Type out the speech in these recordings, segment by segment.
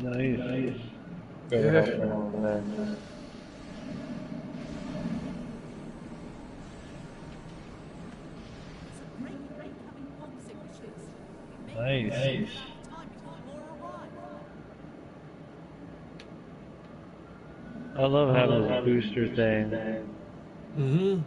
Nice. Yeah. Nice. I love having this booster thing. Mm-hmm.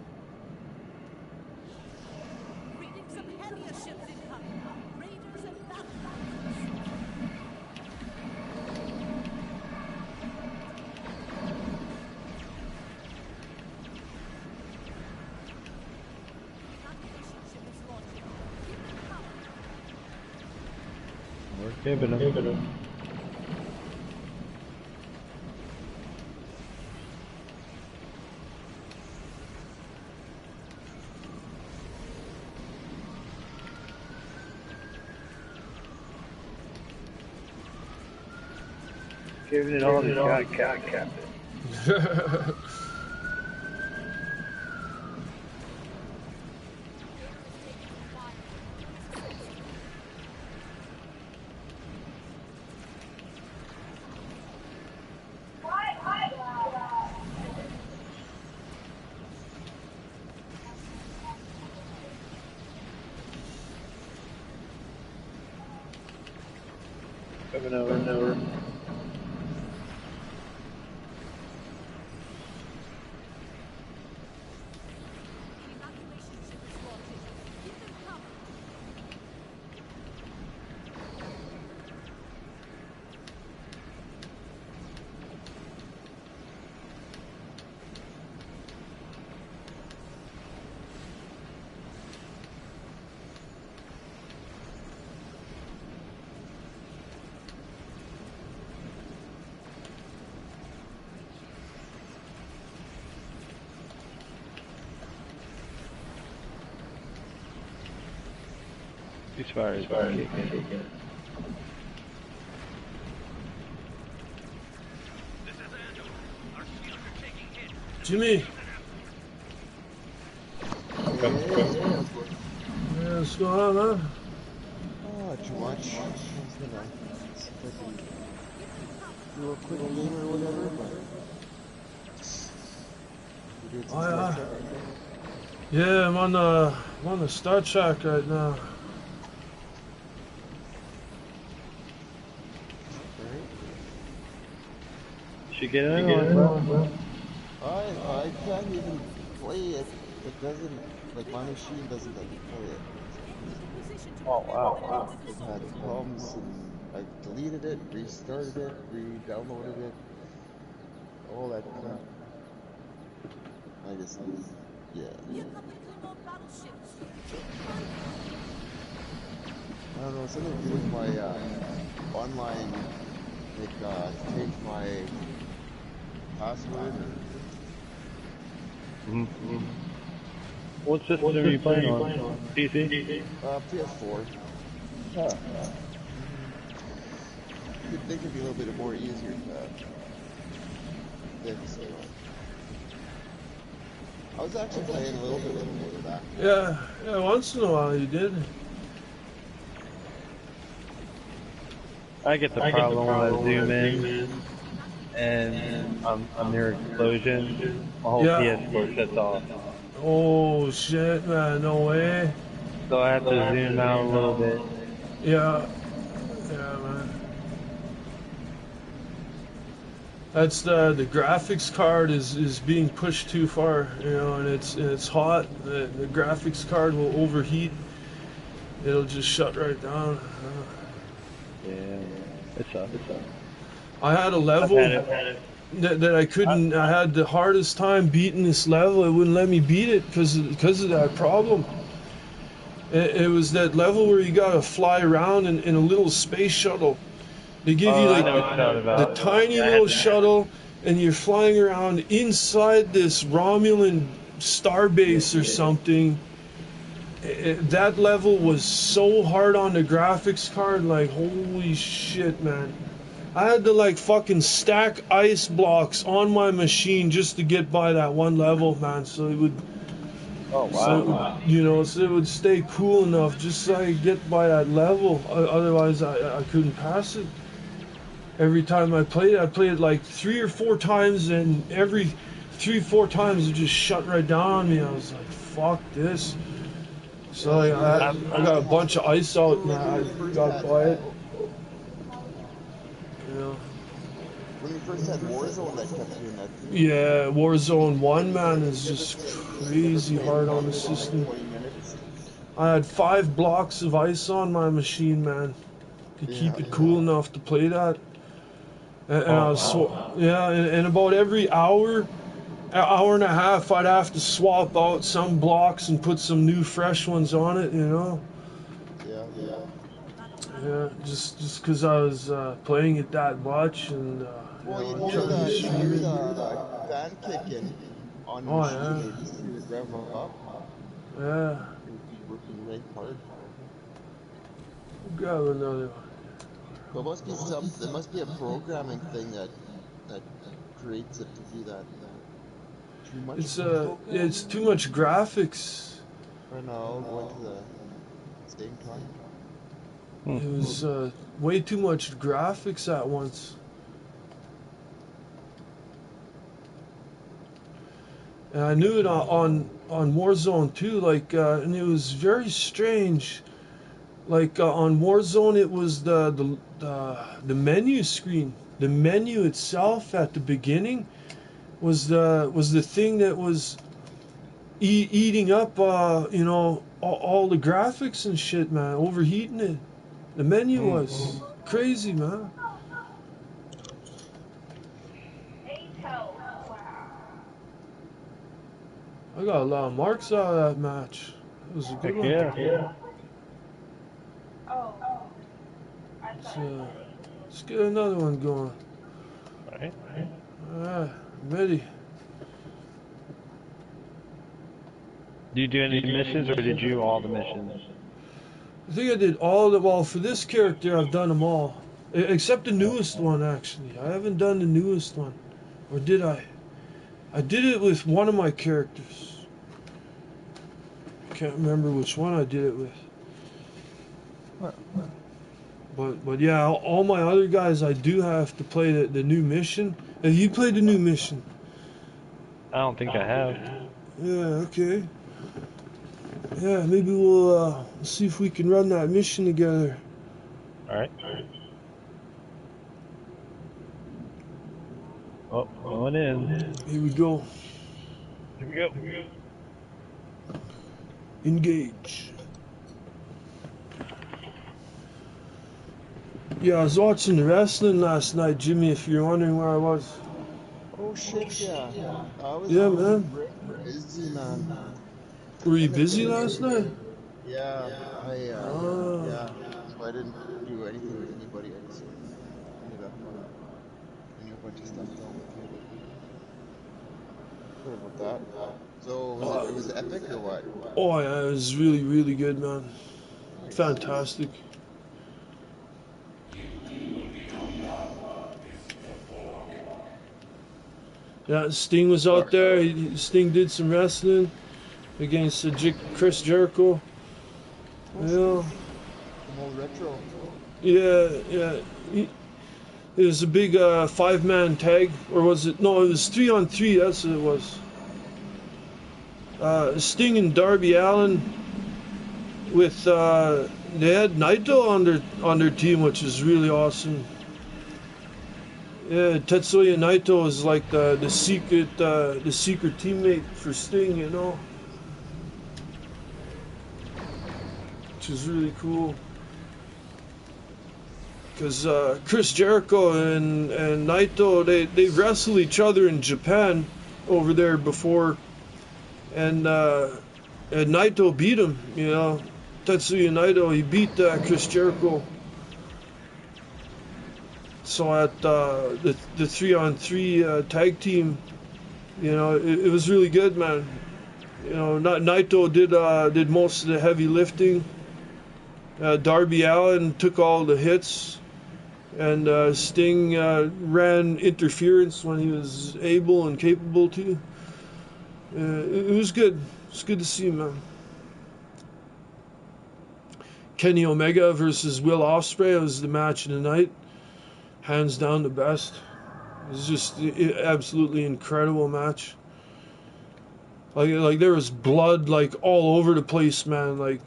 We're giving them. Giving it all to God Captain. Coming over. He's fired. Jimmy. Yeah, Yeah, what's going on, man? oh, too much. I was gonna see if I can do a quick game or whatever, but you doing some Oh, Star yeah. Trek right now? Yeah, I'm on the Star Trek right now. Alright. Should get in on, bro. I can't even play it. It doesn't, like my machine doesn't let me play it. Oh wow. I've had problems and I've deleted it, restarted it, re-downloaded it, all that crap. I just, yeah. I don't know, something to do with my online, like change my password or What system are you playing on? PC? PS4. Oh. You'd think it'd be a little bit more easier to fix, but I was actually playing a little bit with it back. Yeah, once in a while you did. I get the problem when I zoom in and I'm near explosion. My whole Yeah. PS4 shuts off. Oh shit, man, no way. So I have to zoom out a little bit. Yeah, man. That's the graphics card is being pushed too far, you know, and it's hot. The graphics card will overheat. It'll just shut right down. Yeah, it sucks. I had a level that I couldn't. I had the hardest time beating this level. It wouldn't let me beat it because of that problem. It was that level where you gotta fly around in a little space shuttle. They give you I like know what you're talking the about. tiny little shuttle, and you're flying around inside this Romulan starbase or something. That level was so hard on the graphics card, like holy shit, man. I had to like fucking stack ice blocks on my machine just to get by that one level, man. So it would, Oh so it wow. would, you know, so it would stay cool enough just so I could get by that level. Otherwise, I couldn't pass it. every time I played it like 3 or 4 times, and every 3 or 4 times it just shut right down on me. I was like, fuck this. So Yeah, I got a bunch of ice out and like when I we first got had, quiet. Yeah. when we first had Warzone, that kept doing that too. Yeah, Warzone 1, man, is just You ever crazy play it hard on the longer than like system. 20 minutes? I had 5 blocks of ice on my machine, man, to keep Yeah, it cool enough to play that. And I Oh was wow. so, yeah, and about every hour and a half, I'd have to swap out some blocks and put some new fresh ones on it, you know? yeah. Yeah, just 'cause I was playing it that much and, Well, you'd hear trying to stream it. the fan kicking on your Oh, machine. yeah, It would just hear it rev up. yeah. It would be working right hard. Grab another one. So it must be there must be a programming thing that creates it to do that. Too much It's programming? too much graphics. Or no, going to the same time. Hmm. It was way too much graphics at once. And I knew it on Warzone too, like, and it was very strange. Like on Warzone, it was the menu screen. The menu itself at the beginning was the thing that was eating up, all the graphics and shit, man, overheating it. The menu Hmm. was crazy, man. I got a lot of marks out of that match. It was a good Heck one. yeah. Let's, uh, let's get another one going. All right. Alright, I'm ready. Do you do any missions, or did you all the missions? I think I did all the, well, for this character, I've done them all. Except the newest one, actually. I haven't done the newest one. Or did I? I did it with one of my characters. Can't remember which one I did it with. But yeah, all my other guys, I do have to play the new mission. Have you played the new mission? I don't think I have. Yeah, okay. Yeah, maybe we'll see if we can run that mission together. All right. Oh, going in. Here we go. Here we go. Engage. Yeah, I was watching the wrestling last night, Jimmy, if you're wondering where I was. Oh shit, yeah. I was Yeah, man. busy, man. Were you Like I busy said, last night? yeah, Ah, yeah. So I didn't do anything with anybody. I just ended up getting a bunch of stuff done with you. Sorry about that. So was it oh, was it epic or what? oh, yeah, it was really, really good, man. Nice. Fantastic. Yeah, Sting was out there. Sting did some wrestling against Chris Jericho. Oh Yeah, shit. The whole retro. yeah. It was a big 5-man tag, or was it? No, it was 3-on-3. That's what it was. Sting and Darby Allin with they had Naito on their team, which is really awesome. Yeah, Tetsuya Naito is like the secret teammate for Sting, which is really cool. Because Chris Jericho and Naito, they wrestled each other in Japan over there before, and Naito beat him. Tetsuya Naito, he beat Chris Jericho. So at the 3-on-3 tag team, it was really good, man. Naito did most of the heavy lifting. Darby Allin took all the hits. And Sting ran interference when he was able and capable to. It was good. It's good to see, man. Kenny Omega versus Will Ospreay was the match of the night. hands down the best. It was just absolutely incredible match. Like there was blood like all over the place, man. Like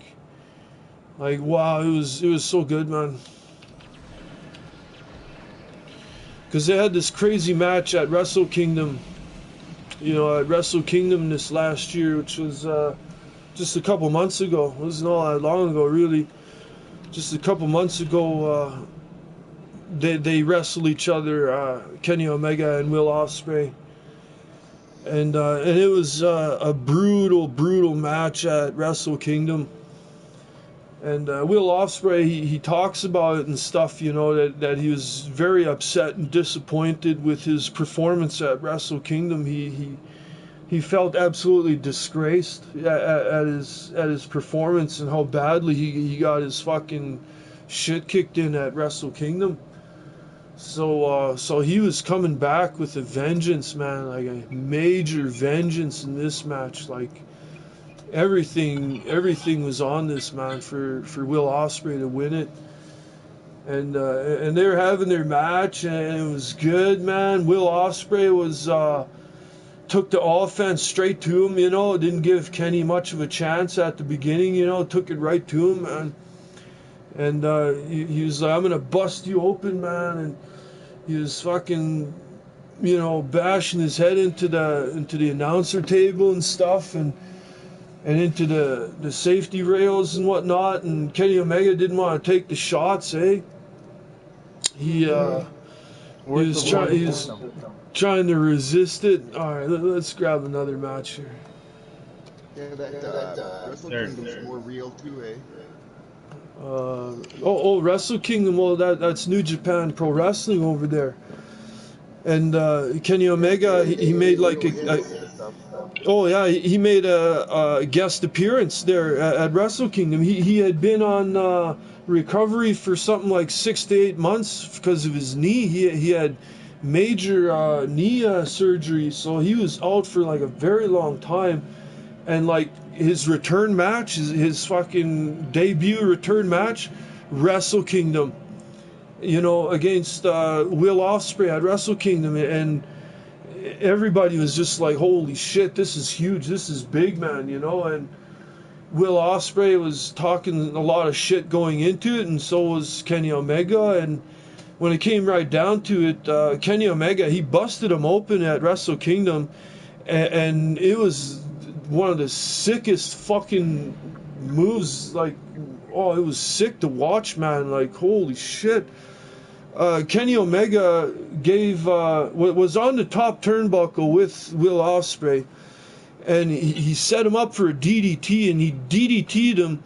wow, it was so good, man. Because they had this crazy match at Wrestle Kingdom, at Wrestle Kingdom this last year, which was just a couple months ago. It wasn't all that long ago, really. Just a couple months ago, they wrestled each other, Kenny Omega and Will Ospreay, and it was a brutal match at Wrestle Kingdom. And Will Ospreay, he talks about it and stuff, that he was very upset and disappointed with his performance at Wrestle Kingdom. He felt absolutely disgraced at his performance and how badly he got his fucking shit kicked in at Wrestle Kingdom. So he was coming back with a vengeance, man, like a major vengeance in this match, like. Everything was on this, man, for Will Ospreay to win it, and they were having their match and it was good, man. Will Ospreay was took the offense straight to him, didn't give Kenny much of a chance at the beginning, took it right to him, man. And he was like, I'm gonna bust you open, man, and he was fucking bashing his head into the announcer table and stuff, and into the safety rails and whatnot, and Kenny Omega didn't want to take the shots, eh? He was trying to resist it. Alright, let's grab another match here. Yeah, that Wrestle Kingdom's more real too, eh? Wrestle Kingdom, well that's New Japan Pro Wrestling over there. And Kenny Omega, he made like he made a guest appearance there at Wrestle Kingdom. He had been on recovery for something like 6 to 8 months because of his knee. He had major knee surgery, so he was out for like a very long time. And like his return match, his fucking debut return match, Wrestle Kingdom, against Will Ospreay at Wrestle Kingdom, and everybody was just like, holy shit, this is huge, this is big, man, and Will Ospreay was talking a lot of shit going into it, and so was Kenny Omega, and when it came right down to it, Kenny Omega, he busted him open at Wrestle Kingdom, and it was one of the sickest fucking moves, like, oh, it was sick to watch, man, like, holy shit. Kenny Omega was on the top turnbuckle with Will Ospreay, and he set him up for a DDT, and he DDT'd him,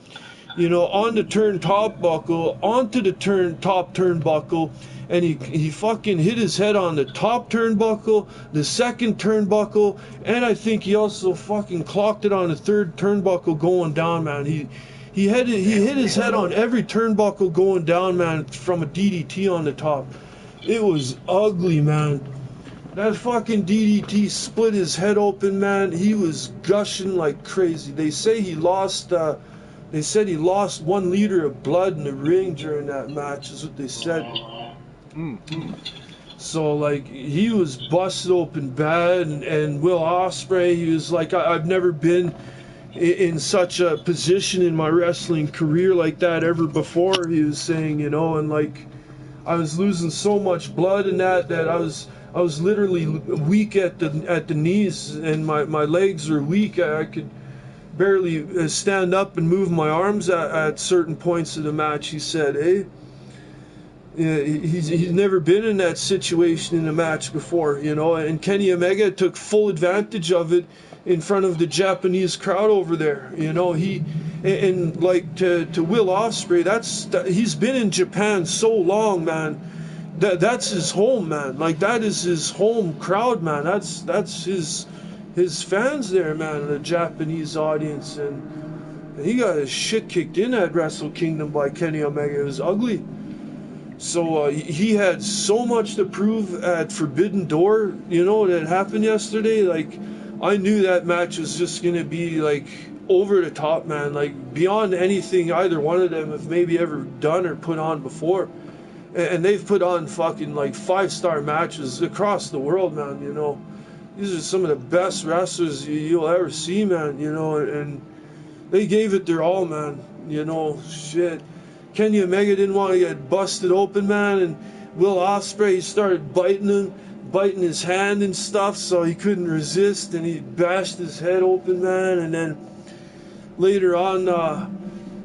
on the top buckle, onto the top turnbuckle, and he fucking hit his head on the top turnbuckle, the second turnbuckle, and I think he also fucking clocked it on the third turnbuckle going down, man. He hit his head on every turnbuckle going down, man, from a DDT on the top. It was ugly, man. That fucking DDT split his head open, man. He was gushing like crazy. They said he lost 1 liter of blood in the ring during that match, is what they said. So, like, he was busted open bad, and Will Ospreay, he was like, I've never been in such a position in my wrestling career like that ever before, he was saying, and like I was losing so much blood in that I was literally weak at the knees, and my legs were weak. I could barely stand up and move my arms at certain points of the match, he said, eh? Yeah, he's never been in that situation in a match before, and Kenny Omega took full advantage of it in front of the Japanese crowd over there. He and like to Will Ospreay, he's been in Japan so long, man. That's his home, man. Like, that is his home crowd, man. That's his fans there, man, the Japanese audience, and he got his shit kicked in at Wrestle Kingdom by Kenny Omega. It was ugly. So he had so much to prove at Forbidden Door, that happened yesterday. Like, I knew that match was just going to be, like, over the top, man. Like, beyond anything either one of them have maybe ever done or put on before. and they've put on fucking like 5-star matches across the world, man. You know, these are some of the best wrestlers you'll ever see, man. You know, and they gave it their all, man. You know, shit. Kenny Omega didn't want to get busted open, man, and Will Ospreay started biting his hand and stuff, so he couldn't resist, and he bashed his head open, man. And then later on, Will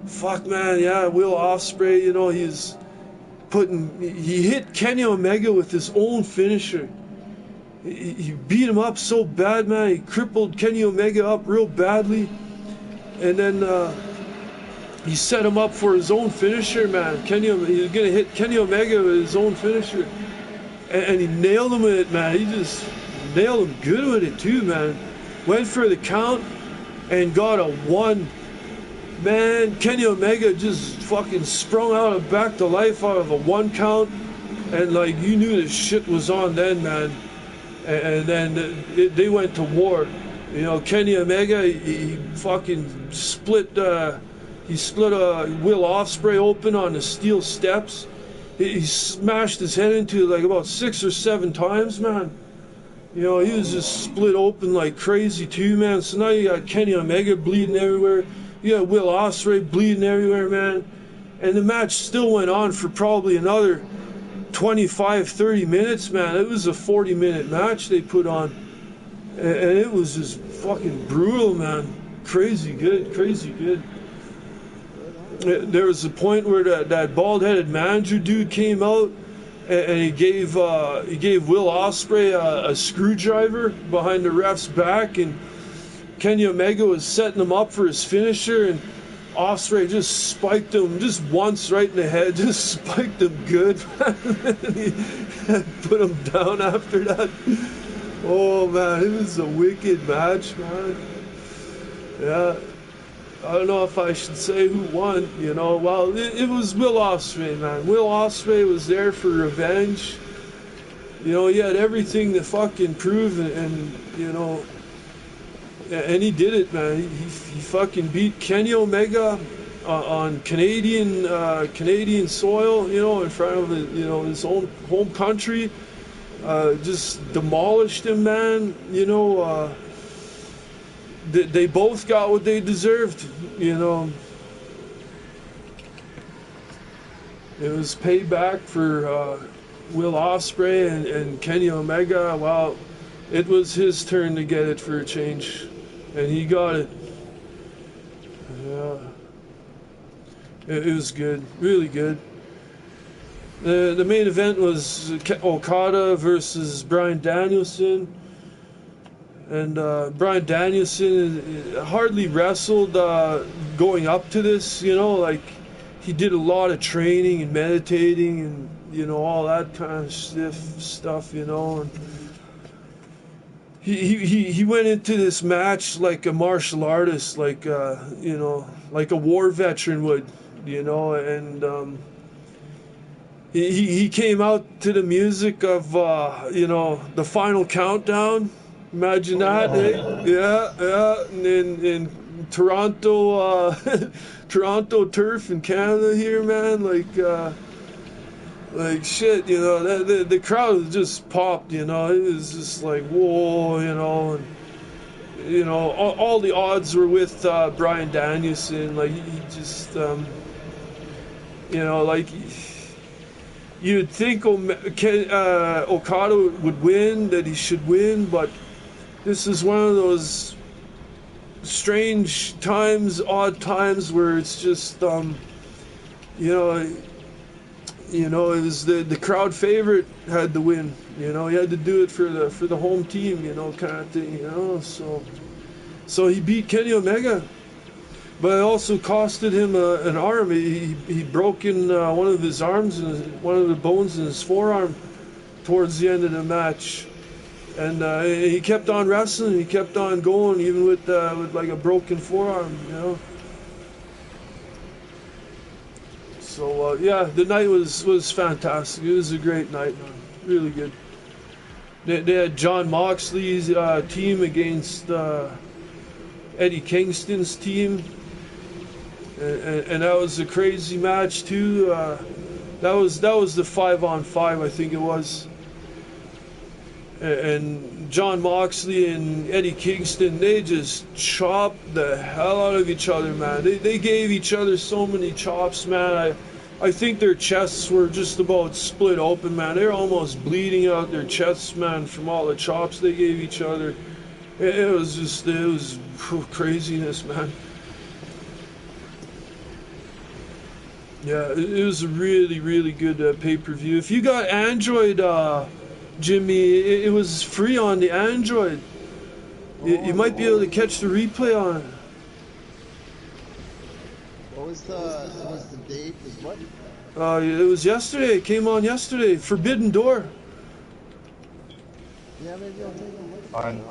Ospreay, you know, he hit Kenny Omega with his own finisher. He beat him up so bad, man. He crippled Kenny Omega up real badly, and then he set him up for his own finisher, man. He was gonna hit Kenny Omega with his own finisher, and he nailed him with it, man. He just nailed him good with it too, man. Went for the count and got a 1. Man, Kenny Omega just fucking sprung back to life out of a 1 count, and like you knew the shit was on then, man. And then they went to war. You know, Kenny Omega, he fucking split Will Ospreay open on the steel steps. He smashed his head into like about 6 or 7 times, man. You know, he was just split open like crazy too, man. So now you got Kenny Omega bleeding everywhere. You got Will Ospreay bleeding everywhere, man. And the match still went on for probably another 25-30 minutes, man. It was a 40-minute match they put on. And it was just fucking brutal, man. Crazy good. There was a point where that bald-headed manager dude came out, and he gave Will Ospreay a screwdriver behind the ref's back, and Kenny Omega was setting him up for his finisher, and Ospreay just spiked him just once right in the head, just spiked him good, and he put him down after that. Oh man, it was a wicked match, man. Yeah. I don't know if I should say who won, you know. Well, it was Will Ospreay, man. Will Ospreay was there for revenge. You know, he had everything to fucking prove, and you know, and he did it, man. He fucking beat Kenny Omega on Canadian soil, you know, in front of his own home country. Just demolished him, man. You know. They both got what they deserved, you know. It was payback for Will Ospreay and Kenny Omega. Well, it was his turn to get it for a change, and he got it. Yeah, it was good, really good. The main event was Okada versus Bryan Danielson. And Bryan Danielson hardly wrestled going up to this, you know, like he did a lot of training and meditating and, you know, all that kind of stuff, you know. And he went into this match like a martial artist, like, you know, like a war veteran would, you know, and he came out to the music of, you know, the Final Countdown. Imagine that, eh? Yeah. And in Toronto, Toronto turf in Canada here, man. Like shit, you know. The crowd just popped, you know. It was just like whoa, you know. And you know, all the odds were with Bryan Danielson. Like he just, you know, like. You'd think Okada would win, that he should win, but this is one of those strange times, odd times where it's just, you know, it was the crowd favorite had to win. You know, he had to do it for the home team, you know, kind of thing. You know, so he beat Kenny Omega, but it also costed him an arm. He broke in one of his arms and one of the bones in his forearm towards the end of the match. And he kept on wrestling. He kept on going, even with like a broken forearm, you know. So yeah, the night was fantastic. It was a great night, man. Really good. They had John Moxley's team against Eddie Kingston's team, and that was a crazy match too. That was the 5-on-5, I think it was. And John Moxley and Eddie Kingston, they just chopped the hell out of each other, man. They gave each other so many chops, man. I think their chests were just about split open, man. They were almost bleeding out their chests, man, from all the chops they gave each other. It was craziness, man. Yeah, it was a really, really good pay-per-view. If you got Android, Jimmy, it was free on the Android. You might be able to catch the replay on it. What was the date? Was what? It was yesterday. It came on yesterday. Forbidden Door. Yeah, maybe I'll take a look. Fine.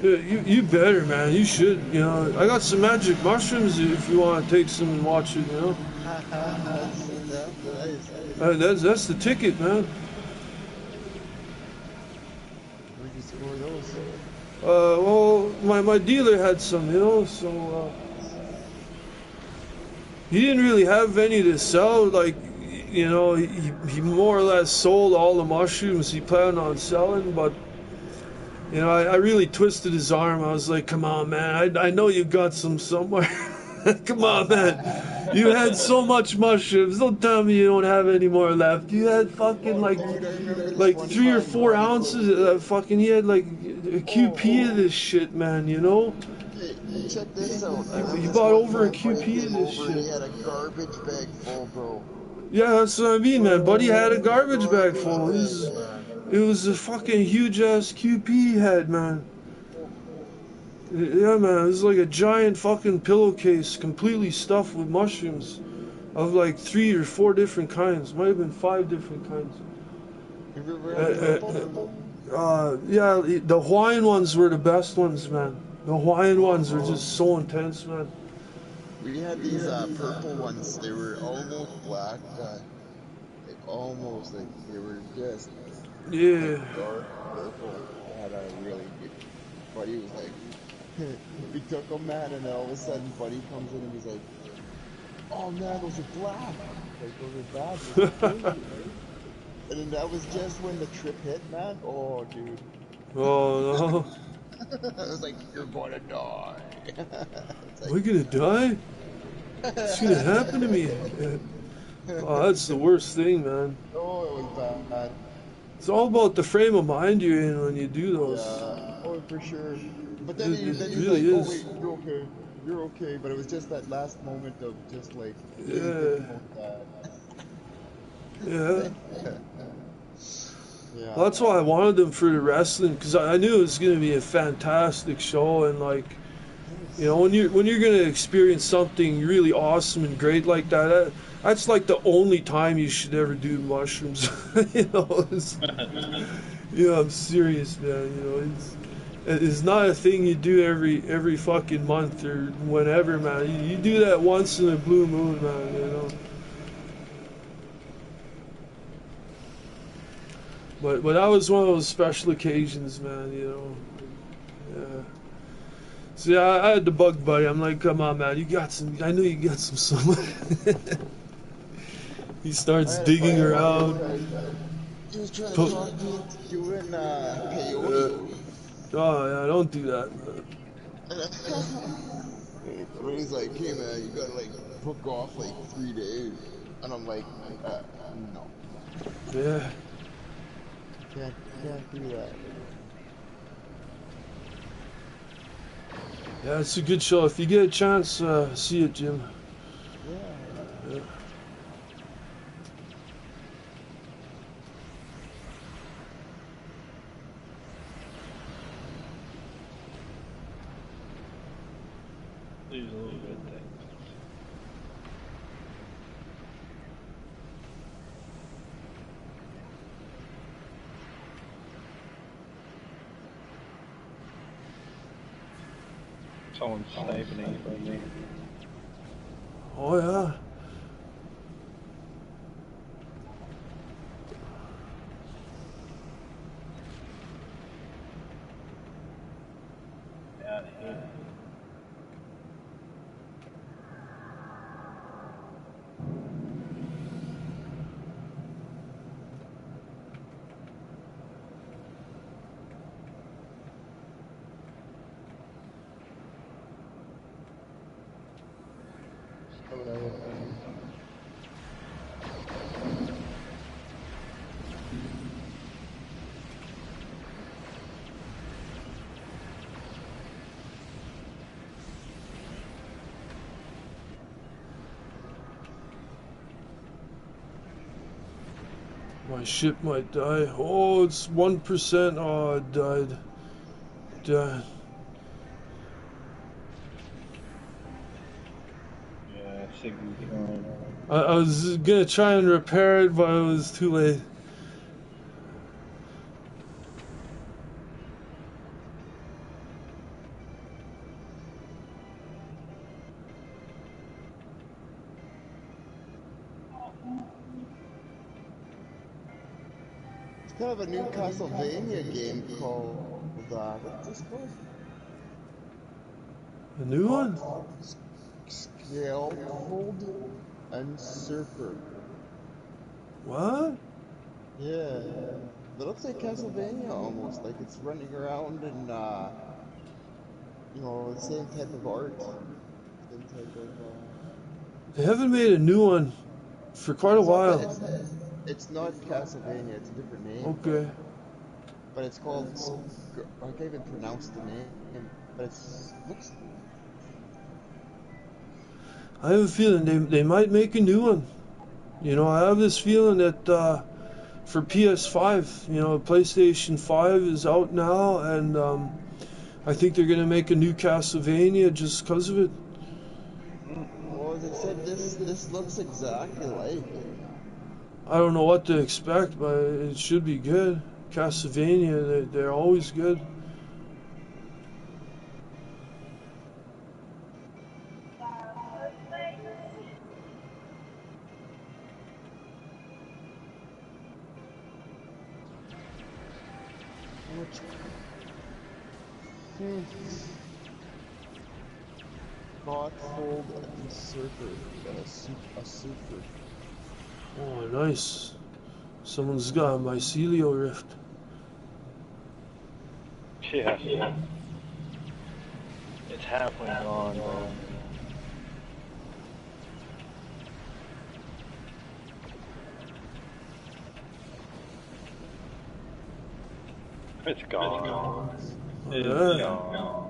You better, man. You should. You know, I got some magic mushrooms if you want to take some and watch it. You know. Nice. That's the ticket, man. Where'd you score those? Well, my dealer had some, you know, so he didn't really have any to sell. Like, you know, he more or less sold all the mushrooms he planned on selling, but you know, I really twisted his arm. I was like, come on, man, I know you got some somewhere. Come on, man. You had so much mushrooms. Don't tell me you don't have any more left. You had fucking like 3 or 4 ounces of fucking, he had like a QP of this shit, man, you know? Hey, check this out. You bought over a QP of this shit. He had a garbage bag full, bro. Yeah, that's what I mean, man. Buddy had a garbage bag full. It was a fucking huge ass QP he had, man. Yeah, man, it was like a giant fucking pillowcase completely stuffed with mushrooms of like 3 or 4 different kinds. Might have been 5 different kinds. Have you ever had purple? Yeah, the Hawaiian ones were the best ones, man. The Hawaiian ones were just so intense, man. We had these purple ones. They were almost black. Almost like they were just Yeah. dark purple. I had a really good. Buddy was like, we took them, man, and then all of a sudden, Buddy comes in and he's like, "Oh man, those are black. Like those are bad. Those are crazy, right?" And then that was just when the trip hit, man. Oh, dude. Oh no. I was like, "You're gonna die." Am I gonna die? What's gonna happen to me? Oh, that's the worst thing, man. Oh, it was bad. It's all about the frame of mind you're in when you do those. Yeah. Oh, for sure. But then, It he's really like, "Oh is. wait, you're okay. You're okay." But it was just that last moment of just like really Yeah. thinking about Yeah. that. Yeah. Well, that's why I wanted them for the wrestling, because I knew it was going to be a fantastic show, and like, you know, when you're going to experience something really awesome and great like that, that's like the only time you should ever do mushrooms. You know, I'm serious, man. You know, it's not a thing you do every fucking month or whenever, man. You do that once in a blue moon, man. You know. But that was one of those special occasions, man, you know. Yeah. See, I had to bug Buddy. I'm like, come on, man, you got some. I know you got some somewhere. He starts digging around. He was trying to talk me into doing peyote. Oh yeah, don't do that. But he's like, "Hey man, you gotta like book off like 3 days," and I'm like, "No, Yeah. can't do that." Yeah, it's a good show. If you get a chance, see it, Jim. Yeah. These are little good things. Someone's sniping from me. Oh yeah. Out here. Or whatever. My ship might die. Oh, it's 1%. Oh, it died. Died. Yeah, it should be fine. I was gonna try and repair it, but it was too late. It's kind of a new Castlevania game called, what's this called? A new one? Scaled and Surfer. What? Yeah. That looks like Castlevania almost, like it's running around in, the same type of art. Same type of, They haven't made a new one for quite a It's not while. that, it's not Castlevania, it's a different name. Okay. But it's called, I can't even pronounce the name, but looks, I have a feeling they might make a new one. You know, I have this feeling that for PS5, PlayStation 5 is out now, and I think they're gonna make a new Castlevania just because of it. well, as I said, this looks exactly like it. I don't know what to expect, but it should be good. Castlevania, they're always good. Which, Thoughtful and Surfer. A super. Oh, nice. Someone's got a mycelial rift. Yeah. It's halfway gone, bro. It's gone. It's Yeah. gone.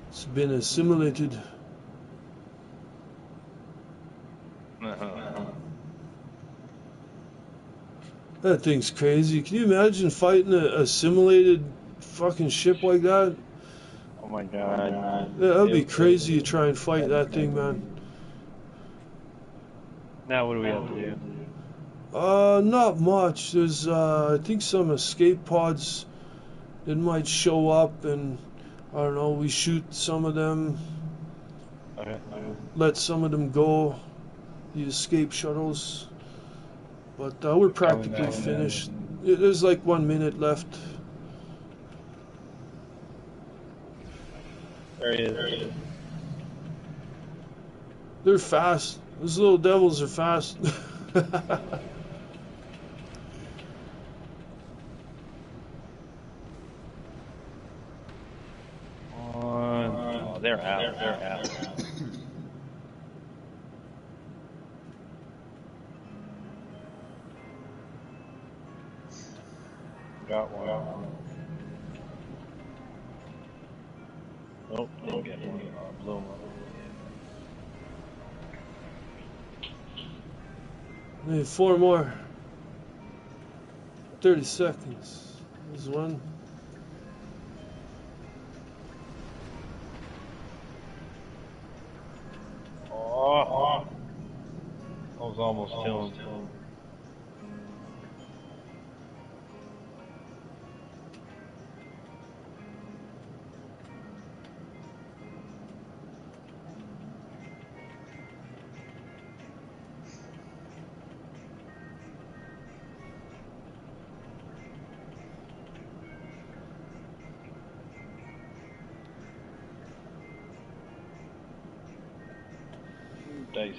It's been assimilated. Uh-huh. That thing's crazy. Can you imagine fighting a assimilated fucking ship like that? Oh my god. Yeah, that'd be crazy to try and fight that thing, man. Now what do we have to do? Not much. There's, I think some escape pods that might show up, and I don't know, we shoot some of them, Okay. let some of them go, the escape shuttles. But we're Coming practically back. finished. There's like 1 minute left. There he is. They're fast. Those little devils are fast. Oh, they're out. They're out. Got one. Nope, didn't get one. Blew him up. Need 4 more. 30 seconds. There's one. Oh, I was almost killing him. Dice.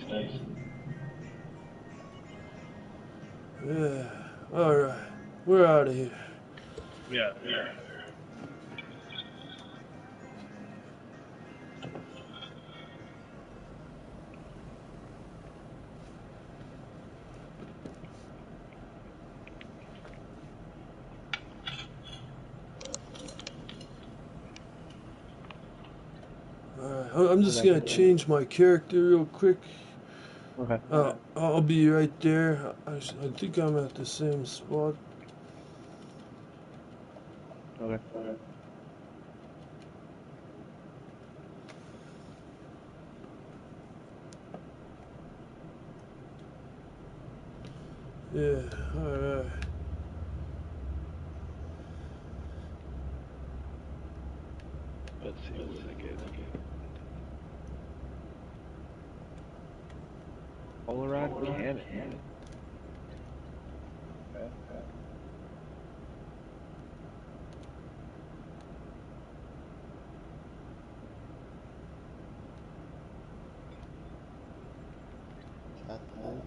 Yeah. Alright. We're out of here. Yeah. I'm just Okay. gonna change my character real quick. Okay. I'll be right there. I think I'm at the same spot. Okay. Yeah, alright. Let's see what I get. Polarized cannon. Okay. Cat thing.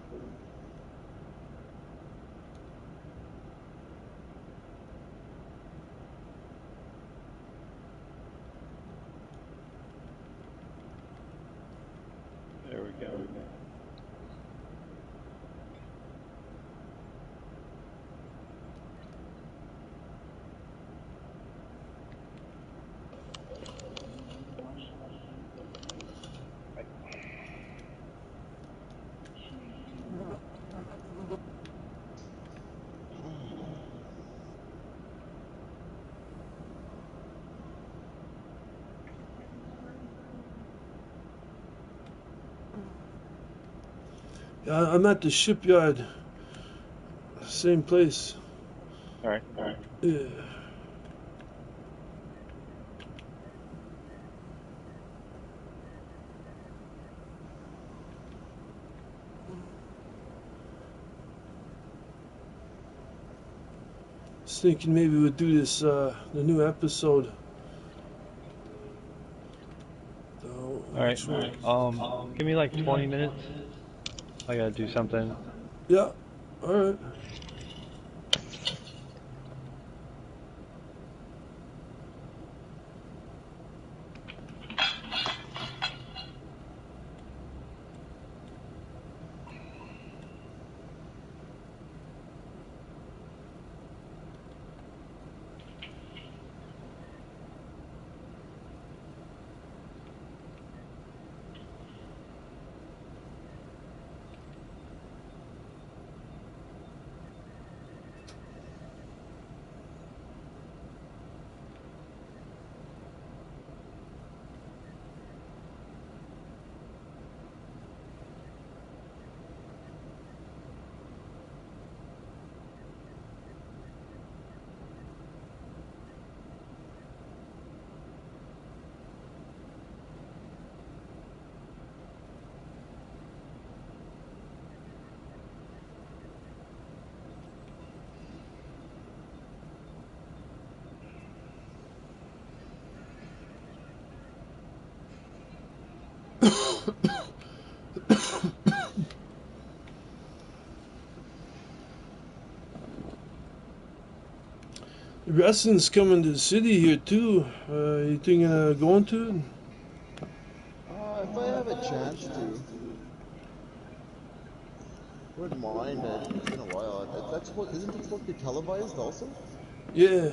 There we go. Yeah, I'm at the shipyard. Same place. All right. Yeah. Was thinking maybe we'd do this, the new episode. All right. Give me like 20 minutes. I gotta do something. Yeah, alright. Wrestling's coming to the city here too. You thinking of going to it? If I have a chance to, wouldn't mind. It's been a while. That's what isn't it supposed to be televised also? Yeah.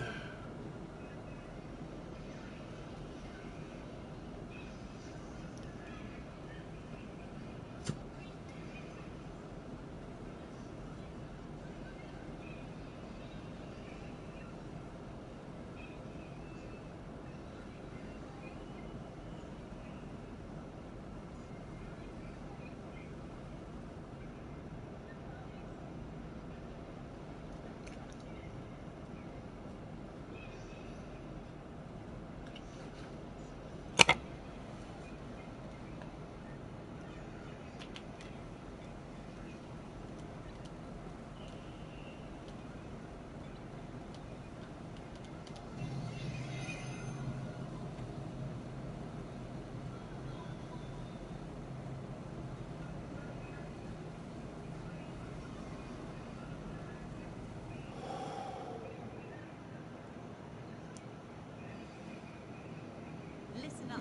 Listen up.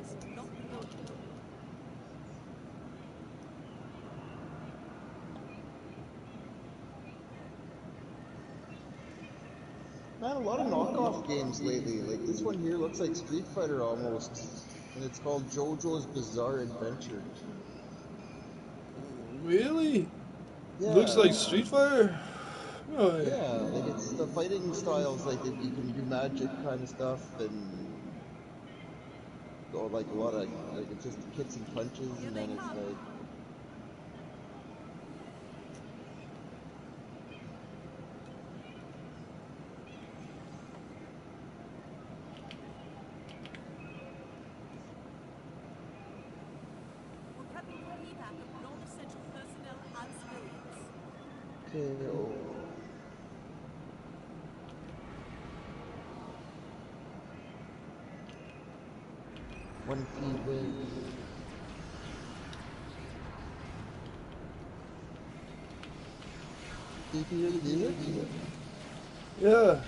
It's not good. Man, a lot of knockoff games lately. Like this one here looks like Street Fighter almost. And it's called JoJo's Bizarre Adventure. Really? Looks like Yeah, Street Fighter? Really? yeah, like it's the fighting styles, like you can do magic kind of stuff and or like a lot of like it's just kicks and punches, Here and they then it's come. like We're prepping for evac of non-essential personnel and civilians. KO. One key win. Did you hear the music? Yeah.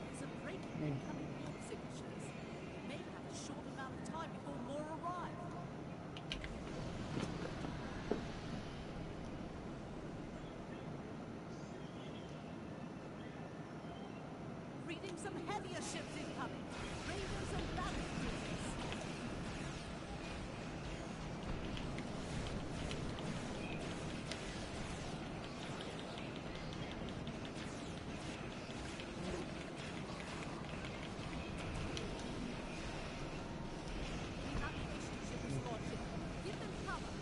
There's a break in incoming warp signatures. We may have a short amount of time before more arrive. Reading some heavier ships incoming. Raiders and battle cruisers. The navigation ship is launching. Give them cover.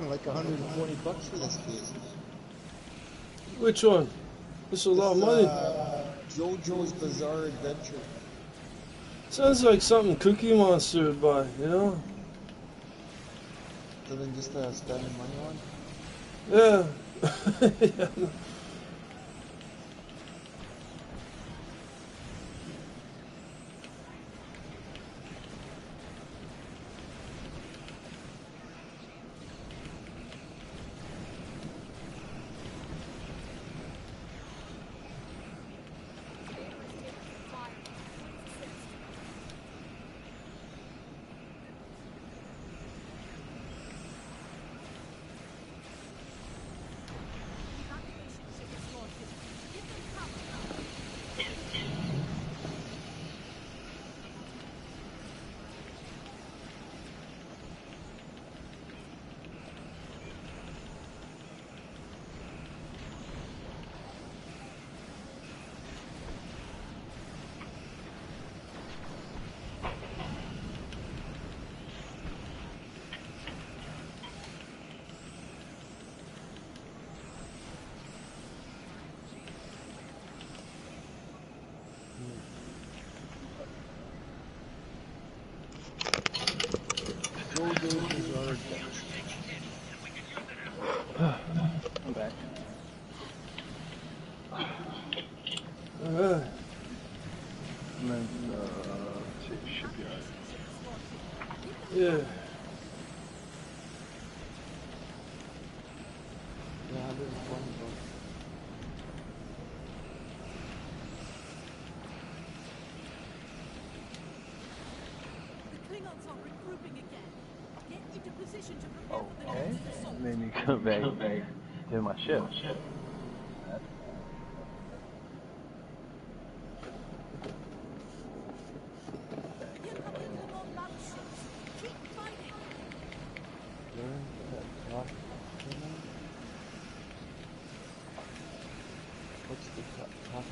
Like $120 for this game. Which one? That's a lot of This money. JoJo's Bizarre Adventure. Sounds like something Cookie Monster would buy, you know? Something just to spend money on. Yeah. Yeah. Evacuation should be alright. Yeah. Yeah, 120 bucks. The Klingons are regrouping again. Get into position to prepare for the Okay. next assault. Made me go back to my ship. Here come the Klingon battleships. Keep fighting. Learn that talk. What's the talk?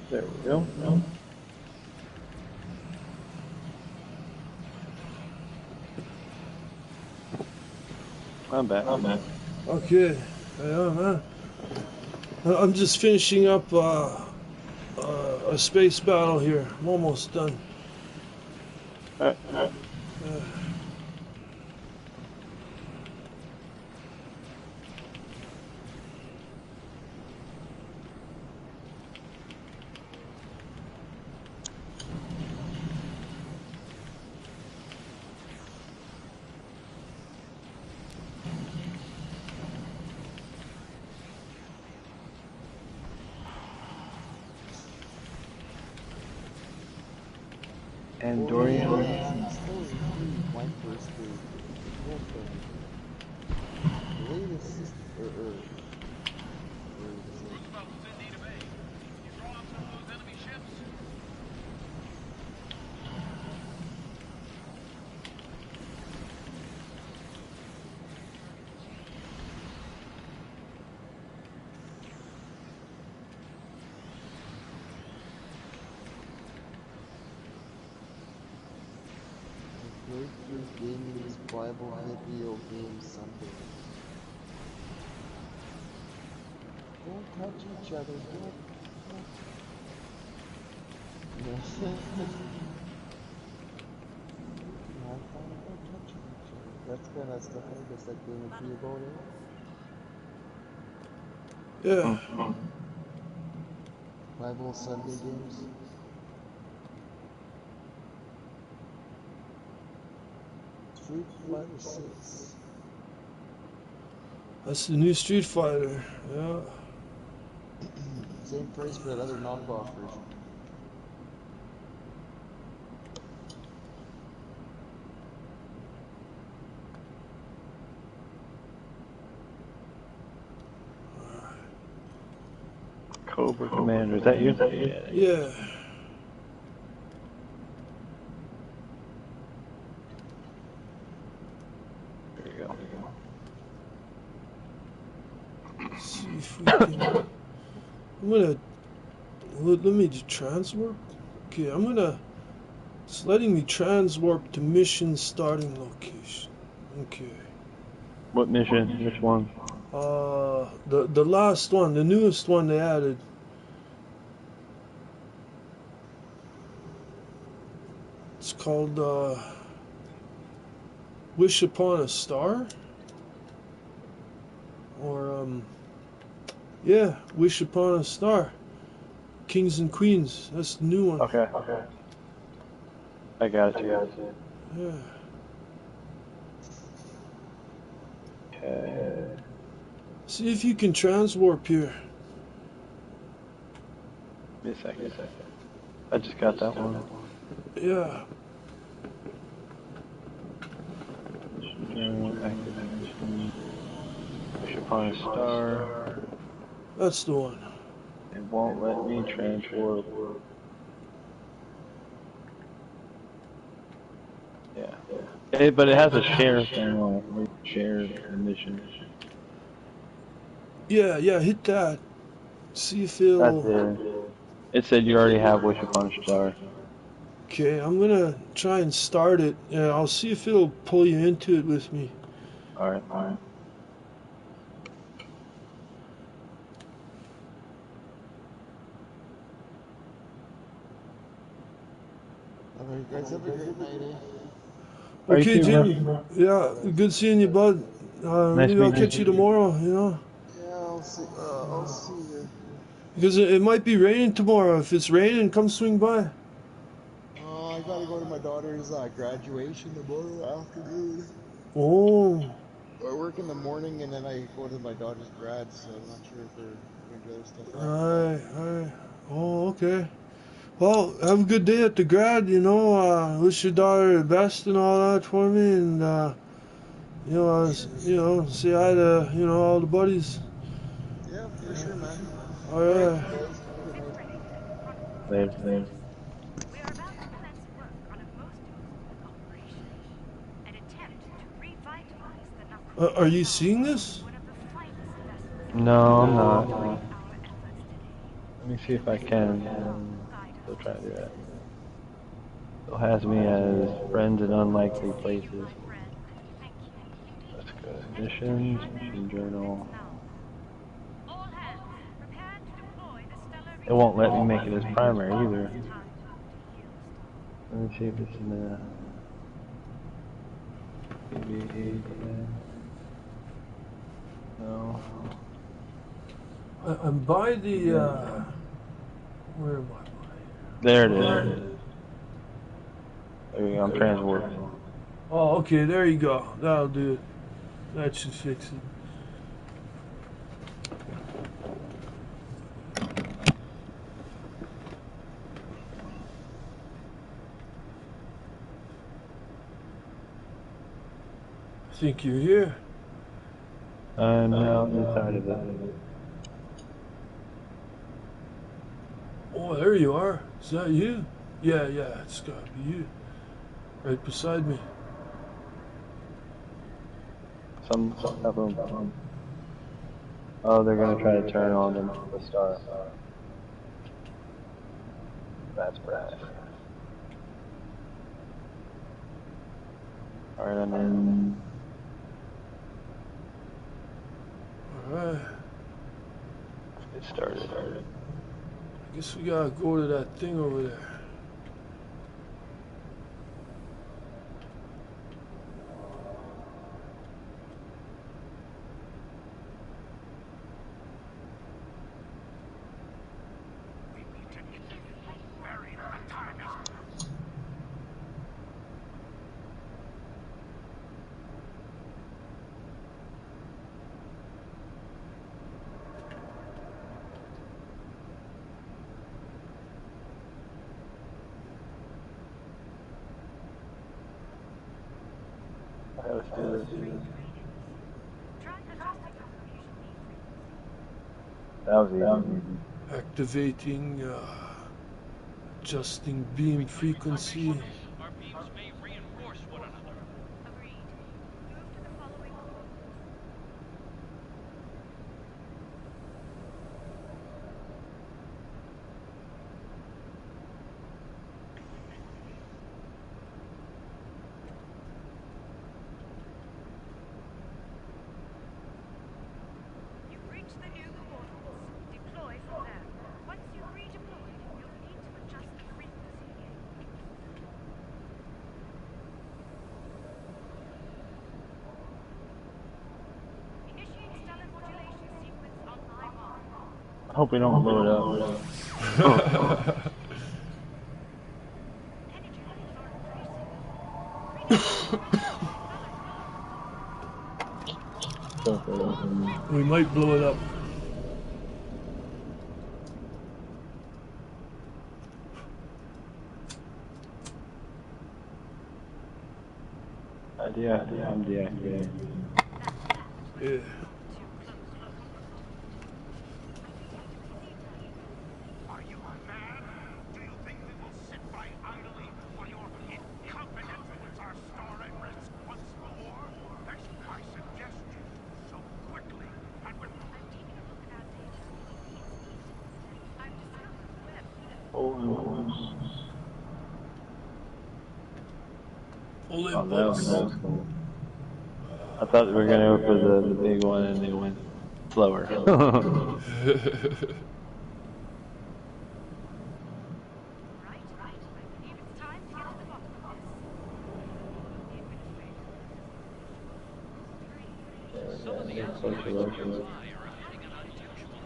There we go. I'm back. Okay. Yeah, man. I'm just finishing up a space battle here. I'm almost done. Alright. Andorian. My first game. What the latest breakthrough gaming's Bible video game Sunday. Don't touch each other. Don't. Yeah. I thought about touching each other. That's kind of stuff I guess that game would be about it. Yeah. Bible Sunday games. Street Fighter 6. That's the new Street Fighter. Yeah. Same price for that other knockoff version. Cobra Commander, is that you? Yeah. There you go. See if we can. I'm gonna. Let me transwarp. Okay, I'm gonna. It's letting me transwarp to mission starting location. Okay. What mission? Which one? The last one, the newest one they added. It's called Wish Upon a Star, or yeah, Wish Upon a Star. Kings and Queens. That's the new one. Okay. I got you. Yeah. Okay. See if you can transwarp here. Give me a second. I just got that one. Yeah. Activation. Wish upon a star. That's the one. It won't let me transwarp. Yeah. But it has a share thing on it, where you share the mission. Yeah, yeah, hit that. See if That's it'll... it. It said you already have Wish Upon a Star. Okay, I'm gonna try and start it. Yeah, I'll see if it'll pull you into it with me. Alright. Alright, guys, have a great night, eh? Are you Okay, too, Jimmy. bro? Yeah, good seeing you, bud. Nice Maybe I'll meeting catch you you. tomorrow, you know? Yeah, I'll see you. Because it might be raining tomorrow. If it's raining, come swing by. Oh, I gotta go to my daughter's graduation tomorrow afternoon. Oh, I work in the morning and then I go to my daughter's grad, so I'm not sure if we're gonna do other stuff after that. right. Oh, okay. Well, have a good day at the grad, you know. Wish your daughter the best and all that for me, and say hi to all the buddies. Yeah, for sure, man. All Alright, right. guys, have a good night. Later. We are about to commence work on a most important operation. An attempt to revitalize the Are Nakuru you Tower, seeing this? one of the finest vessels in the No, I'm world. not. Guide our efforts today. Let me see if I can. Guide us Still to trying to do that. success. Still has me as friends in unlikely To see you, places. my friend. Thank you. Indeed. Let's go. An Missions, operation mission will commence journal. now. All hands, prepare to deploy the stellar It won't let me regeneration make it as system. primary either. It's time to heal the star. Let me see if it's in the PVE thing. No. I'm by the. Where am I? There it is. There we go. I'm transporting. Oh, okay. There you go. That'll do it. That should fix it. Think you're here? I'm now inside of it. Oh, there you are. Is that you? Yeah, it's gotta be you. Right beside me. Some of them. Oh, they're gonna try to turn on the star. That's brass. Alright, I'm in. Alright. Let's get started. I guess we gotta go to that thing over there. Alright, let's do this. Try adjusting your confusion beam frequency. That was easy. Activating, adjusting beam frequency. Our beams may reinforce one another. Agreed. Move to the following coordinates. You've reached the new coordinates. Deploy from there. Once you've redeployed, you'll need to adjust the frequency again. Initiate stellar modulation sequence on my mark. I hope we don't blow it up. Energy levels are increasing. Reach Go for it. We might blow it up. I'm deactivating. Yeah. Are you mad? Do you think we will sit by idly while your incompetent ruins our Oh, that Olympus. was cool. I thought we were gonna go for the big one, and they went slower. Right? I believe it's time to get to the bottom of this. The administrator. Some of the asteroids nearby are emitting an unusual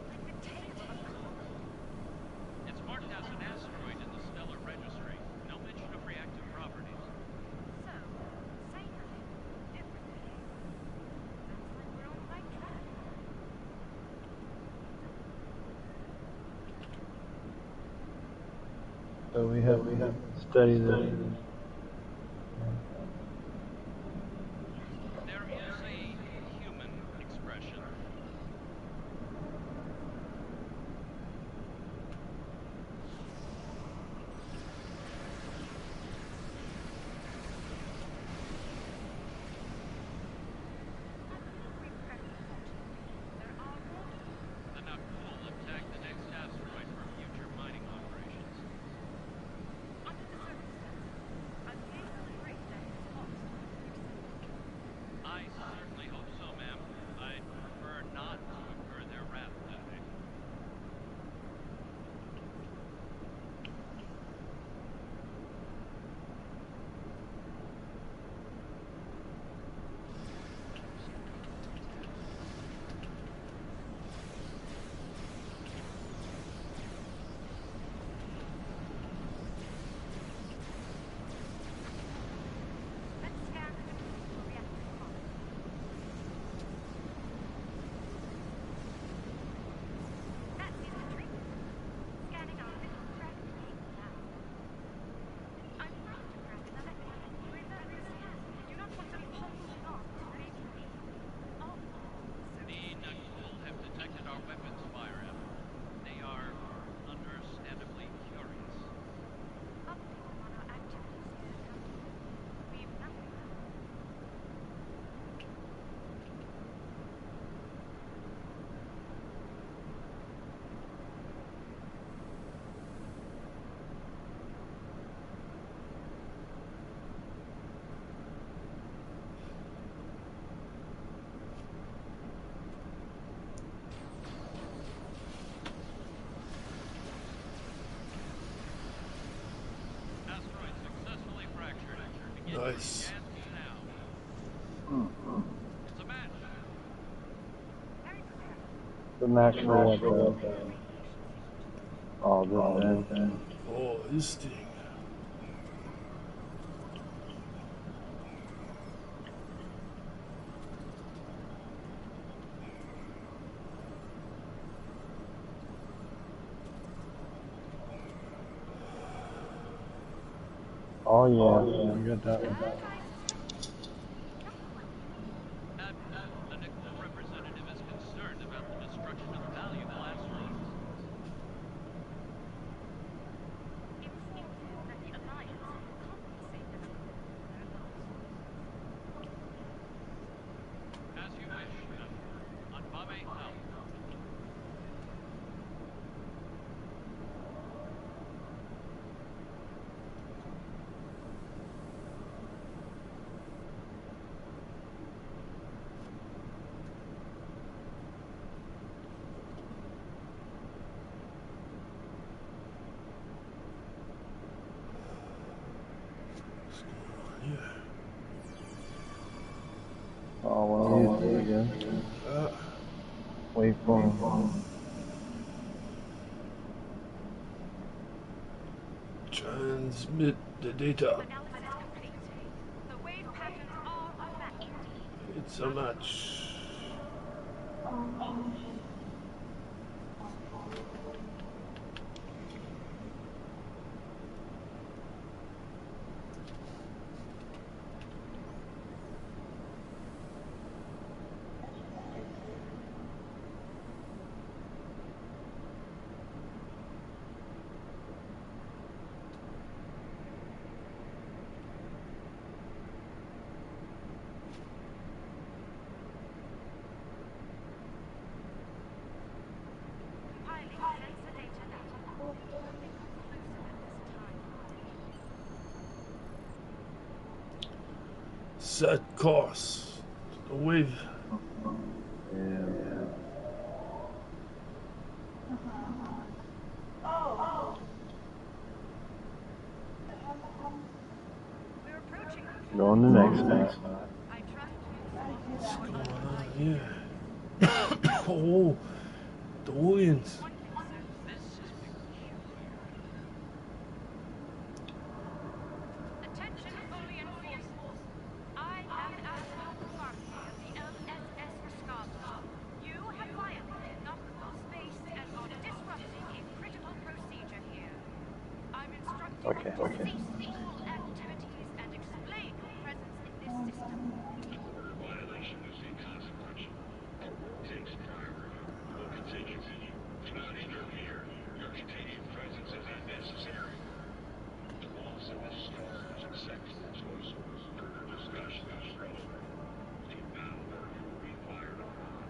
Like the tail of a comet. It's marked as an asteroid in the stellar registry. No mention of reactive properties. So, say nothing, different behavior. Sounds like we're on the right track. So we have to study the. There is a human expression. There are more. The Nakul have tagged the next asteroid for future mining operations. Under the circumstances, I'm being will agree that it's lost. I certainly hope so, ma'am. I'd prefer not to incur their wrath today. Let's scan the for reactive comet. That's infantry. Scanning our little cracked vehicle now. I'm about to crack another egg. Remember, I do not want to be holding on to Lady B. Oh, so The Nakul have detected our weapons fire, Em. They are understandably curious. update them on our activities here, Captain. Leave nothing out. Asteroid successfully fractured. Begin Nice. scan now. It's a match. Very good. The match for what? Oh, this thing. Oh, this thing. Oh yeah, we got that one. Admiral, a Nakul representative is concerned about the destruction of valuable asteroids. It seems that the Alliance will compensate the Nakul for their loss. As you wish, Admiral. On Babe Health. Yeah. Oh, well, these again. Wait for him. Transmit the data. Analysis complete. The wave patterns are unmatched. It's a match. Set course to the wave. Yeah. We're approaching Going to the next spot. I trust What's going on here? Oh, Dolians. one thing, sir. This is peculiar. Attention, Tholian forces. I am Admiral Markey of the LSS Rescala. You have violated nocturnal space and are disrupting a critical procedure here. I'm instructing you to Okay. cease all activities and explain your presence in this system. The violation is inconsequential. Takes priority. Will continue. Do not interfere. Your continued presence is unnecessary. The laws of this star is acceptable choice. Further discussion is irrelevant. Leave now or you will be fired upon.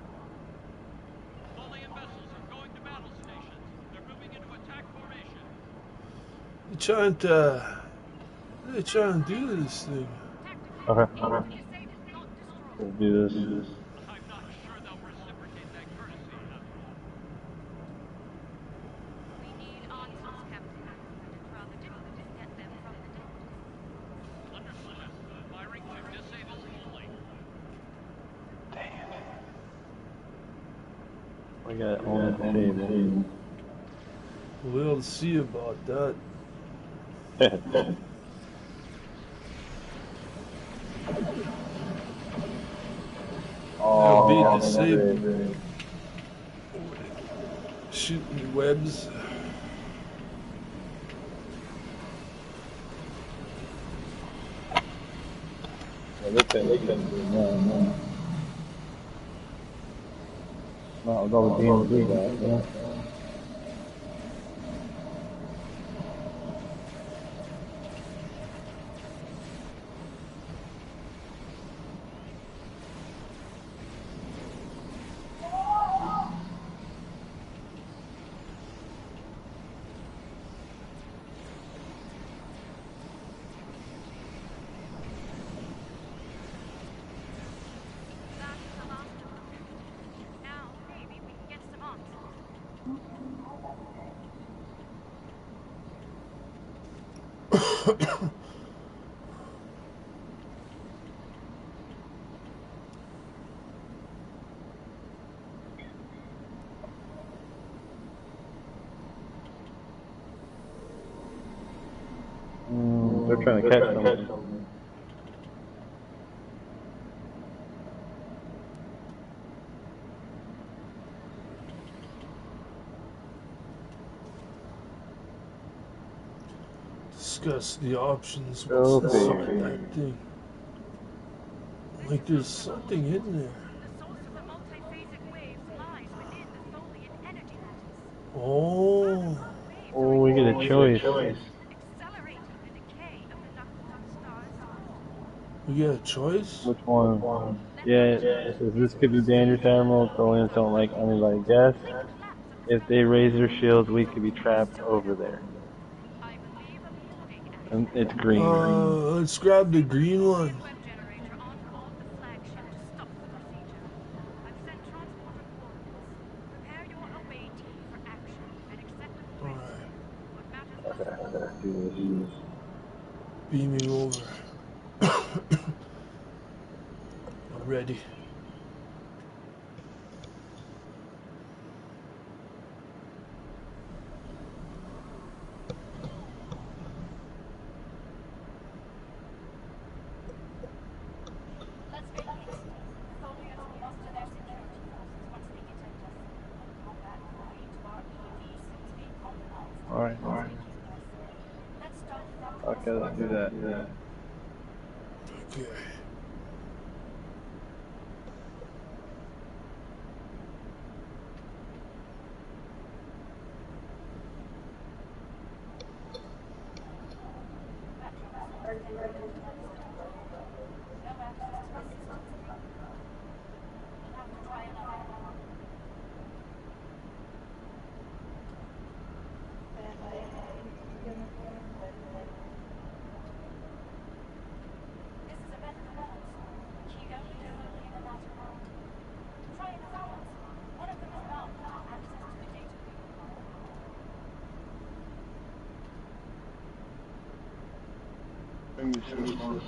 Tholian vessels are going to battle stations. They're moving into attack formation. They're trying to do this thing. Okay. Disable, not destroy. Let's do this. I'm not sure they'll reciprocate that courtesy, Admiral. We need answers, Captain. And it's rather difficult to get them from the deck. Understood. Firing to disable only. We got it on the table. We'll see about that. They'll be disabled. Shooting webs. They couldn't do no. Not with all the damn blue guys, yeah. That's the last of them. Now, maybe we can get some answers. They're trying to catch something. Discuss the options. Go What's inside figure. that thing? Like there's something in there. The source of the multiphasic waves lies within the Tholian energy lattice. Oh, Oh, we get a choice. Accelerating the decay of the nocturnal stars. we got a choice? Which one? Yeah, it says this could be dangerous, Admiral. Tholians don't like anybody guess. If they raise their shields, we could be trapped over there. I believe a boarding action. And it's green. Let's grab the green one. Web generator on board the flagship to stop the procedure. I've sent transporter coordinates. Prepare your away team for action and accept the risk. Alright, What matters most Let's do this. beaming over. I'm ready. Let's make haste. Tholians will muster their security forces once they detect us. Combat line to our EV seems to be compromised. Alright. Let's start with that. Okay, let's do that. Yeah. Okay. This is a better than Maybe some more.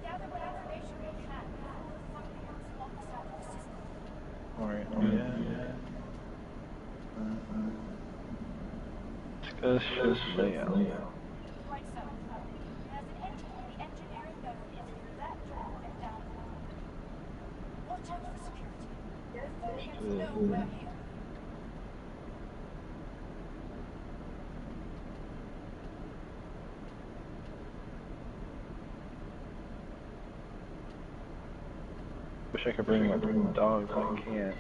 Gather what information we can before the funding locks out of the system. Alright, yeah. Discuss ship layout. Right so. As an entity, the engineering node is through that door and down the line. Watch out for security. Their affiliates know we're here. Wish I could bring my dogs, I can't.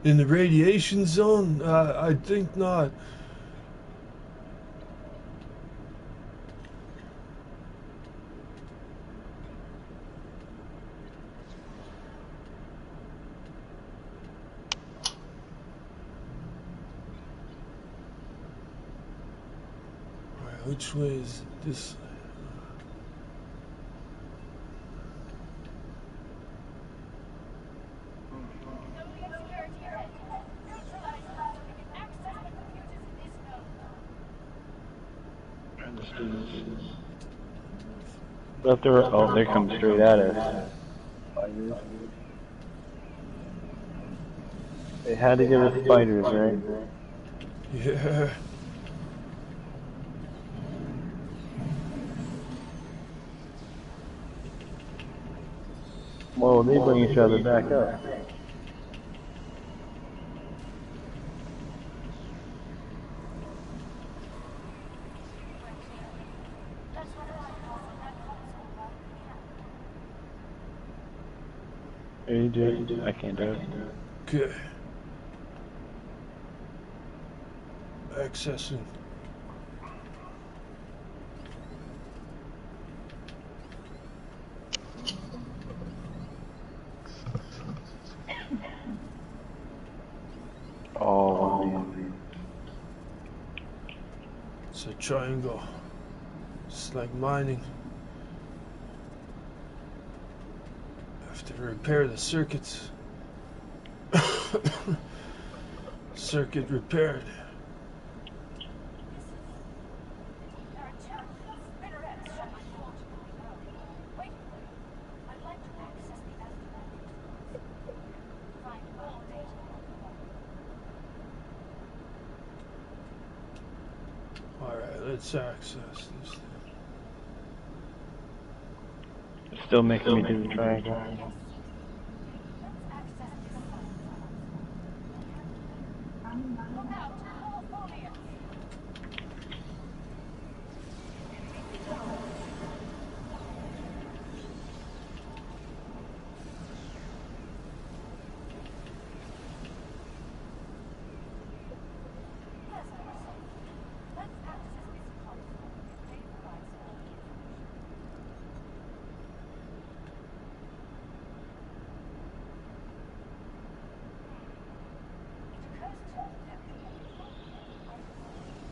In the radiation zone? I think not. Alright, which way is this? Security ahead. Neutralize them so we can access the computers in this node. But if they're, oh, they come straight at us. Spiders. They had to give us spiders, right? Yeah. Well, they bring each other back up. That's what I call from that console while we can. AJ, I can't do it. Okay. Accessing. Oh, man. It's a triangle. It's like mining. Have to repair the circuits. Circuit repaired. There are two spinnerets shut unfortunately now. Wait, I'd like to access the astronaut. Find more data on the Alright, let's access this. It's still making me do the triangle. Let's access this site. Look out, more foliage. As I was saying, let's access this console. They provide some key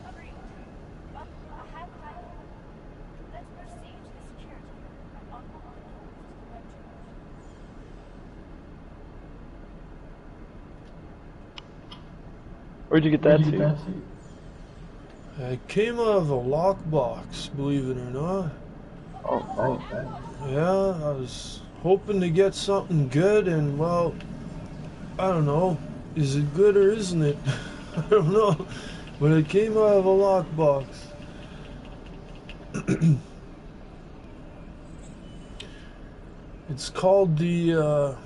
Agreed. But I have an idea. Let's proceed to the security room and unlock the doors to the web Where'd you get that to? It came out of a lockbox, believe it or not. Oh, nice. Yeah, I was hoping to get something good, and well, I don't know. Is it good or isn't it? I don't know. But it came out of a lockbox. It's called the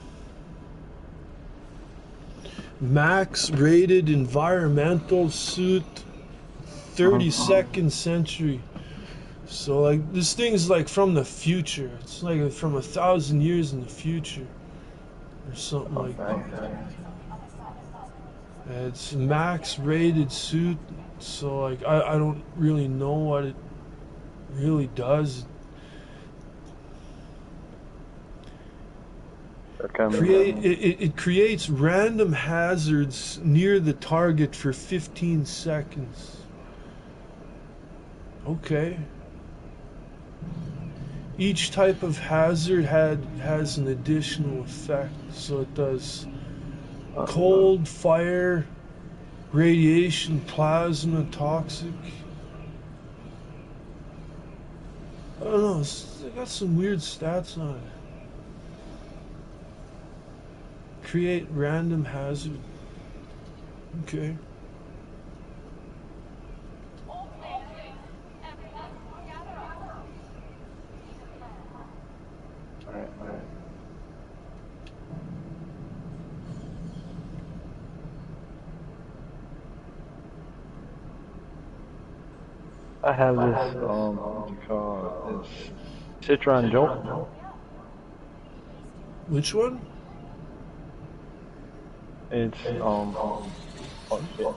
Max Rated Environmental Suit 32nd Century. So like this thing's like from the future. It's like from 1,000 years in the future, or something like that. It's max rated suit, so like I don't really know what it really does. It creates random hazards near the target for 15 seconds. Okay. Each type of hazard has an additional effect, so it does cold, fire, radiation, plasma, toxic. I don't know. It got some weird stats on it. Create random hazard. Okay. All players, everyone, gather up. Need a plan. Alright, alright. I have this, what's it called? It's Citron Jolt. Which one? It's, oh shit.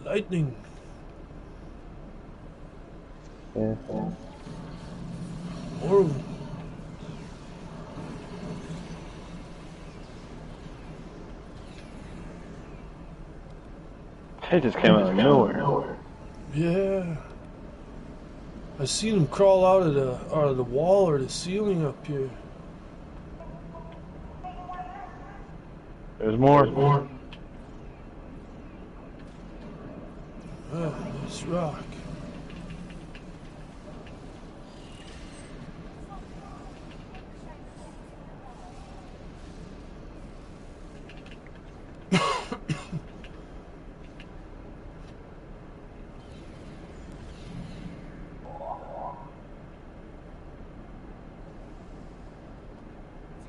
Lightning. Yeah. More of them. It just came out of nowhere. Yeah. I seen them crawl out of the wall or the ceiling up here. There's more. Nice rock.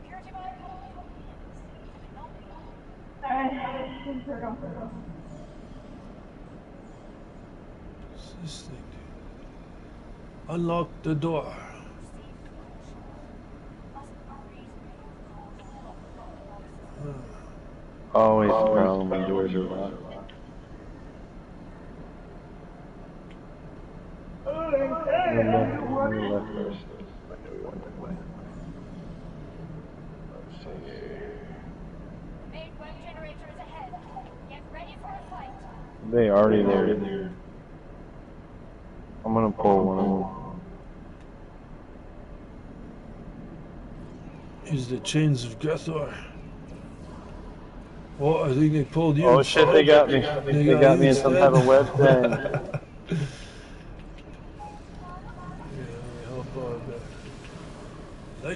Security mine. What's this thing? Unlock the door. Always the problem when doors are locked. Left first. Okay, we went that way. Let's see. Main web generator is ahead. Get ready for a fight. They already there. I'm gonna pull one of them. Is the chains of Grethor. Oh, I think they pulled you. Oh shit, they got me. They got me in some type of web thing. Yeah, help out a bit.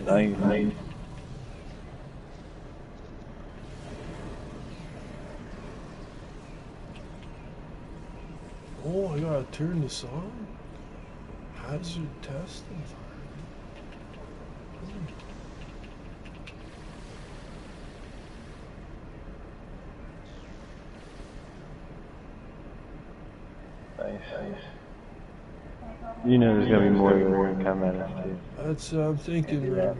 Lightning. Nice. Oh, I gotta turn this on. Hazard test environment. Nice. You know there's gonna be more than one come at us too. That's what I'm thinking, man.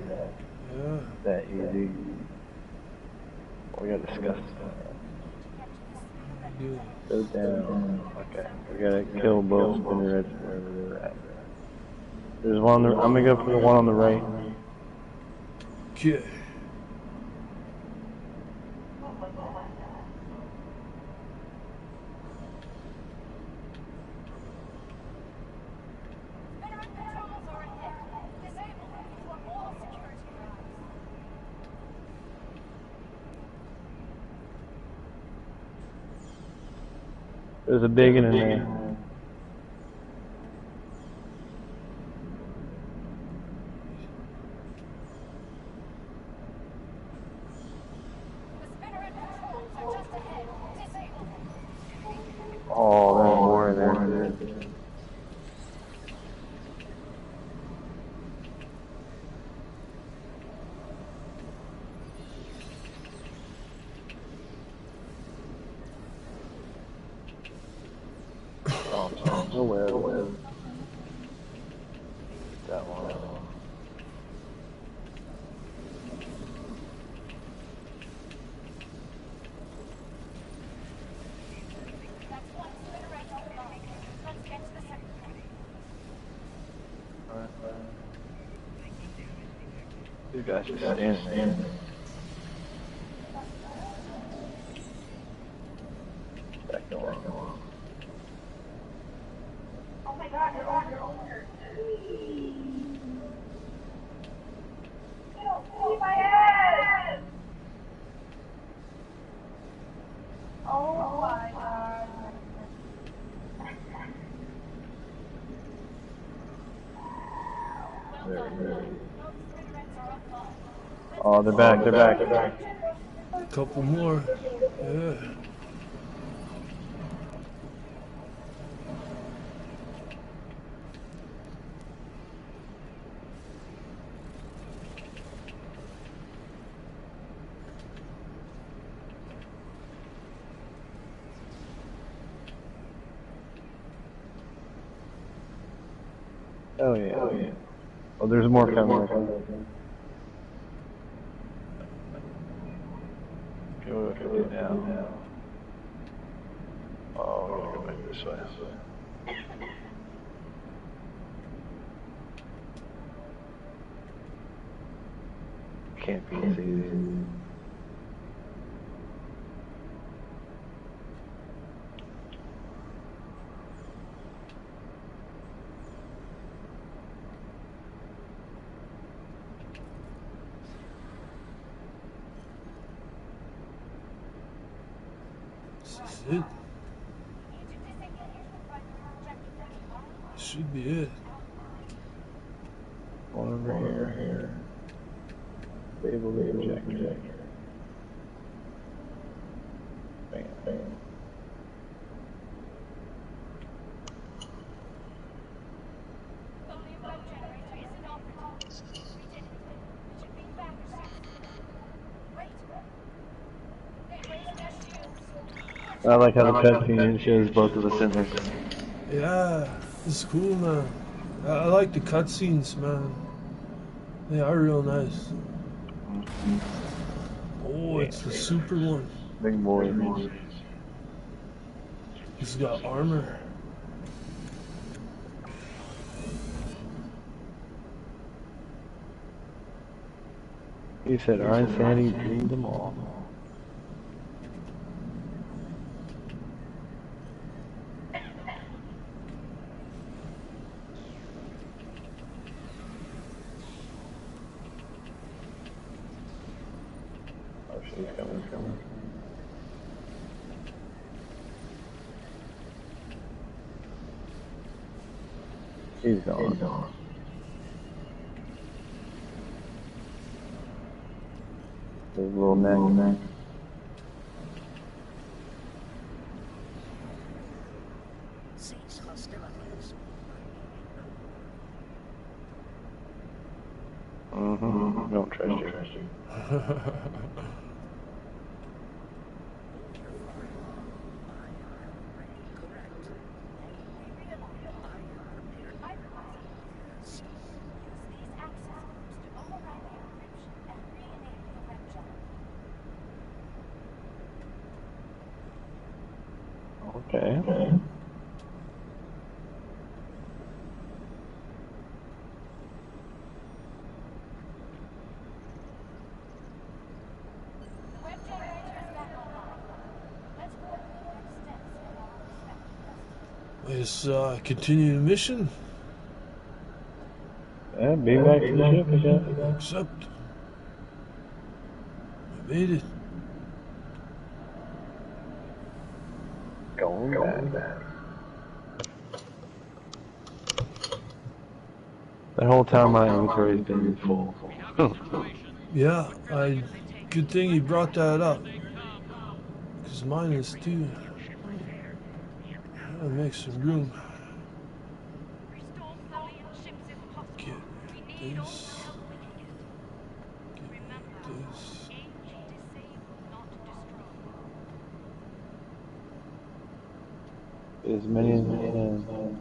Yeah. That easy. We gotta discuss Good. Go down. Okay. We gotta kill both spinners wherever they're at. There's one on the, I'm gonna go for the one on the right. Okay. Veteran patrols are ahead. Disable them before all security arrives. There's a big one in there. The spinner and patrols are just ahead. Disable them. Oh, there's more in there. Oh, no web. That one. That's one spinner right over. You guys just standing there. Back along. Oh my god, you're over. You don't see my ass! Oh my god. Oh, they're back. They're back. They're back. Couple more. Yeah. Oh yeah. Oh yeah. Oh, there's more coming. Okay, what do we do now? Oh, we gotta go back this way. Can't be easy. This is it. Should be it. One over here. Stable projector. Bam, bam. I like how the cutscene shows both of us in there. Yeah, it's cool, man. I like the cutscenes, man. They are real nice. Oh, it's the super one. Big boy. He's got armor. He said, our insanity dreamed them all. Oh, she's coming. He's gone. His little neck. Cease hostilities. Mm-hmm. Don't trust you. Okay. Let's continue the mission. Yeah, be back to the ship again. Accept. We made it. Going back. That whole time my inventory's been full. Yeah, good thing you brought that up. Because mine is too. Gotta make some room. Get this. Get this. As many as we can.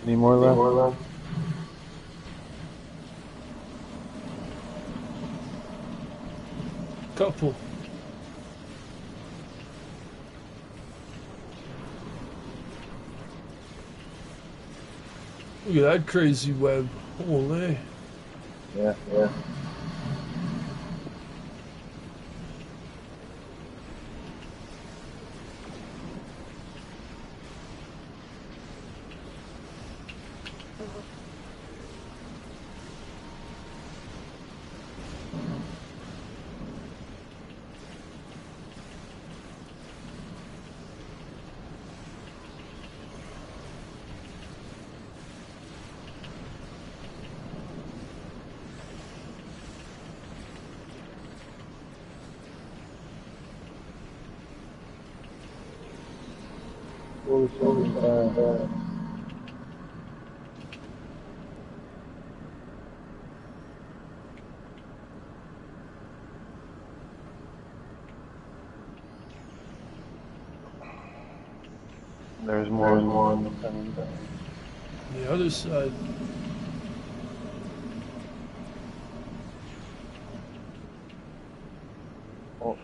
Any more left? Couple. Look at that crazy web. Holy. Yeah. There's more on the coming down. The other side. Oh,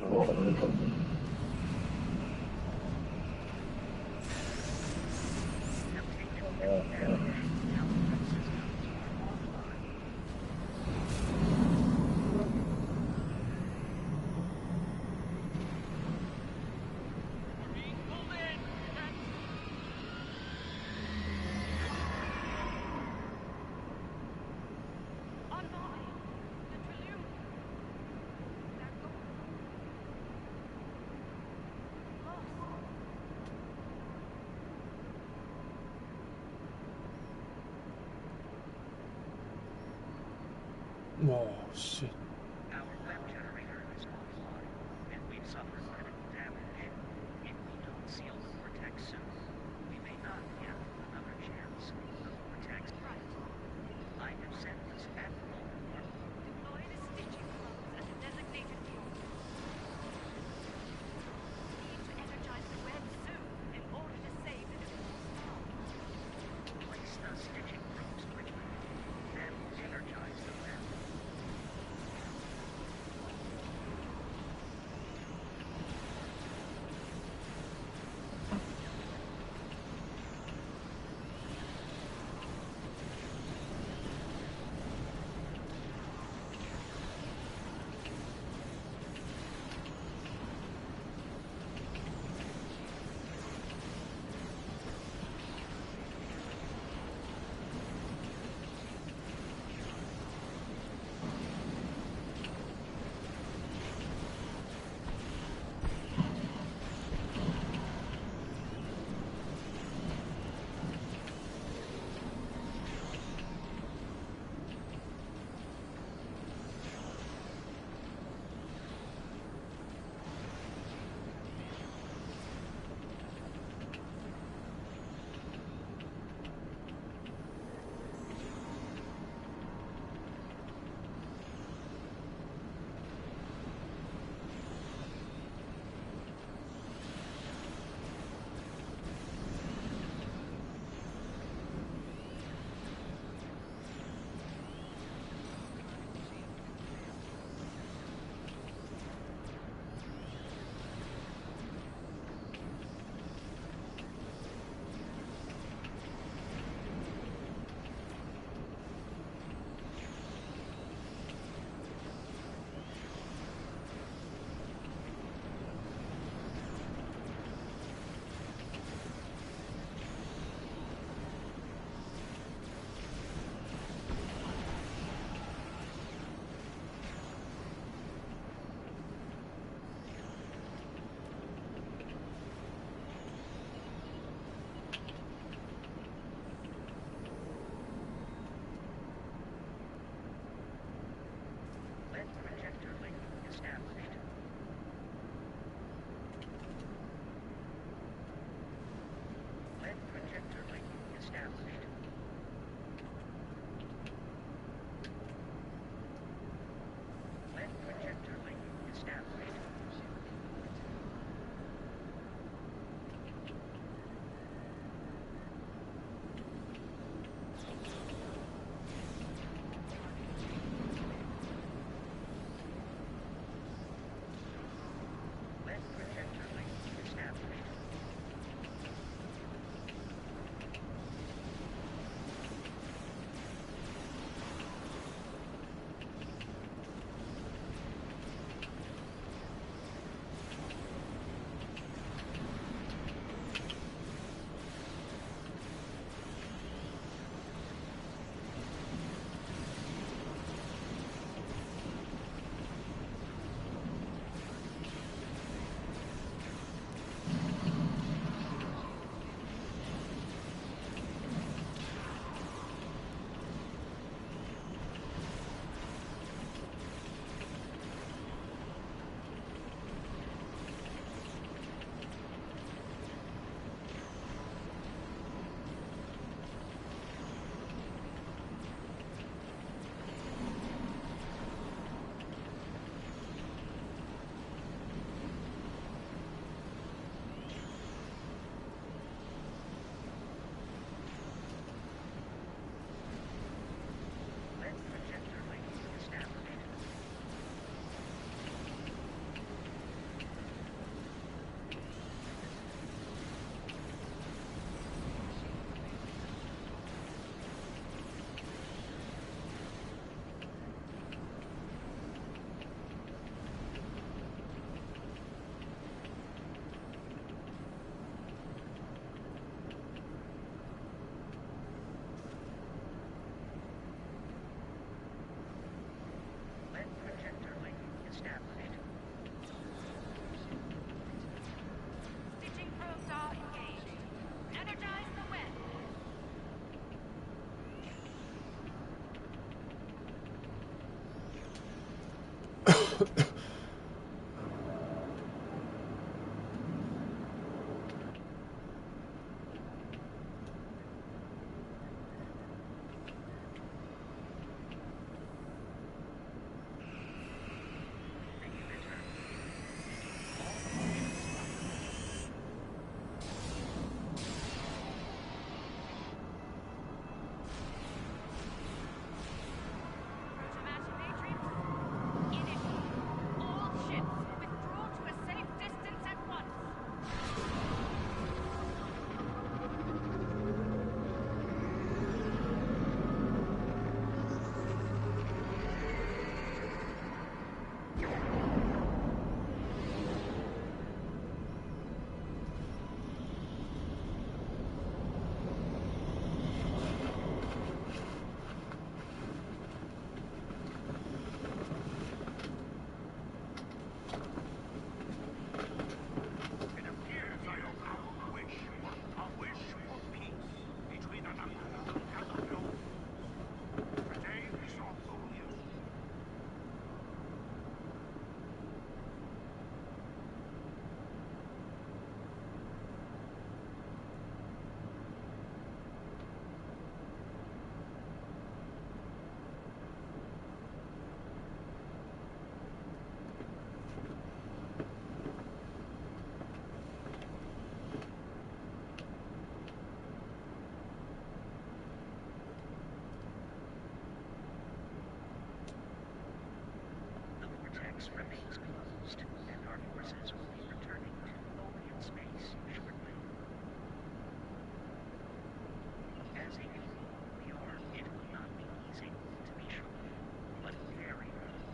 Oh, shit. Our web generator is offline, and we've suffered critical damage. If we don't seal the vortex soon, we may not get another chance. The vortex. Right. I have sent this abnormal work. Deploy the stitching probes at the designated fuel. Need to energize the web soon in order to save the default star. Place the stitching probes quickly, then energize the web. base remains closed, and our forces will be returning to Lothian space shortly. As a people, it will not be easy, to be sure, but very good.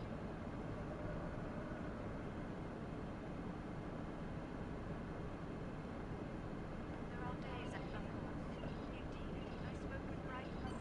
There are days at London. Indeed, I spoke with Bright Husband.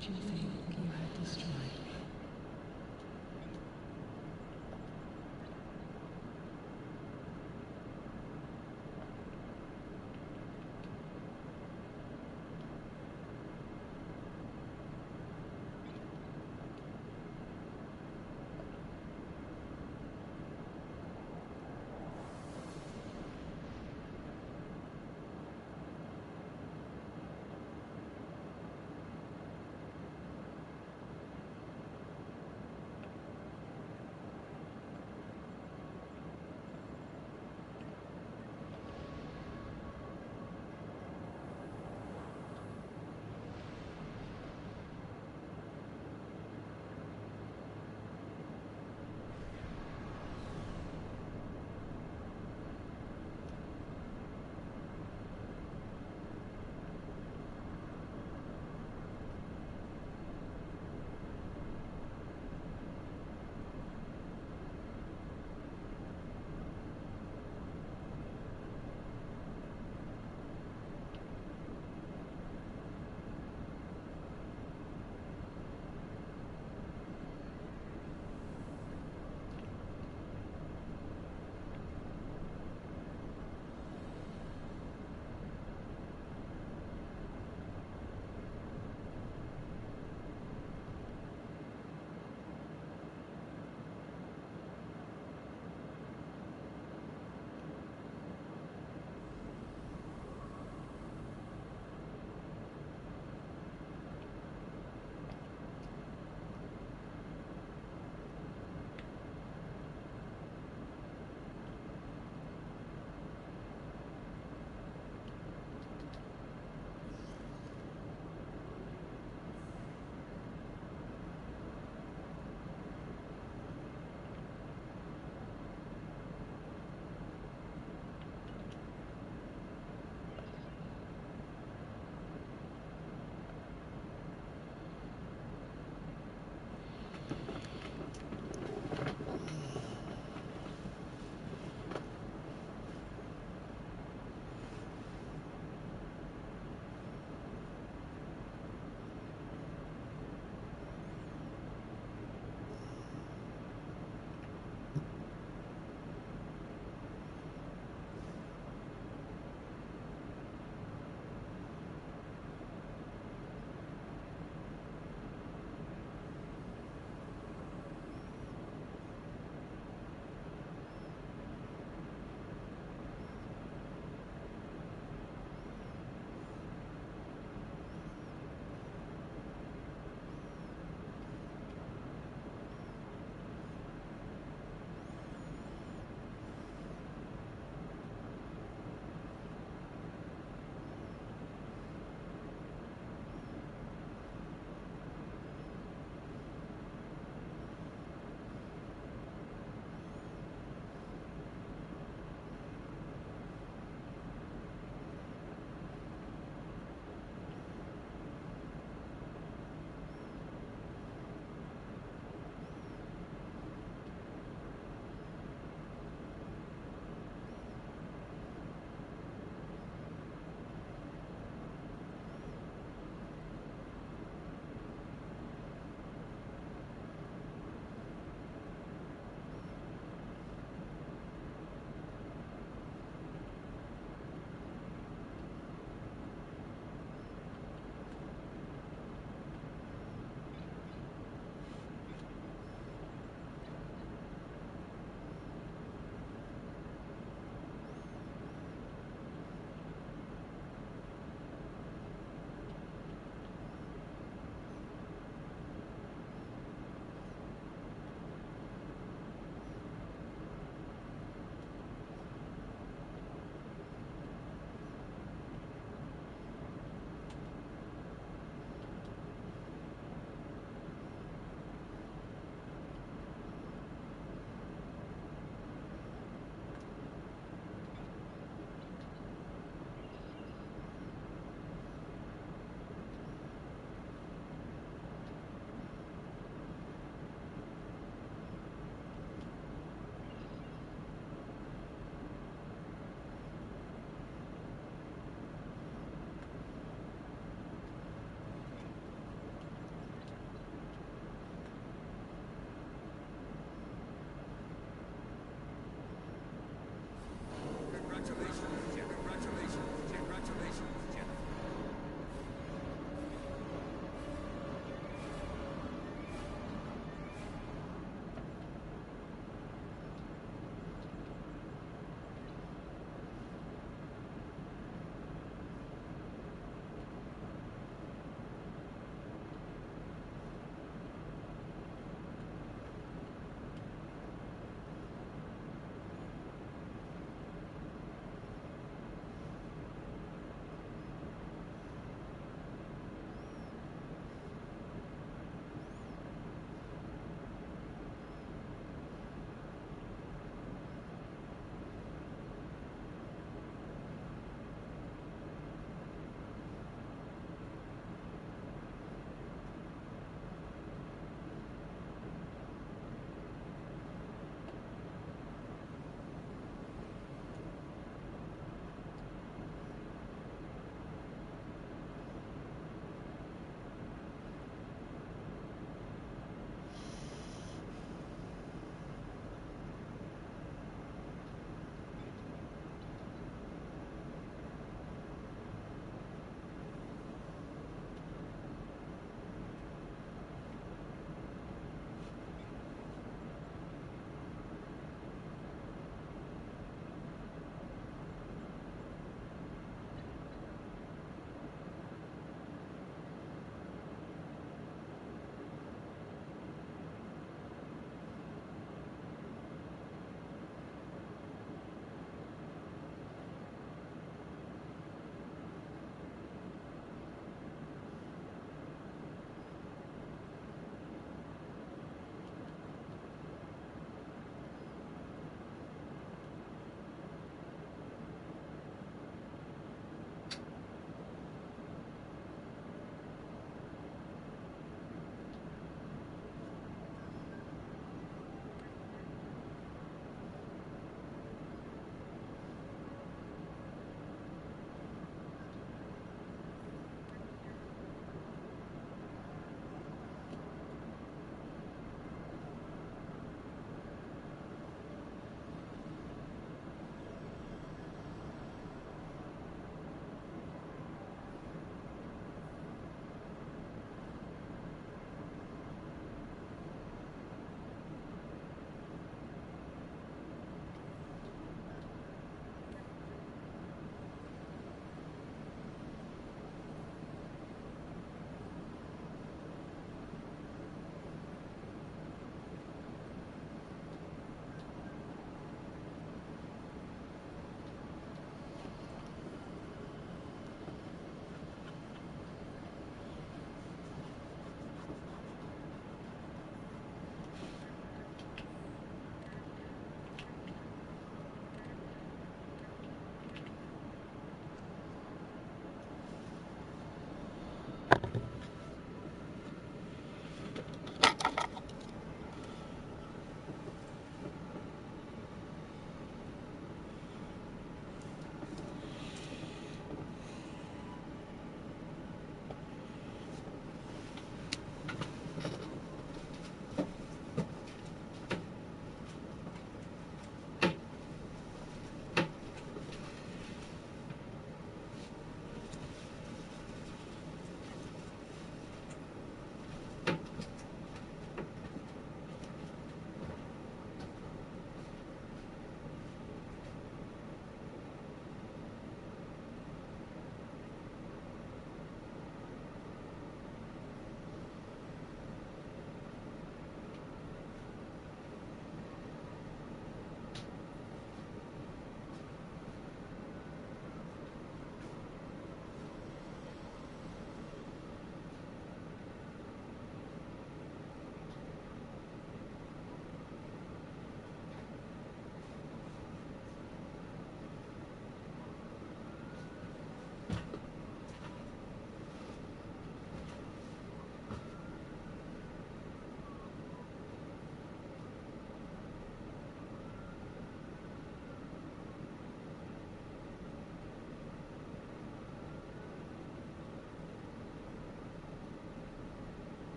did you think you had destroyed me?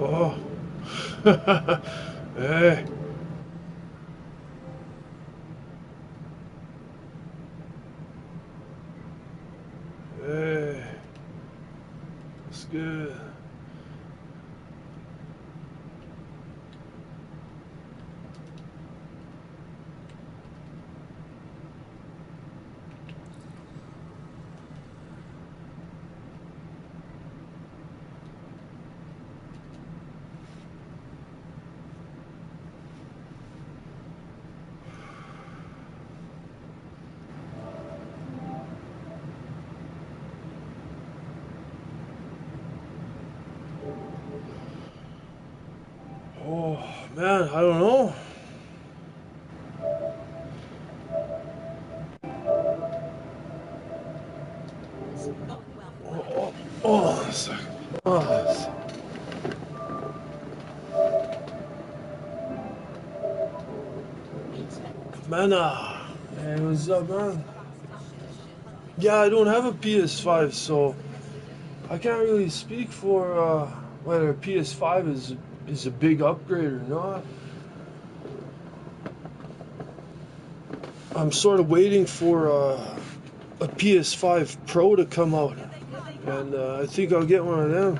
Oh. Hey. Hey. That's good. Oh, man, I don't know. Oh, oh, sorry. Oh, man, hey, what's up, man? Yeah, I don't have a PS5, so I can't really speak for whether a PS5 is a big upgrade or not. I'm sort of waiting for a PS5 Pro to come out, and I think I'll get one of them.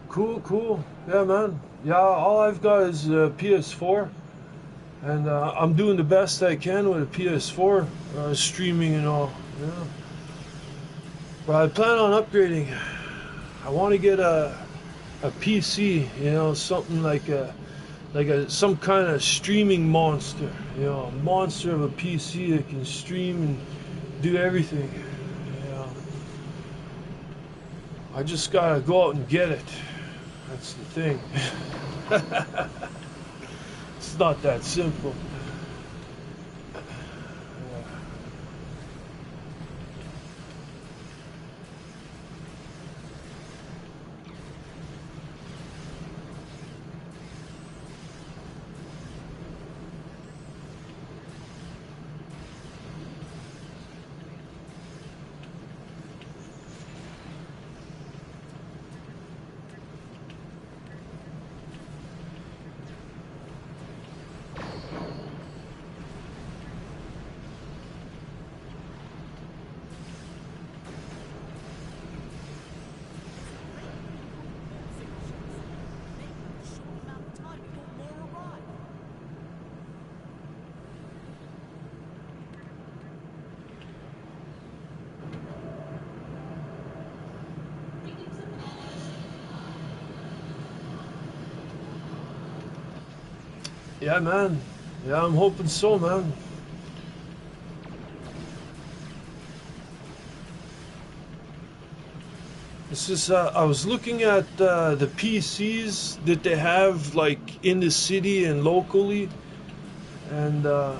Cool, cool. Yeah, man. Yeah, all I've got is a PS4, and I'm doing the best I can with a PS4, streaming and all. Yeah. But I plan on upgrading. I want to get a PC, something like some kind of streaming monster, a monster of a PC that can stream and do everything. Yeah. I just gotta go out and get it. That's the thing. It's not that simple. Yeah, man. Yeah, I'm hoping so, man. This is, I was looking at the PCs that they have, like, in the city and locally, and I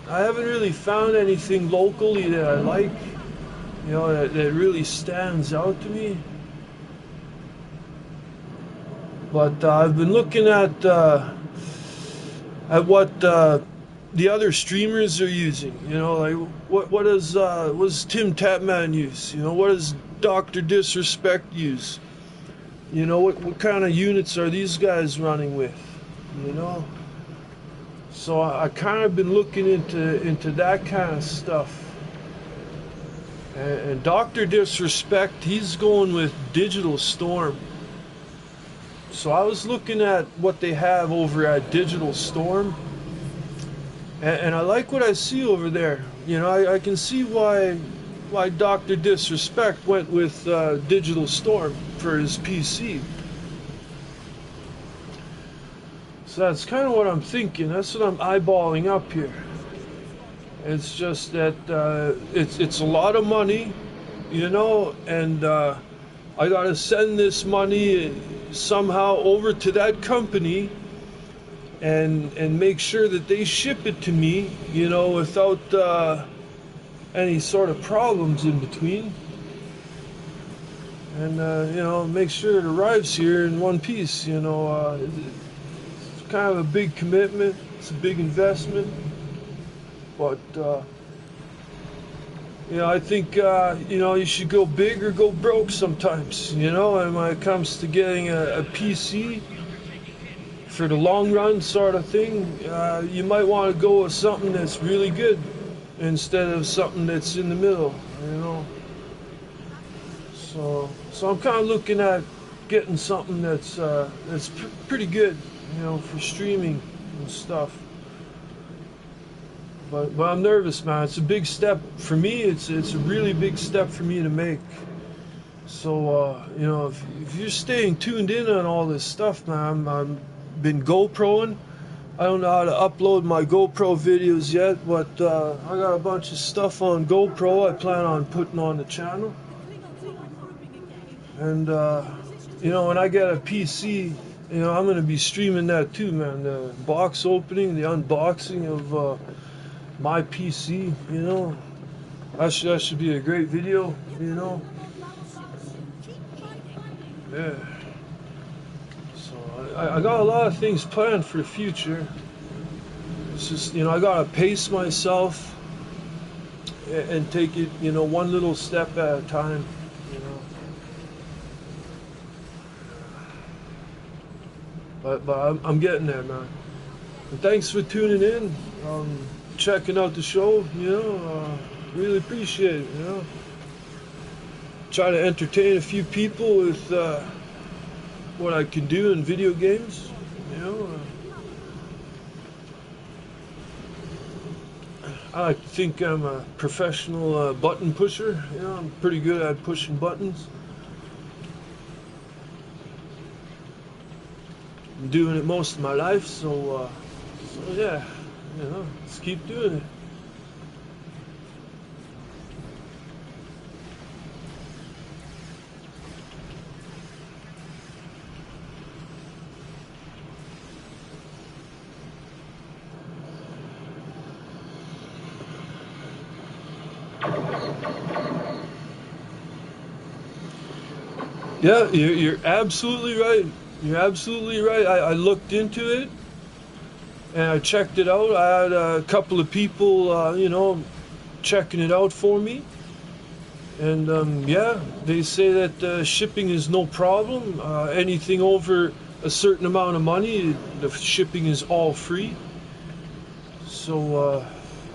haven't really found anything locally that I like, that really stands out to me. But I've been looking at what the other streamers are using. Like what does Tim Tapman use? What does Doctor Disrespect use? What kind of units are these guys running with? You know. So I kind of been looking into that kind of stuff. And Doctor Disrespect, he's going with Digital Storm. So I was looking at what they have over at Digital Storm, and I like what I see over there. You know, I can see why Dr. Disrespect went with Digital Storm for his PC. So that's kind of what I'm thinking. That's what I'm eyeballing up here. It's just that it's a lot of money, you know, and I gotta send this money somehow over to that company and make sure that they ship it to me, you know, without any sort of problems in between. And you know, make sure it arrives here in one piece. You know, it's kind of a big commitment. It's a big investment, but you know, I think you know, you should go big or go broke sometimes. You know, and when it comes to getting a PC for the long run, sort of thing, you might want to go with something that's really good instead of something that's in the middle. You know, so I'm kind of looking at getting something that's pretty good, you know, for streaming and stuff. But I'm nervous, man. It's a big step for me. It's a really big step for me to make. So you know, if you're staying tuned in on all this stuff, man, I'm been GoProing. I don't know how to upload my GoPro videos yet, but I got a bunch of stuff on GoPro I plan on putting on the channel. And you know, when I get a PC, you know, I'm gonna be streaming that too, man. The box opening, the unboxing of my PC, you know, that should be a great video, you know. Yeah. So I got a lot of things planned for the future. It's just, you know, I gotta pace myself and take it, you know, one little step at a time, you know. But I'm getting there, man. And thanks for tuning in, checking out the show, you know. Really appreciate it, you know. Try to entertain a few people with what I can do in video games, you know. I like to think I'm a professional button pusher, you know. I'm pretty good at pushing buttons. I'm doing it most of my life, so yeah, you know, let's keep doing it. Yeah, you're absolutely right. You're absolutely right. I looked into it and I checked it out. I had a couple of people, you know, checking it out for me. And yeah, they say that shipping is no problem. Anything over a certain amount of money, the shipping is all free. So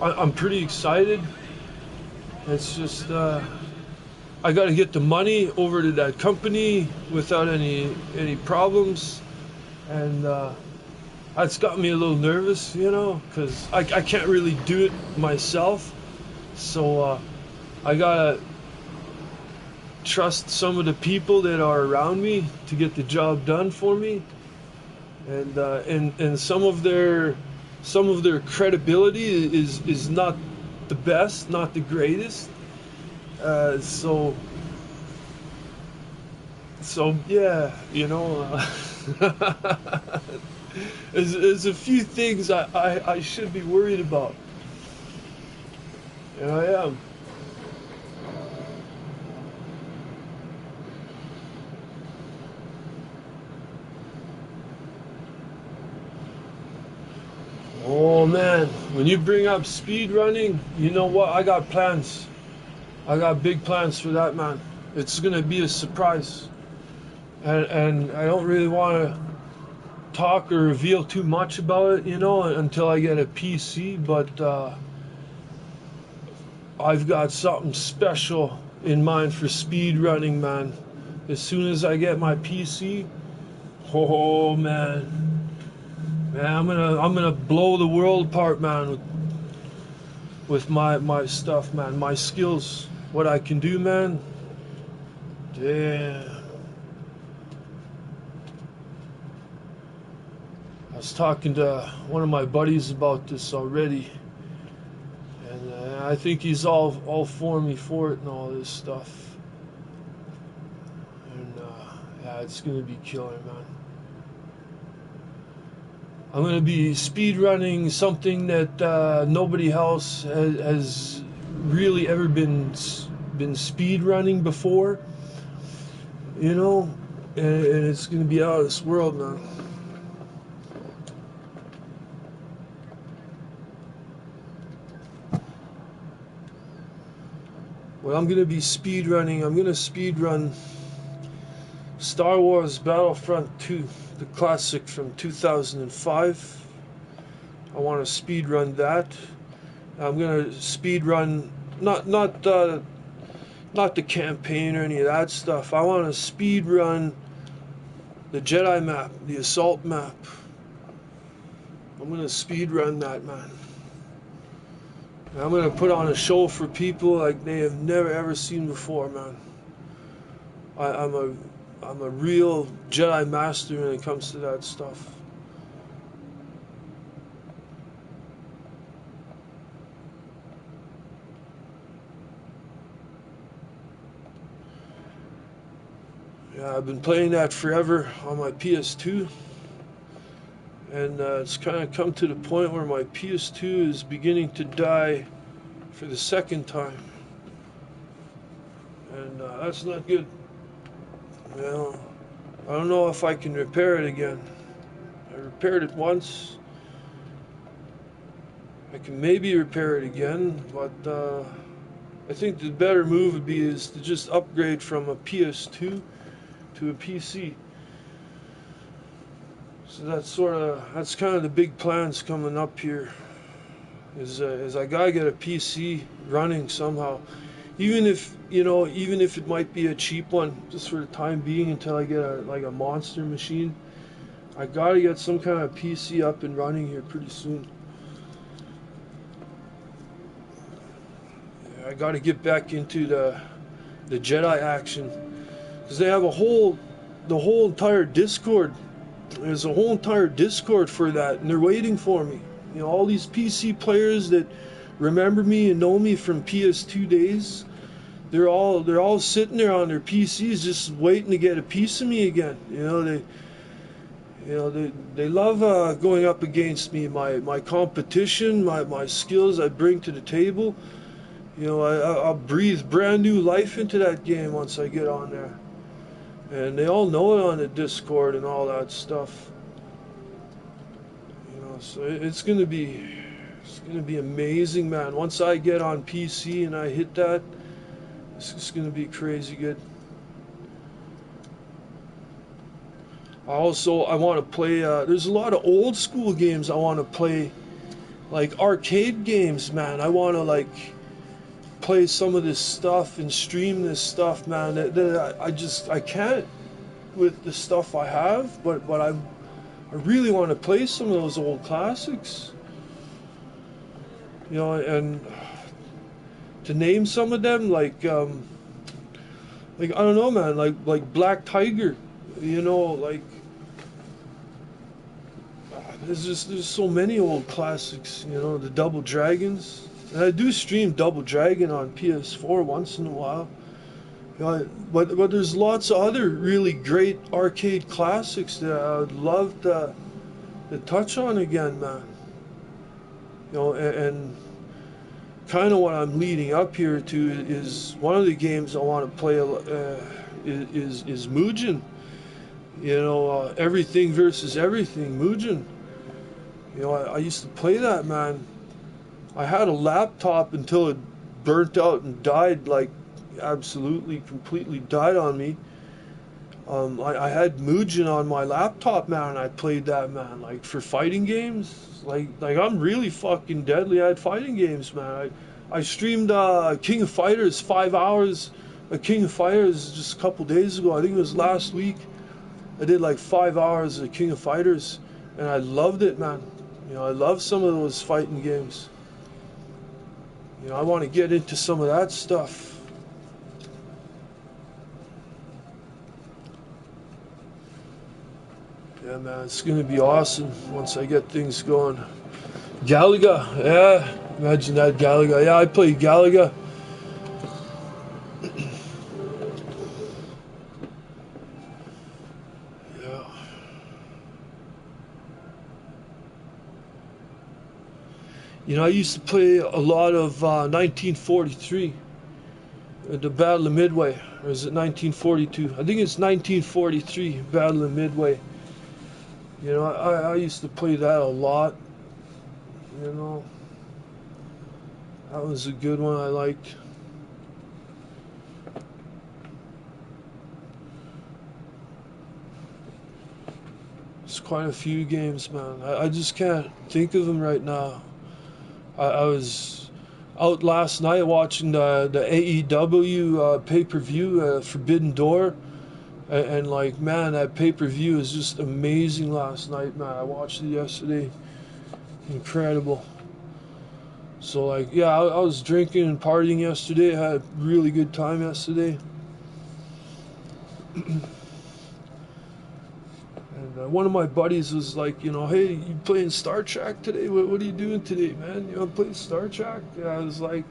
I'm pretty excited. It's just I got to get the money over to that company without any problems, and that's got me a little nervous, you know, because I can't really do it myself. So I gotta trust some of the people that are around me to get the job done for me, and some of their credibility is not the best, not the greatest. So yeah, you know, there's a few things I should be worried about, and I am. Oh man, when you bring up speed running, you know what? I got plans. I got big plans for that, man. It's gonna be a surprise, and I don't really want to talk or reveal too much about it, you know, until I get a PC. But I've got something special in mind for speed running, man. As soon as I get my PC, Oh man, man, I'm gonna blow the world apart, man, with my stuff, man, my skills, what I can do, man. Damn. I was talking to one of my buddies about this already, and I think he's all for me for it and all this stuff. And yeah, it's gonna be killer, man. I'm gonna be speed running something that nobody else has really ever been speed running before, you know, and it's gonna be out of this world, man. Well, I'm gonna be speed running. I'm gonna speed run Star Wars Battlefront 2, the classic from 2005. I want to speed run that. I'm gonna speed run not the campaign or any of that stuff. I want to speed run the Jedi map, the assault map. I'm gonna speed run that, man. And I'm gonna put on a show for people like they have never ever seen before, man. I'm a real Jedi master when it comes to that stuff. Yeah, I've been playing that forever on my PS2, and it's kind of come to the point where my PS2 is beginning to die for the second time, and that's not good. You know, I don't know if I can repair it again. I repaired it once. I can maybe repair it again, but I think the better move would be is to just upgrade from a PS2 to a PC. So that's kind of the big plans coming up here. Is I gotta get a PC running somehow, even if it might be a cheap one, just for the time being until I get a monster machine. I gotta get some kind of PC up and running here pretty soon. I gotta get back into the Jedi action, because they have the whole entire Discord. There's a whole entire Discord for that, and they're waiting for me. You know, all these PC players that remember me and know me from PS2 days, they're all sitting there on their PCs just waiting to get a piece of me again. They love going up against me, my competition, my skills I bring to the table. You know, I'll breathe brand new life into that game once I get on there. And they all know it on the Discord and all that stuff. You know, so it's gonna be amazing, man. Once I get on PC and I hit that, it's gonna be crazy good. I want to play. There's a lot of old school games I want to play, like arcade games, man. I want to play some of this stuff and stream this stuff, man. That I can't with the stuff I have, but I really want to play some of those old classics. You know, and to name some of them, like I don't know, man, like Black Tiger. You know, there's so many old classics. You know, the Double Dragons. And I do stream Double Dragon on PS4 once in a while. But there's lots of other really great arcade classics that I would love to touch on again, man. You know, and kind of what I'm leading up here to is one of the games I want to play is Mugen. You know, everything versus everything, Mugen. You know, I used to play that, man. I had a laptop until it burnt out and died, absolutely, completely died on me. I had Mugen on my laptop, man, and I played that, man, for fighting games. I'm really fucking deadly at fighting games, man. I streamed King of Fighters, 5 hours of King of Fighters just a couple days ago. I think it was last week. I did like 5 hours of King of Fighters, and I loved it, man. You know, I love some of those fighting games. You know, I want to get into some of that stuff. Yeah, man, it's gonna be awesome once I get things going. Galaga, yeah, imagine that Galaga. Yeah, I played Galaga. Yeah. You know, I used to play a lot of 1943, the Battle of Midway, or is it 1942? I think it's 1943, Battle of Midway. You know, I used to play that a lot. You know, that was a good one I liked. It's quite a few games, man. I just can't think of them right now. I was out last night watching the AEW pay-per-view, Forbidden Door, and like, man, that pay-per-view is just amazing last night, man. I watched it yesterday. Incredible. So like, yeah, I was drinking and partying yesterday. I had a really good time yesterday. And one of my buddies was like, you know, hey, you playing Star Trek today? What are you doing today, man? You know, playing Star Trek? Yeah, I was like,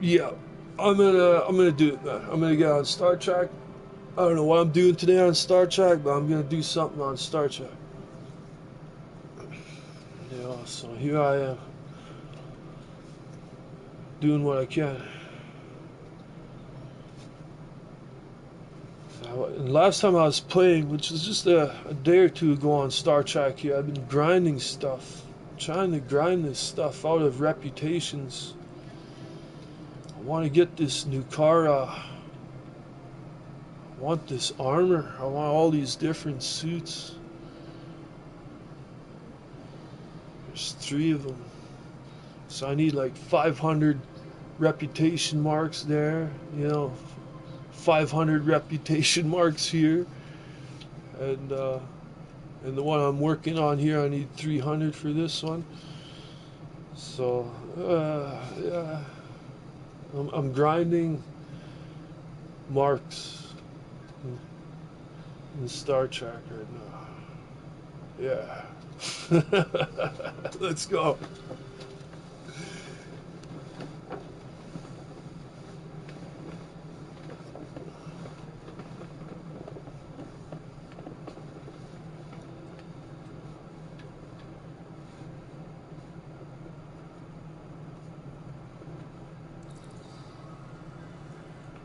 yeah, I'm gonna do it, man. I'm gonna get on Star Trek. I don't know what I'm doing today on Star Trek, but I'm gonna do something on Star Trek. Yeah, so here I am, doing what I can. And last time I was playing, which was just a day or two ago on Star Trek here, I've been grinding stuff. Trying to grind this stuff out of reputations. I want to get this new car. I want this armor. I want all these different suits. There's 3 of them. So I need like 500 reputation marks there. You know, 500 reputation marks here. And the one I'm working on here, I need 300 for this one. So, yeah. I'm grinding marks in Star Trek right now. Yeah. Let's go.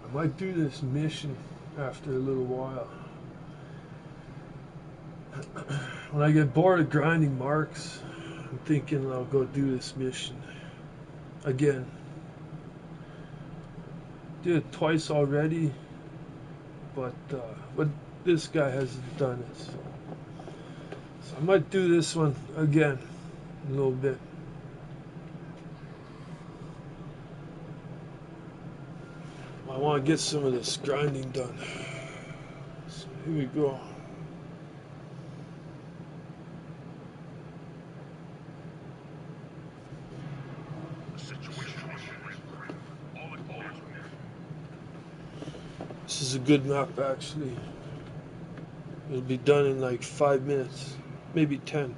I might do this mission after a little while. When I get bored of grinding marks, I'm thinking I'll go do this mission again. Did it twice already, but this guy hasn't done it. So I might do this one again in a little bit. I want to get some of this grinding done. So here we go. This is a good map, actually. It'll be done in like 5 minutes, maybe 10.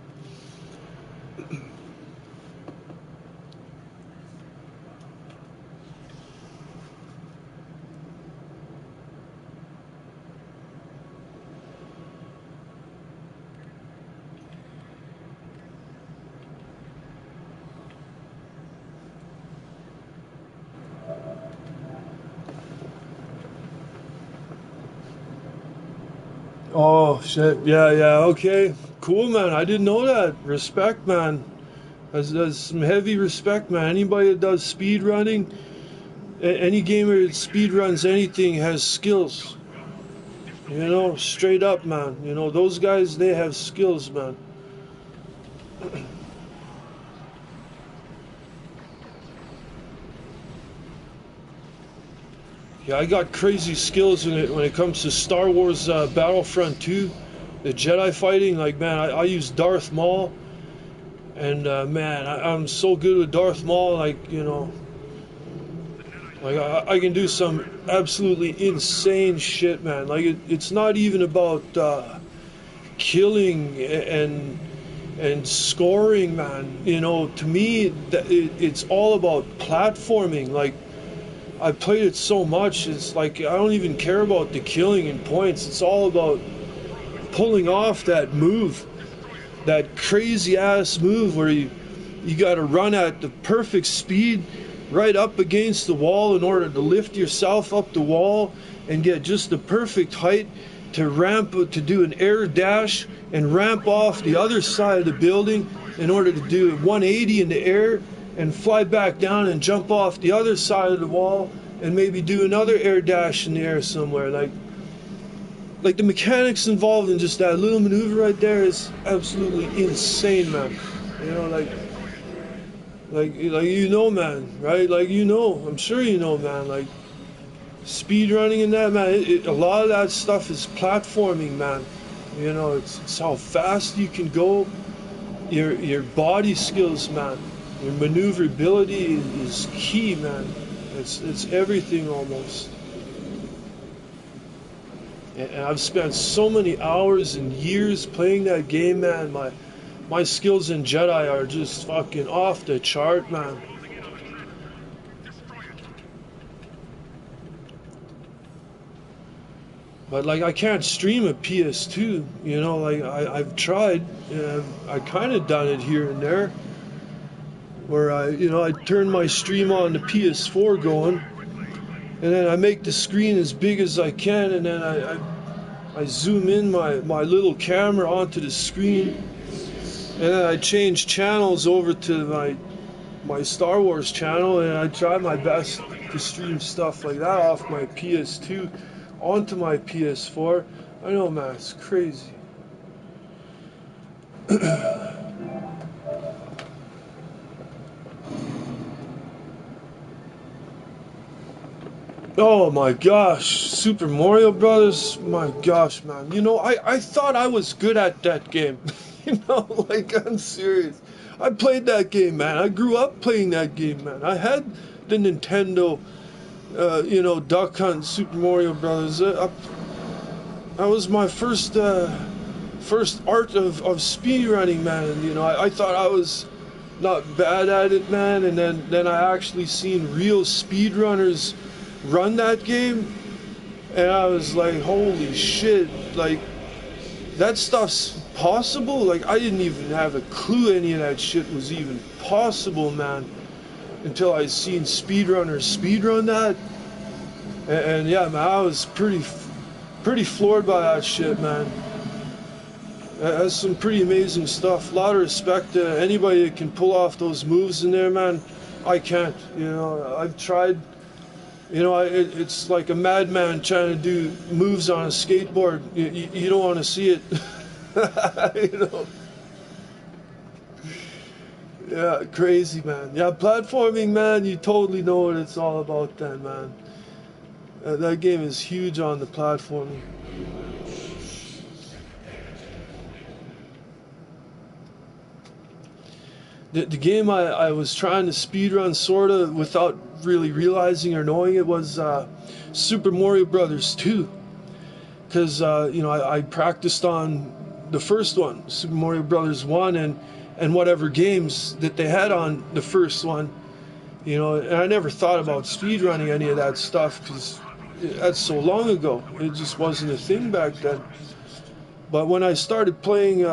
Oh shit! Yeah, okay, cool, man. I didn't know that. Respect, man. That's some heavy respect, man. Anybody that does speed running, any gamer that speed runs anything has skills. You know, straight up, man. You know, those guys, they have skills, man. Yeah, I got crazy skills in it when it comes to Star Wars Battlefront 2, the Jedi fighting. Like, man, I use Darth Maul, and man, I'm so good with Darth Maul. Like, you know, like I can do some absolutely insane shit, man. Like, it's not even about killing and scoring, man. You know, to me, it's all about platforming. Like, I played it so much, it's like I don't even care about the killing and points. It's all about pulling off that move, that crazy ass move where you got to run at the perfect speed right up against the wall in order to lift yourself up the wall and get just the perfect height to do an air dash and ramp off the other side of the building in order to do a 180 in the air and fly back down and jump off the other side of the wall and maybe do another air dash in the air somewhere. Like the mechanics involved in just that little maneuver right there is absolutely insane, man. You know, like you know, man, right? Like, you know, I'm sure you know, man. Like, speed running in that, man. A lot of that stuff is platforming, man. You know, it's how fast you can go. Your body skills, man. Your maneuverability is key, man. It's everything almost. And I've spent so many hours and years playing that game, man. My skills in Jedi are just fucking off the chart, man. But like, I can't stream a PS2, you know. Like, I've tried, and I kind of done it here and there, where I turn my stream on the PS4 going, and then I make the screen as big as I can, and then I zoom in my little camera onto the screen, and then I change channels over to my Star Wars channel, and I try my best to stream stuff like that off my PS2 onto my PS4. I know, man, it's crazy. Oh my gosh, Super Mario Brothers, my gosh, man. You know, I thought I was good at that game. You know, like, I'm serious. I played that game, man. I grew up playing that game, man. I had the Nintendo, Duck Hunt Super Mario Brothers. That was my first art of speed running, man. You know, I thought I was not bad at it, man. And then I actually seen real speedrunners run that game, and I was like, holy shit, like, that stuff's possible? Like, I didn't even have a clue any of that shit was even possible, man, until I seen speedrunners speedrun that. And yeah, man, I was pretty floored by that shit, man. That's some pretty amazing stuff. A lot of respect to anybody that can pull off those moves in there, man. I can't, you know. I've tried. You know, it's like a madman trying to do moves on a skateboard. You don't want to see it. You know. Yeah, crazy, man. Yeah, platforming, man, you totally know what it's all about then, man. That game is huge on the platforming. The game I was trying to speedrun sort of without really realizing or knowing it was Super Mario Brothers 2. Because, I practiced on the first one, Super Mario Brothers 1, and whatever games that they had on the first one. You know, and I never thought about speedrunning any of that stuff because that's so long ago. It just wasn't a thing back then. But when I started playing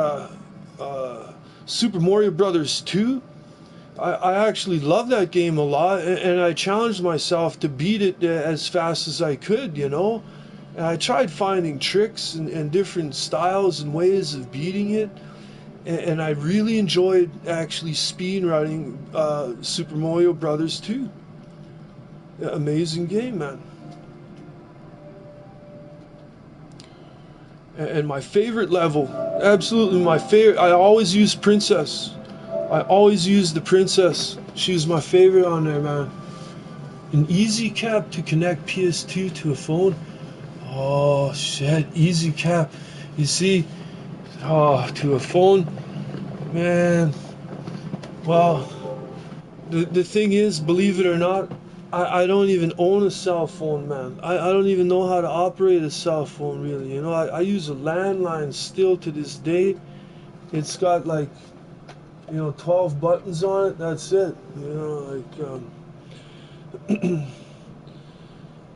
Super Mario Brothers 2, I actually loved that game a lot, and I challenged myself to beat it as fast as I could, you know. And I tried finding tricks and different styles and ways of beating it, and I really enjoyed actually speed running Super Mario Brothers 2. Amazing game, man. And my favorite level, absolutely my favorite, I always use Princess. I always use the Princess. She was my favorite on there, man. an easy cap to connect PS2 to a phone. Oh shit, easy cap. You see, oh, to a phone, man. Well, the thing is, believe it or not, I don't even own a cell phone, man. I don't even know how to operate a cell phone, really. You know, I use a landline still to this day. It's got like, 12 buttons on it. That's it.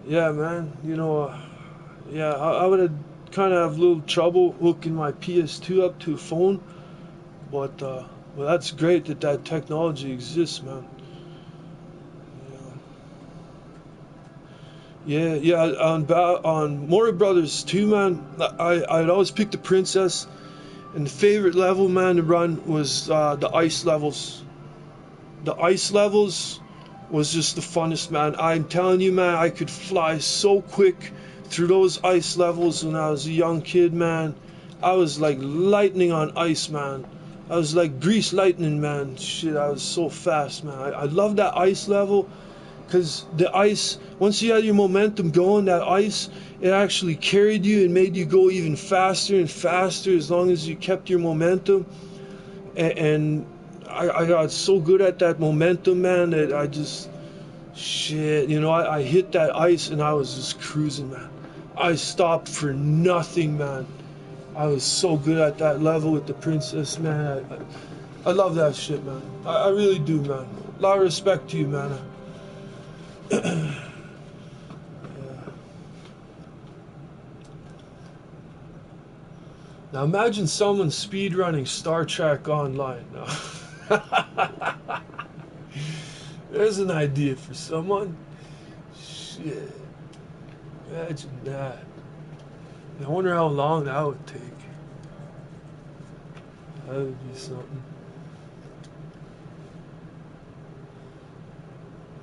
Yeah, man. Yeah, I would have kind of have a little trouble hooking my PS2 up to a phone, but well, that's great that that technology exists, man. Yeah, yeah. On Mori Brothers 2, man, I'd always pick the princess, and the favorite level, man, to run was the ice levels. The ice levels was just the funnest, man. I'm telling you, man, I could fly so quick through those ice levels when I was a young kid, man. I was like lightning on ice, man. I was like grease lightning, man. Shit, I was so fast, man. I love that ice level because the ice, once you had your momentum going, that ice, it actually carried you and made you go even faster and faster as long as you kept your momentum. And I got so good at that momentum, man, that I just, shit, I hit that ice and I was just cruising, man. I stopped for nothing, man. I was so good at that level with the princess, man. I love that shit, man. I really do, man. A lot of respect to you, man. Yeah. Now imagine someone speedrunning Star Trek Online now. There's an idea for someone. Shit. Imagine that. I wonder how long that would take. That would be something.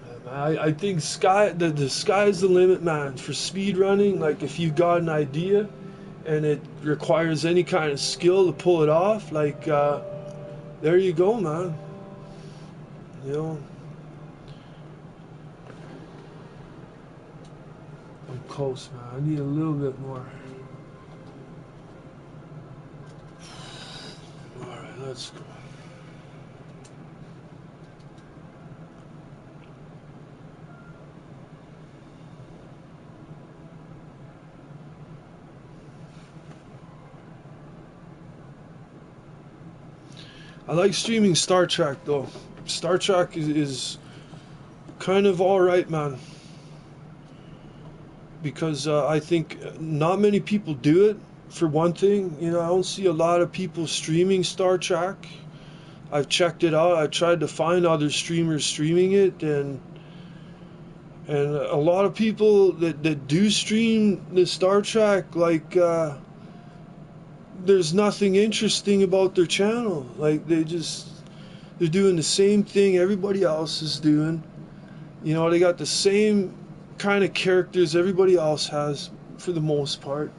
Yeah, man, I think the sky's the limit, man. For speed running, like if you've got an idea and it requires any kind of skill to pull it off, like there you go, man. You know, I'm close, man. I need a little bit more. All right, let's go. I like streaming Star Trek though. Star Trek is kind of alright, man. Because I think not many people do it. For one thing, I don't see a lot of people streaming Star Trek. I've checked it out. I tried to find other streamers streaming it, and a lot of people that do stream the Star Trek, like there's nothing interesting about their channel. Like they're doing the same thing everybody else is doing. They got the same kind of characters everybody else has for the most part,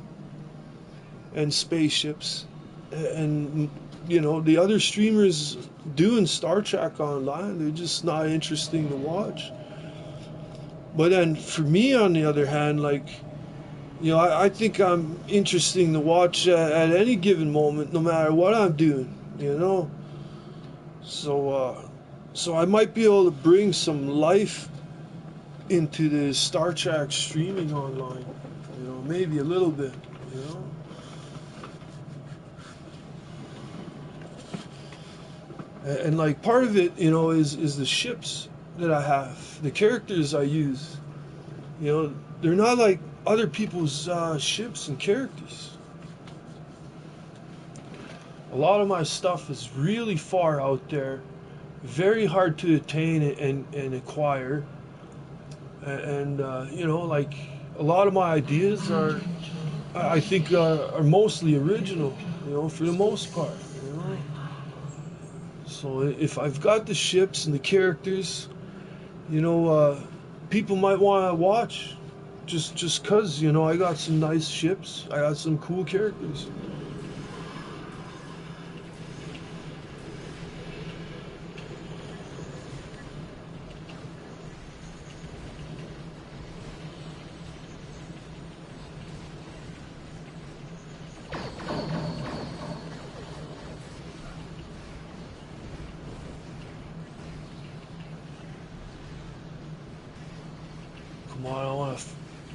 and spaceships. And the other streamers doing Star Trek Online, they're just not interesting to watch. But then for me, on the other hand, like, I think I'm interesting to watch at any given moment, no matter what I'm doing. So I might be able to bring some life into the Star Trek streaming online. Maybe a little bit. You know. And like part of it, is the ships that I have, the characters I use. They're not like other people's ships and characters. A lot of my stuff is really far out there, very hard to attain and acquire. And like a lot of my ideas are, I think, are mostly original. For the most part. So if I've got the ships and the characters, people might want to watch, just cause I got some nice ships, I got some cool characters.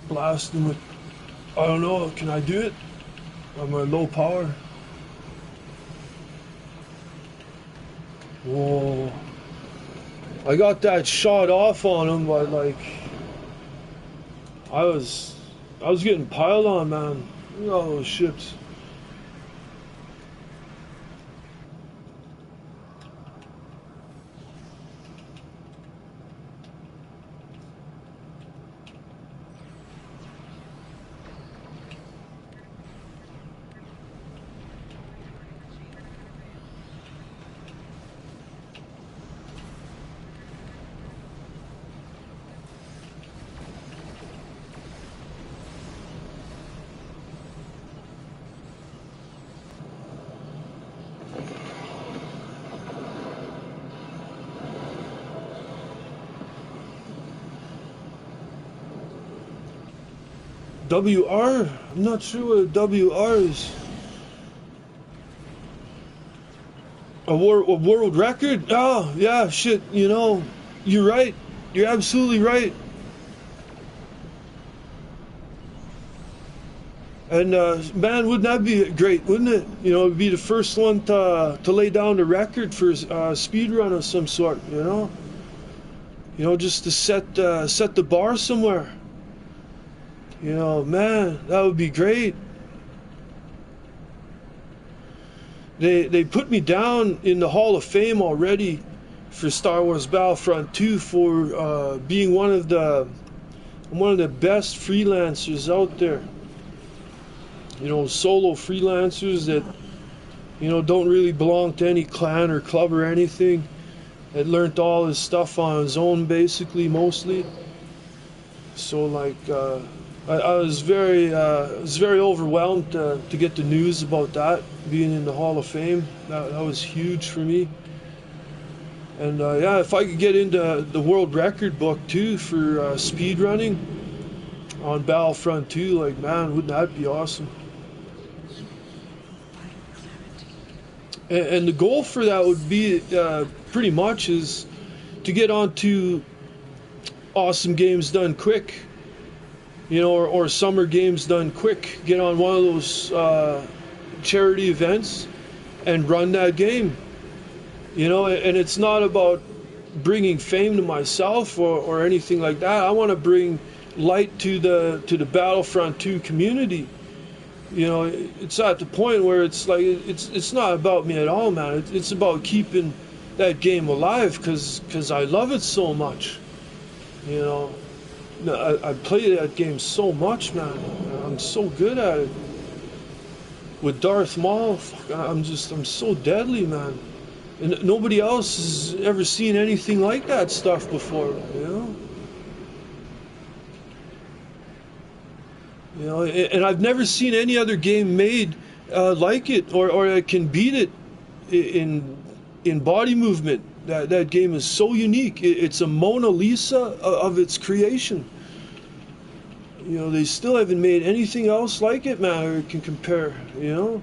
blast him with, I don't know, can I do it? On my low power. Whoa. I got that shot off on him, but like, I was getting piled on, man. Look at all those ships. WR? I'm not sure what WR is. A world record? Oh, yeah, shit, you know, you're right. You're absolutely right. And man, wouldn't that be great, wouldn't it? You know, it'd be the first one to lay down the record for speed run of some sort, you know? You know, just to set the bar somewhere. You know, man, that would be great. They put me down in the Hall of Fame already for Star Wars Battlefront 2 for being one of the best freelancers out there. You know, solo freelancers that, you know, don't really belong to any clan or club or anything. That learned all his stuff on his own, basically, mostly. So like, I was very overwhelmed to get the news about that being in the Hall of Fame. That was huge for me. And yeah, if I could get into the world record book too for speed running on Battlefront 2, like, man, wouldn't that be awesome? And the goal for that would be pretty much is to get onto Awesome Games Done Quick, you know, or Summer Games Done Quick. Get on one of those charity events and run that game, you know. And it's not about bringing fame to myself or anything like that. I want to bring light to the Battlefront 2 community. You know, it's at the point where it's like it's not about me at all, man. It's about keeping that game alive because I love it so much. You know, I play that game so much, man. I'm so good at it. With Darth Maul, fuck, I'm so deadly, man. And nobody else has ever seen anything like that stuff before, you know? You know, and I've never seen any other game made like it or that can beat it in body movement. That game is so unique. It's a Mona Lisa of its creation. You know, they still haven't made anything else like it, man, or it can compare, you know?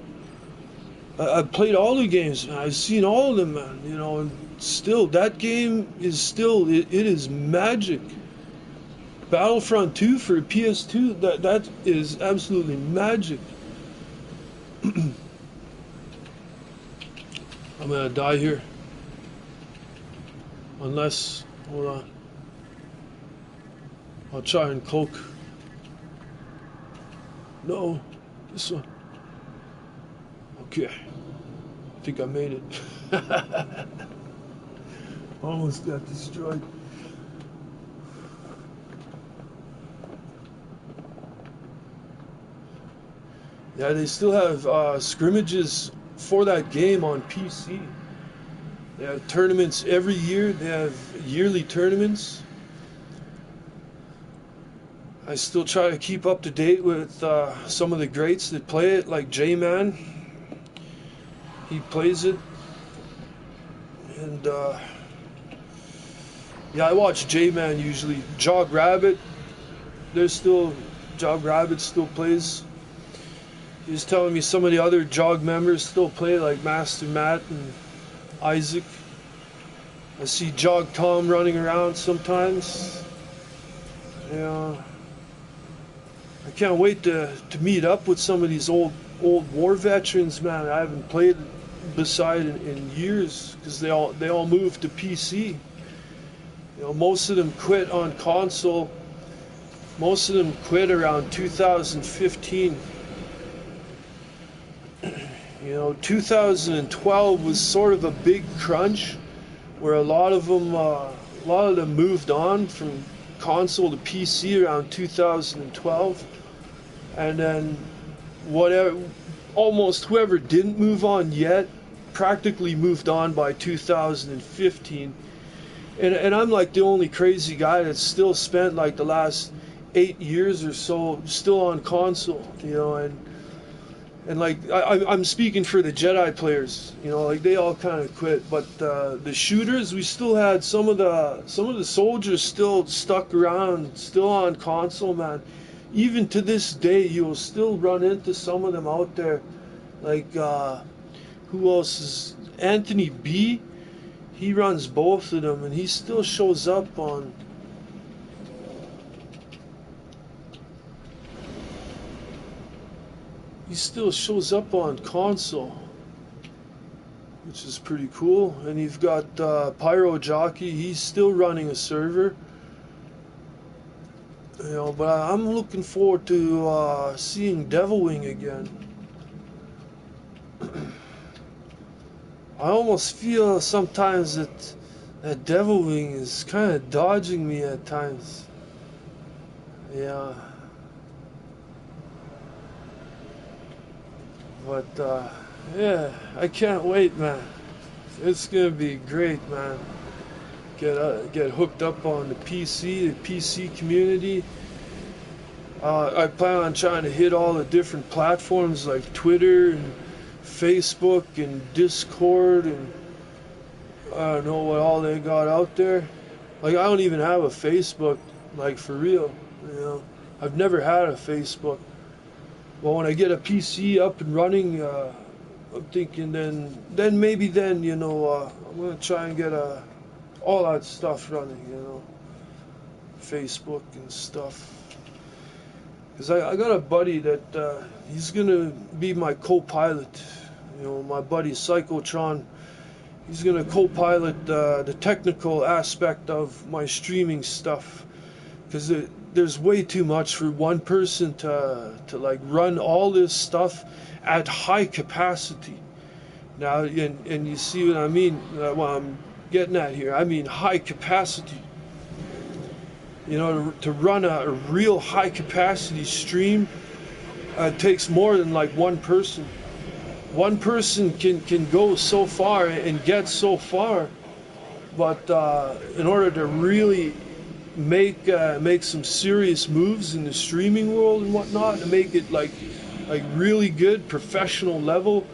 I've played all the games, man. I've seen all of them, man, you know, and still, that game is still, it is magic. Battlefront 2 for PS2, that is absolutely magic. I'm gonna die here. Unless, hold on. I'll try and cloak. No, this one. Okay, I think I made it. Almost got destroyed. Yeah, they still have scrimmages for that game on PC. They have tournaments every year. They have yearly tournaments. I still try to keep up to date with some of the greats that play it, like J-Man. He plays it. And yeah, I watch J-Man usually. Jog Rabbit, Jog Rabbit still plays. He was telling me some of the other Jog members still play, like Master Matt and Isaac. I see Jog Tom running around sometimes. Yeah. I can't wait to meet up with some of these old war veterans, man. I haven't played beside in years because they all moved to PC. You know, most of them quit on console. Most of them quit around 2015. You know, 2012 was sort of a big crunch where a lot of them moved on from console to PC around 2012, and then whatever, almost whoever didn't move on yet practically moved on by 2015. And I'm like the only crazy guy that's still spent like the last 8 years or so still on console, you know, and like I'm speaking for the Jedi players, you know, like they all kind of quit, but the shooters, we still had some of the soldiers still stuck around, still on console, man. Even to this day, you'll still run into some of them out there, like who else is Anthony B. He runs both of them, and he still shows up on. He still shows up on console, which is pretty cool. And you've got Pyro Jockey. He's still running a server. You know, but I'm looking forward to seeing Devilwing again. I almost feel sometimes that Devilwing is kind of dodging me at times. Yeah. But yeah, I can't wait, man. It's gonna be great, man. Get hooked up on the PC community. I plan on trying to hit all the different platforms like Twitter and Facebook and Discord, and I don't know what all they got out there. Like I don't even have a Facebook, like for real. You know, I've never had a Facebook. Well, when I get a PC up and running, I'm thinking then maybe then, you know, I'm gonna try and get all that stuff running, you know, Facebook and stuff. Cause I got a buddy that he's gonna be my co-pilot, you know, my buddy Psychotron. He's gonna co-pilot the technical aspect of my streaming stuff, because there's way too much for one person to like run all this stuff at high capacity. Now, and you see what I mean? What I'm getting at here, I mean high capacity. You know, to run a real high capacity stream takes more than like one person. One person can go so far and get so far, but in order to really make some serious moves in the streaming world and whatnot, and make it like really good professional level,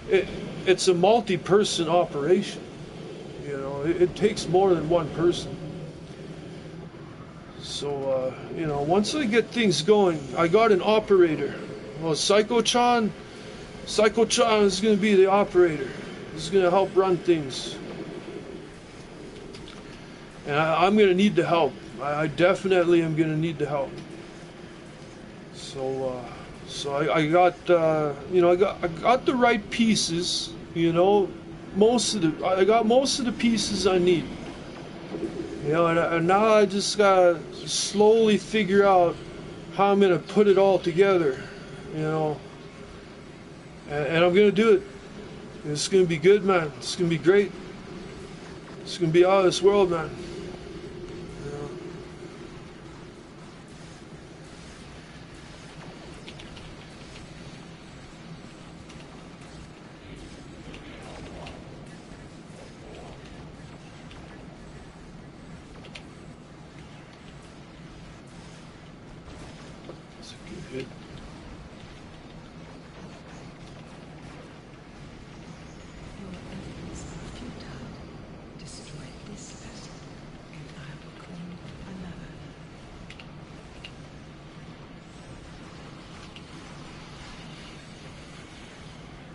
it's a multi-person operation. You know, it takes more than one person. So you know, once I get things going, I got an operator. Well, Psychotron is going to be the operator. He's going to help run things, and I'm going to need the help. I definitely am going to need the help. So I got you know, I got the right pieces. You know, I got most of the pieces I need. You know, and now I just gotta slowly figure out how I'm gonna put it all together. You know, and I'm gonna do it. It's gonna be good, man. It's gonna be great. It's gonna be out of this world, man. Your efforts are futile. Destroy this vessel, and I will claim another.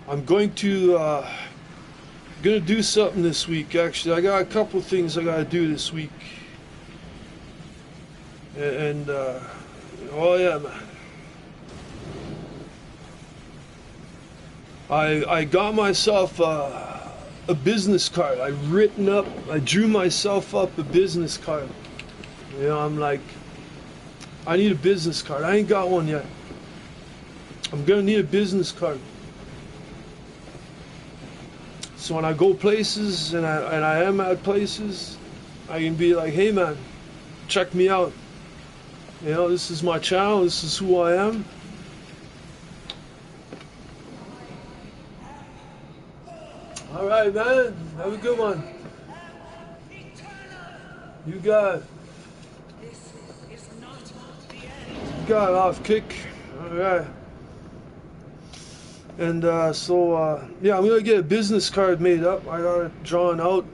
I'm going to gonna do something this week. Actually, I got a couple of things I gotta do this week, and oh yeah, man. I got myself a business card. I drew myself up a business card. You know, I'm like, I need a business card. I ain't got one yet. I'm gonna need a business card. So when I go places and I am at places, I can be like, hey man, check me out. You know, this is my channel. This is who I am. All right, man. Have a good one. You got off kick. All right. And yeah, I'm gonna get a business card made up. I got it drawn out.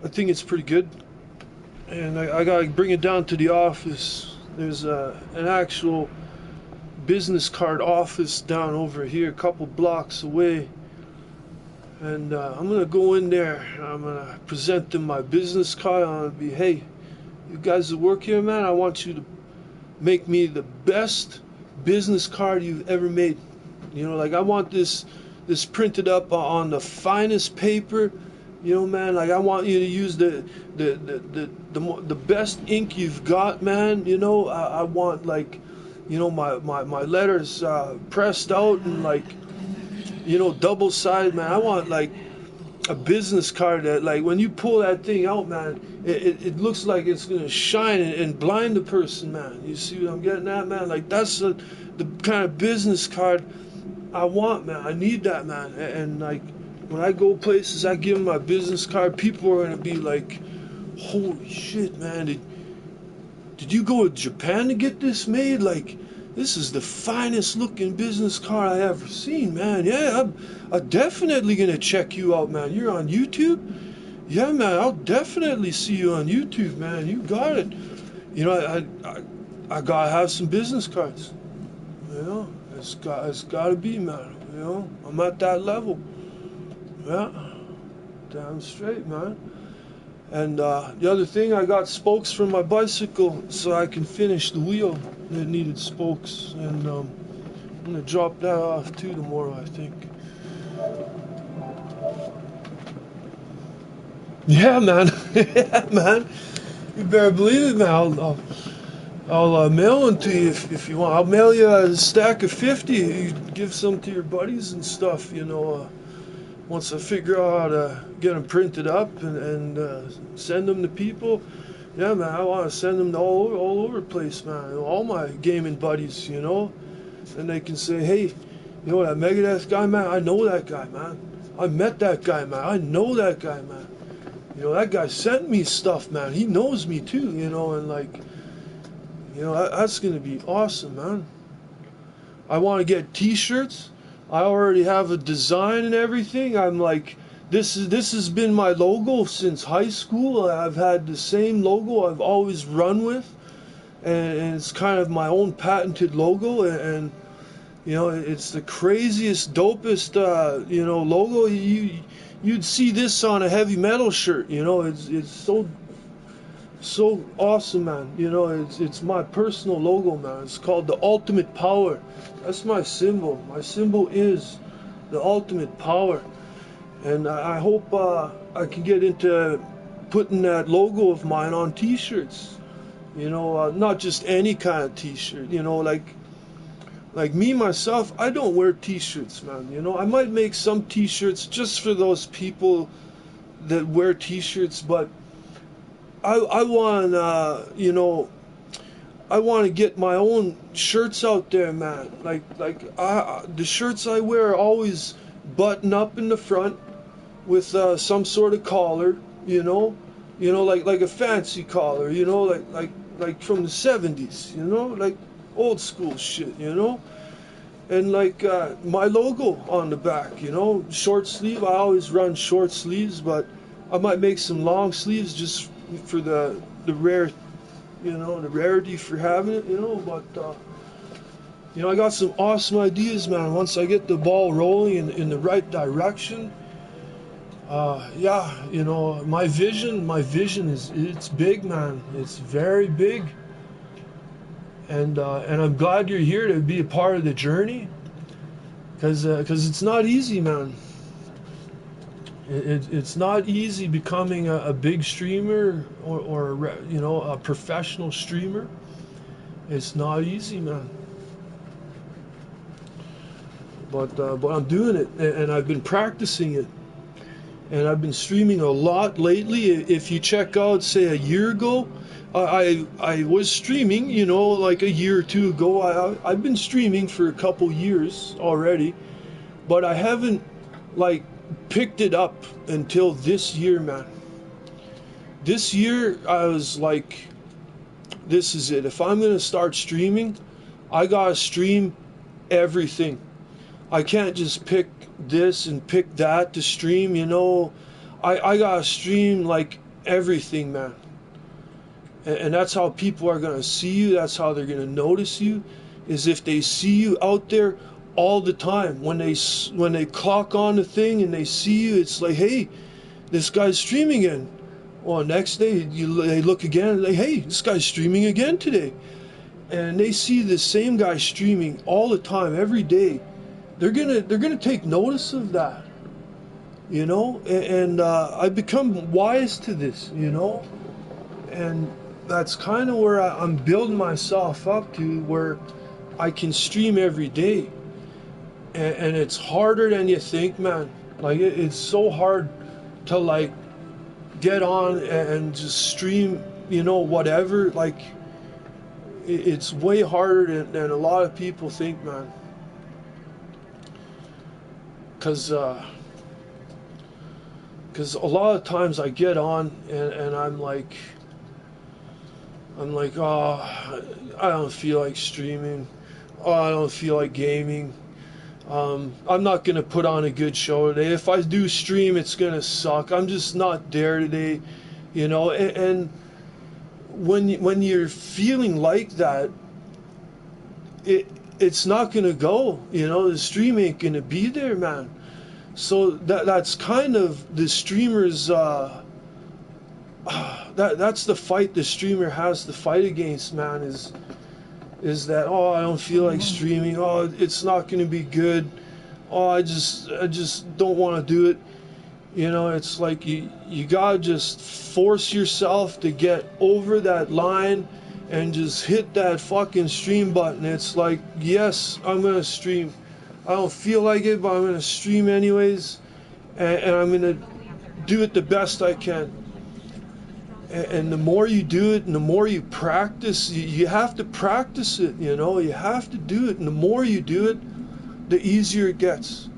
I think it's pretty good. And I gotta bring it down to the office. There's an actual business card office down over here, a couple blocks away. And I'm gonna go in there. I'm gonna present them my business card. I'm gonna be, hey, you guys that work here, man, I want you to make me the best business card you've ever made. You know, like I want this printed up on the finest paper. You know, man, like I want you to use the best ink you've got, man. You know, I want like, you know, my letters pressed out and like, you know, double sided, man. I want like a business card that like when you pull that thing out, man, it looks like it's gonna shine and blind the person, man. You see what I'm getting at, man? Like that's the kind of business card I want, man. I need that, man. And like when I go places, I give them my business card. People are gonna be like, "Holy shit, man! Did you go to Japan to get this made? Like, this is the finest looking business card I ever seen, man. Yeah, I'm definitely gonna check you out, man. You're on YouTube? Yeah, man. I'll definitely see you on YouTube, man. You got it. You know, I gotta have some business cards. You know, it's gotta be, man. You know, I'm at that level. Yeah, damn straight, man. And the other thing, I got spokes for my bicycle so I can finish the wheel. It needed spokes, and I'm gonna drop that off too tomorrow, I think. Yeah, man. Yeah, man. You better believe it, man. I'll mail them to you if you want. I'll mail you a stack of 50. You give some to your buddies and stuff, you know. Once I figure out how to get them printed up and send them to people, yeah, man, I want to send them to all over the place, man. All my gaming buddies, you know, and they can say, hey, you know that Megadeth guy, man? I know that guy, man. I met that guy, man. I know that guy, man. You know, that guy sent me stuff, man. He knows me too, you know, and like, you know, that's gonna be awesome, man. I want to get T-shirts. I already have a design and everything. I'm like, this has been my logo since high school. I've had the same logo I've always run with, and it's kind of my own patented logo. And you know, it's the craziest, dopest, you know, logo. You'd see this on a heavy metal shirt. You know, it's so awesome, man. You know, it's my personal logo, man. It's called the Ultimate Power. That's my symbol. My symbol is the Ultimate Power. And I hope I can get into putting that logo of mine on T-shirts. You know, not just any kind of T-shirt. You know, like me myself, I don't wear T-shirts, man. You know, I might make some T-shirts just for those people that wear T-shirts, but I want, you know, I want to get my own shirts out there, man. Like the shirts I wear are always button up in the front with some sort of collar, you know, like a fancy collar, you know, like from the 70s, you know, like old school shit, you know, and like my logo on the back, you know, short sleeve. I always run short sleeves, but I might make some long sleeves just for the rare, you know, the rarity for having it, you know. But you know, I got some awesome ideas, man. Once I get the ball rolling in the right direction, yeah, you know, my vision is, it's big, man. It's very big, and I'm glad you're here to be a part of the journey. Because it's not easy, man. It's not easy becoming a big streamer or you know, a professional streamer. It's not easy, man. But I'm doing it, and I've been practicing it, and I've been streaming a lot lately. If you check out, say, a year ago, I was streaming, you know, like a year or two ago. I've been streaming for a couple years already, but I haven't like picked it up until this year, man. This year I was like, this is it. If I'm gonna start streaming, I gotta stream everything. I can't just pick this and pick that to stream, you know. I gotta stream like everything, man. And that's how people are gonna see you. That's how they're gonna notice you, is if they see you out there all the time. When they clock on the thing and they see you, it's like, hey, this guy's streaming again. Well, next day they look again, like, hey, this guy's streaming again today. And they see the same guy streaming all the time, every day. They're gonna take notice of that, you know. And I've become wise to this, you know. And that's kind of where I'm building myself up to, where I can stream every day. And it's harder than you think, man. Like it's so hard to like get on and just stream, you know, whatever. Like it's way harder than a lot of people think, man. Cause a lot of times I get on and I'm like, oh, I don't feel like streaming. Oh, I don't feel like gaming. I'm not gonna put on a good show today. If I do stream, it's gonna suck. I'm just not there today, you know. And when you're feeling like that, it's not gonna go. You know, the stream ain't gonna be there, man. So that's kind of the streamer's. That's the fight the streamer has to fight against, man. Is that, oh, I don't feel like streaming, oh, it's not going to be good, oh, I just don't want to do it. You know, it's like you gotta just force yourself to get over that line and just hit that fucking stream button. It's like, yes, I'm gonna stream. I don't feel like it, but I'm gonna stream anyways, and I'm gonna do it the best I can. And the more you do it and the more you practice, you have to practice it, you know, you have to do it. And the more you do it, the easier it gets.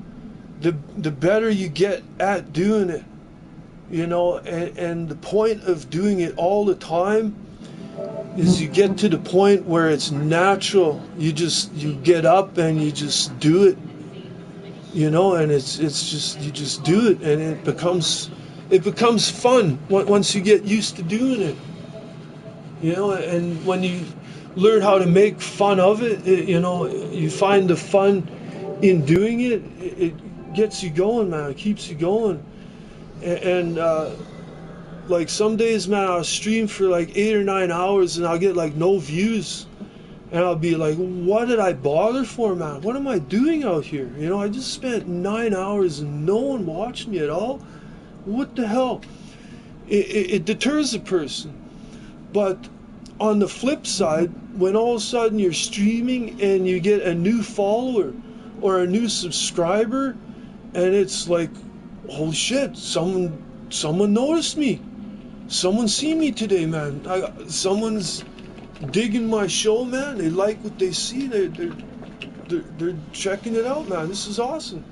The better you get at doing it, you know. And the point of doing it all the time is you get to the point where it's natural. You get up and you just do it, you know, and it's just, you just do it, and it becomes fun once you get used to doing it, you know. And when you learn how to make fun of it, you know, you find the fun in doing it. It gets you going, man. It keeps you going. And like some days, man, I'll stream for like 8 or 9 hours and I'll get like no views, and I'll be like, what did I bother for, man? What am I doing out here? You know, I just spent 9 hours and no one watched me at all. What the hell? It deters a person. But on the flip side, when all of a sudden you're streaming and you get a new follower or a new subscriber, and it's like, holy shit, someone noticed me. Someone seen me today, man. Someone's digging my show, man. They like what they see. They're checking it out, man. This is awesome.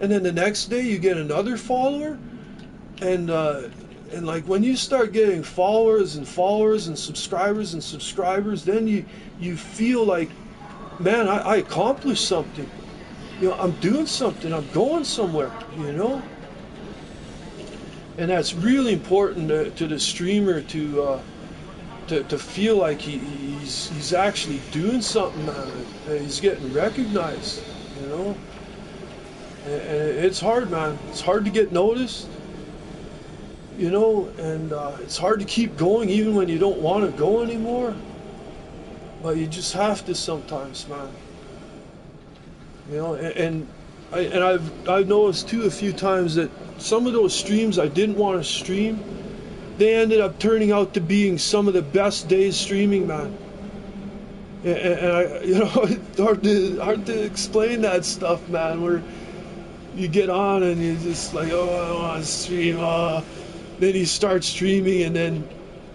And then the next day you get another follower. And like when you start getting followers and subscribers, then you feel like, man, I accomplished something. You know, I'm doing something. I'm going somewhere, you know. And that's really important to the streamer to feel like he's actually doing something, man. And he's getting recognized, you know. And it's hard, man. It's hard to get noticed. You know, and it's hard to keep going even when you don't want to go anymore. But you just have to sometimes, man. You know, and I've noticed too a few times that some of those streams I didn't want to stream, they ended up turning out to being some of the best days streaming, man. And I, you know, it's hard to explain that stuff, man. Where you get on and you're just like, oh, I want to stream. Then you start streaming, and then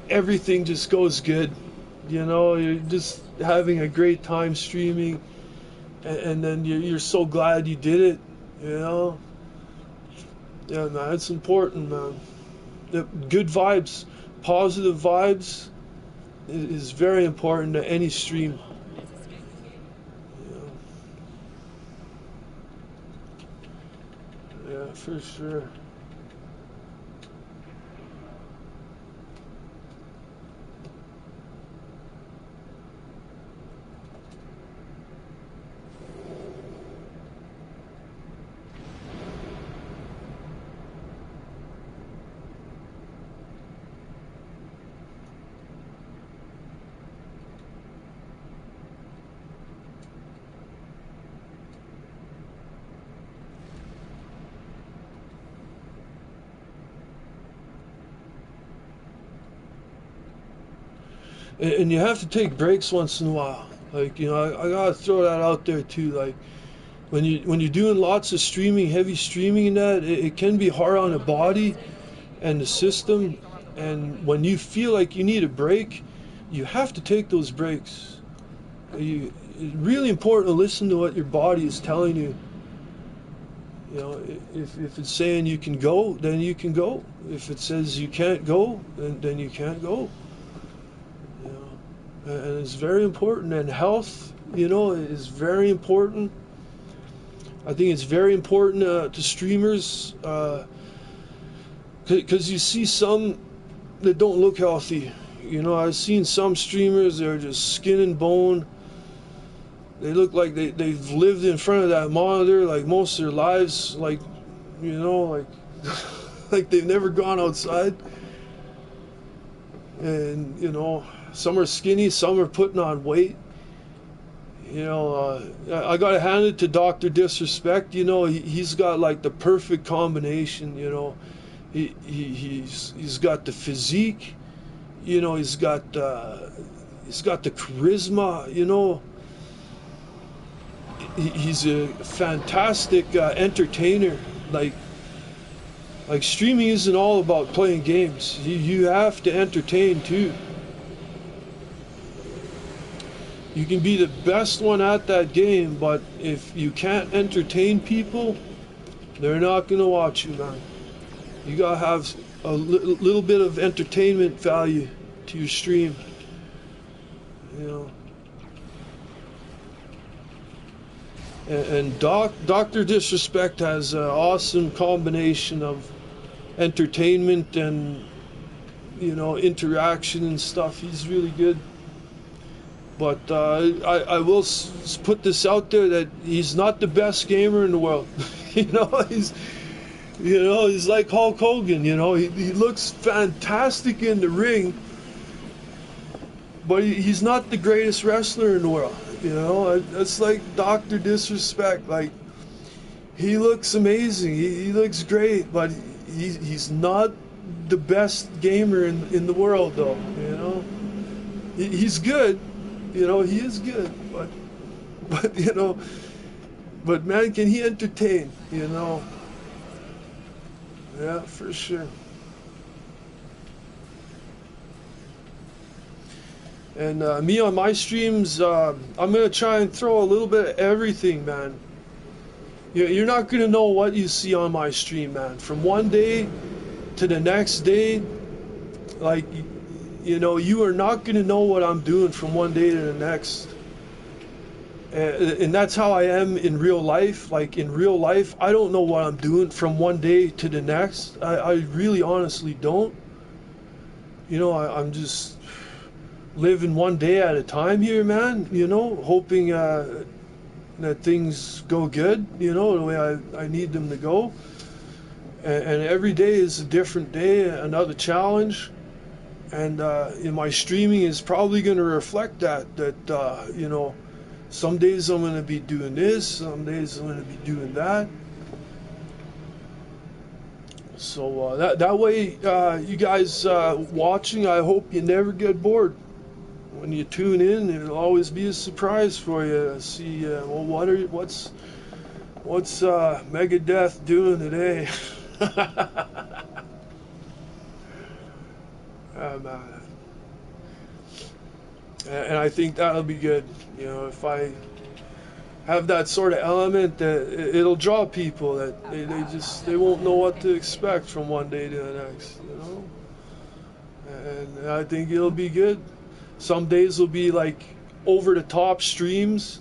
everything just goes good. You know, you're just having a great time streaming, and then you're so glad you did it. You know, yeah, man, it's important, man. Good vibes, positive vibes is very important to any stream. Yeah, for sure. And you have to take breaks once in a while. Like, you know, I gotta throw that out there too. Like, when you're doing lots of streaming, heavy streaming, and that it can be hard on the body and the system. And when you feel like you need a break, you have to take those breaks. It's really important to listen to what your body is telling you. You know, if it's saying you can go, then you can go. If it says you can't go, then you can't go. You know, and it's very important. And health, you know, is very important. I think it's very important to streamers, because you see some that don't look healthy. You know, I've seen some streamers that are just skin and bone. They look like they've lived in front of that monitor like most of their lives, like, you know, like like they've never gone outside. And, you know, some are skinny, some are putting on weight. You know, I gotta hand it to Dr. Disrespect. You know, he's got like the perfect combination. You know, he's got the physique. You know, he's got the charisma. You know, he's a fantastic entertainer. Like streaming isn't all about playing games. You have to entertain too. You can be the best one at that game, but if you can't entertain people, they're not going to watch you, man. You got to have a little bit of entertainment value to your stream. You know. And Dr. Disrespect has an awesome combination of entertainment and, you know, interaction and stuff. He's really good. But I will put this out there that he's not the best gamer in the world. You know, he's like Hulk Hogan. You know, he looks fantastic in the ring, but he's not the greatest wrestler in the world. You know, that's like Dr. Disrespect. Like, he looks amazing. He looks great, but he's not the best gamer in the world, though. You know, he's good. You know, he is good, but you know, but man, can he entertain? You know, yeah, for sure. And me on my streams, I'm gonna try and throw a little bit of everything, man. You're not gonna know what you see on my stream, man. From one day to the next day, like, you know, you are not going to know what I'm doing from one day to the next. And that's how I am in real life. Like, in real life, I don't know what I'm doing from one day to the next. I really honestly don't. You know, I'm just living one day at a time here, man. You know, hoping that things go good, you know, the way I need them to go. And every day is a different day, another challenge. And my streaming is probably going to reflect that, you know, Some days I'm gonna be doing this, some days I'm gonna be doing that. So that way, you guys watching, I hope you never get bored. When you tune in, it'll always be a surprise for you. See, well, what's Megadeth doing today? Man. And I think that'll be good. You know, if I have that sort of element, that it'll draw people that they won't know what to expect from one day to the next. You know, and I think it'll be good. Some days will be like over the top streams,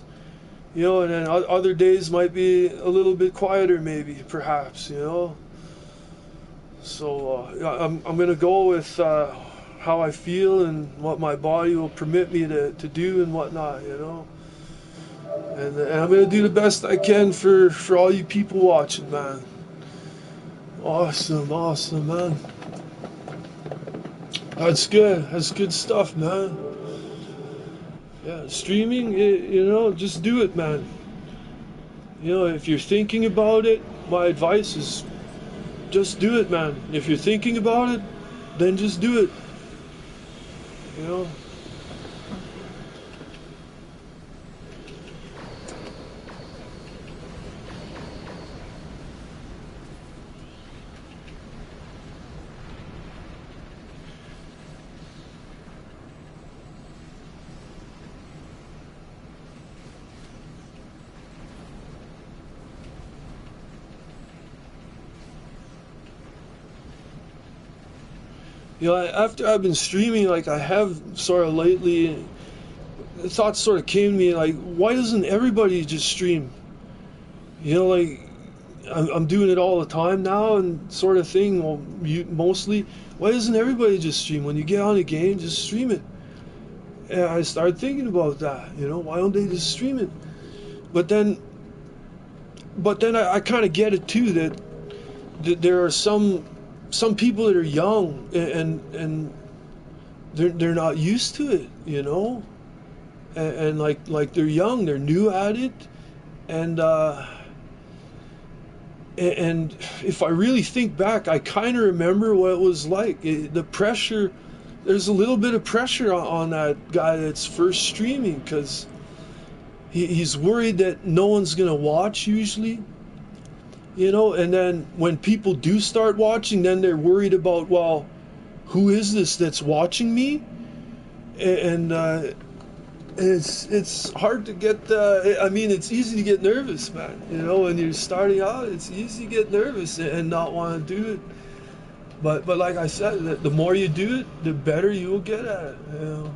you know, and then other days might be a little bit quieter, maybe, perhaps, you know. So I'm gonna go with how I feel and what my body will permit me to do and whatnot, you know. And I'm gonna do the best I can for all you people watching, man. Awesome, man. That's good. That's good stuff, man. Yeah, streaming, you know, just do it, man. You know, if you're thinking about it, my advice is just do it, man. If you're thinking about it, then just do it. You know? You know, after I've been streaming, like I have sort of lately, the thoughts sort of came to me, like, why doesn't everybody just stream? You know, like, I'm doing it all the time now and sort of thing, well, mostly. Why doesn't everybody just stream? When you get on a game, just stream it. And I started thinking about that, you know, why don't they just stream it? But then I kind of get it too, that there are some people that are young and they're not used to it, you know, and like they're young, they're new at it, and if I really think back, I kind of remember what it was like. The pressure, there's a little bit of pressure on that guy that's first streaming, because he's worried that no one's gonna watch usually. You know, and then when people do start watching, then they're worried about, well, who is this that's watching me? And it's hard to get. I mean, it's easy to get nervous, man. You know, when you're starting out, it's easy to get nervous and not want to do it. But like I said, the more you do it, the better you will get at it. You know.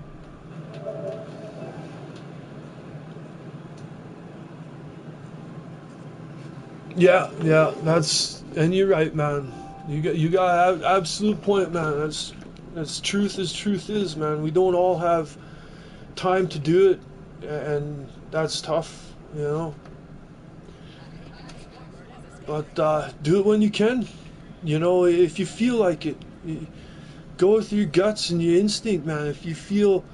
Yeah, and you're right, man. You got an absolute point, man. That's truth as truth is, man. We don't all have time to do it, and that's tough, you know. But do it when you can. You know, if you feel like it, go with your guts and your instinct, man. If you feel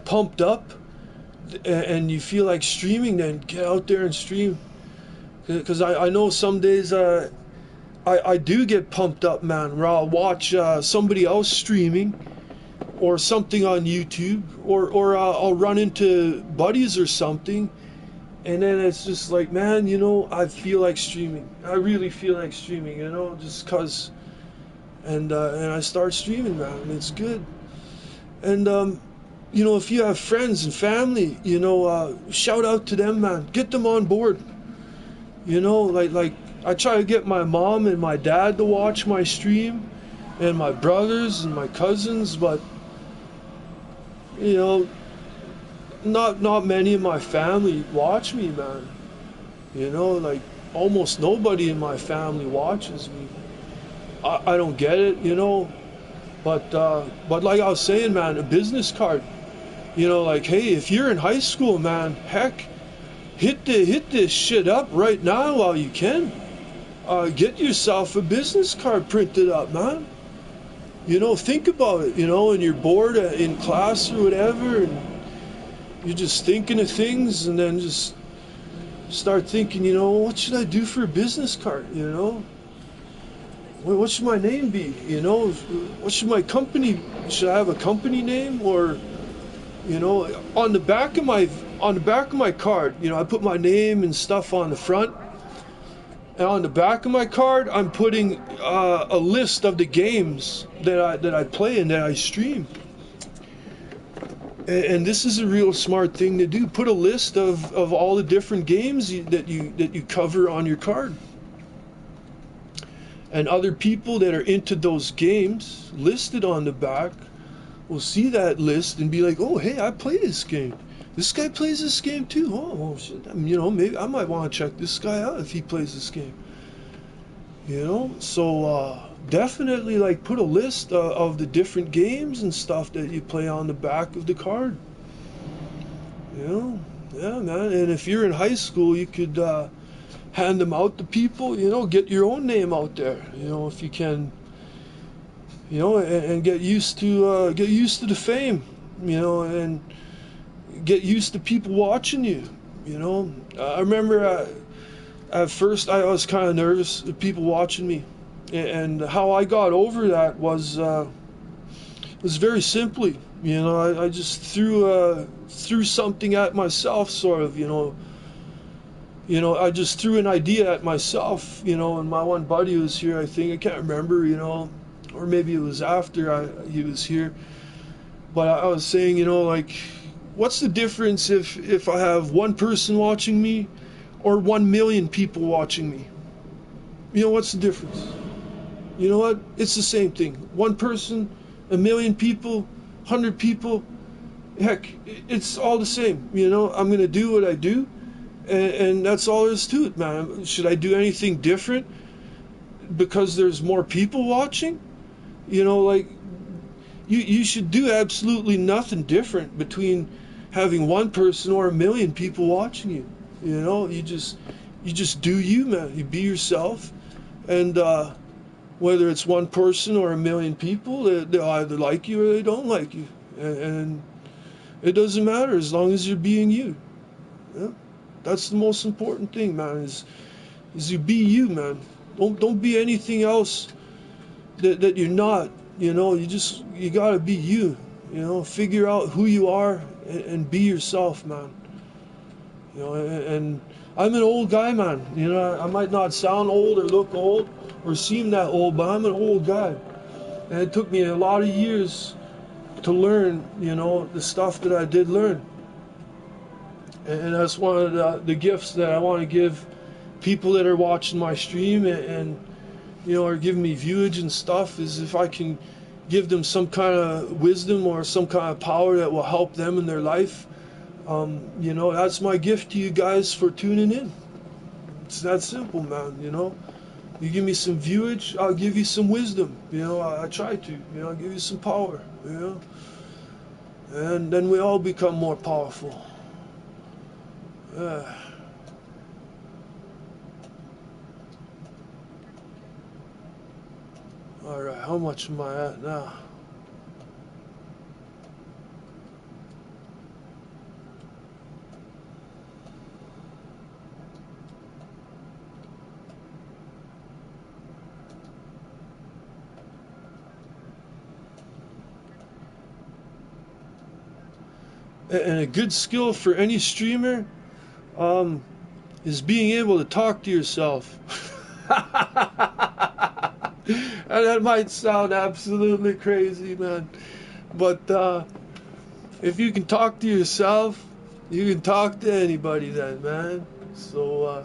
pumped up and you feel like streaming, then get out there and stream. Because I know some days I do get pumped up, man, where I'll watch somebody else streaming or something on YouTube, or I'll run into buddies or something, and then it's just like, man, you know, I feel like streaming. I really feel like streaming, you know, just cause, and I start streaming, man, and it's good. And you know, if you have friends and family, you know, shout out to them, man. Get them on board. You know, like I try to get my mom and my dad to watch my stream, and my brothers and my cousins, but you know, not many of my family watch me, man. You know, like almost nobody in my family watches me. I don't get it, you know, but like I was saying, man, a business card. You know, like, hey, if you're in high school, man, heck, hit this shit up right now while you can. Get yourself a business card printed up, man. You know, think about it, you know, and you're bored in class or whatever, and you're just thinking of things, and then just start thinking, you know, what should I do for a business card? You know, what should my name be? You know, what should my company? Should I have a company name, or you know, on the back of my card, you know, I put my name and stuff on the front, and on the back of my card, I'm putting a list of the games that I play and that I stream. And this is a real smart thing to do. Put a list of all the different games that you cover on your card. And other people that are into those games listed on the back will see that list and be like, "Oh, hey, I play this game. This guy plays this game too. Oh, well, shit. You know, maybe I might want to check this guy out if he plays this game." You know, so definitely like put a list of the different games and stuff that you play on the back of the card. You know, yeah, man. And if you're in high school, you could hand them out to people. You know, get your own name out there. You know, if you can. You know, and get used to the fame. You know, and get used to people watching you. You know, I remember at first I was kind of nervous of people watching me, and how I got over that was very simply. You know, I just threw something at myself, sort of. You know, I just threw an idea at myself. You know, and my one buddy was here. I think I can't remember. You know, or maybe it was after he was here. But I was saying, you know, like, what's the difference if I have one person watching me or 1 million people watching me? You know, what's the difference? You know what? It's the same thing. One person, 1 million people, 100 people, heck, it's all the same. You know, I'm going to do what I do, and that's all there is to it, man. Should I do anything different because there's more people watching? You know, like, you should do absolutely nothing different between having one person or 1 million people watching you. You know, you just do you, man. You be yourself, and whether it's one person or 1 million people, they either like you or they don't like you, and it doesn't matter as long as you're being you. Yeah? That's the most important thing, man. Is you be you, man. Don't be anything else that you're not. You know, you gotta be you. You know, figure out who you are and be yourself, man. You know, and I'm an old guy, man. You know, I might not sound old or look old or seem that old, but I'm an old guy. And it took me a lot of years to learn, you know, the stuff that I did learn. And that's one of the gifts that I want to give people that are watching my stream and you know, are giving me viewage and stuff, is if I can give them some kind of wisdom or some kind of power that will help them in their life. You know, that's my gift to you guys for tuning in. It's that simple, man. You know, you give me some viewage, I'll give you some wisdom. You know, I try to. You know, I'll give you some power. You know, and then we all become more powerful. Yeah. All right, how much am I at now? And a good skill for any streamer is being able to talk to yourself. And that might sound absolutely crazy, man. But if you can talk to yourself, you can talk to anybody then, man. So,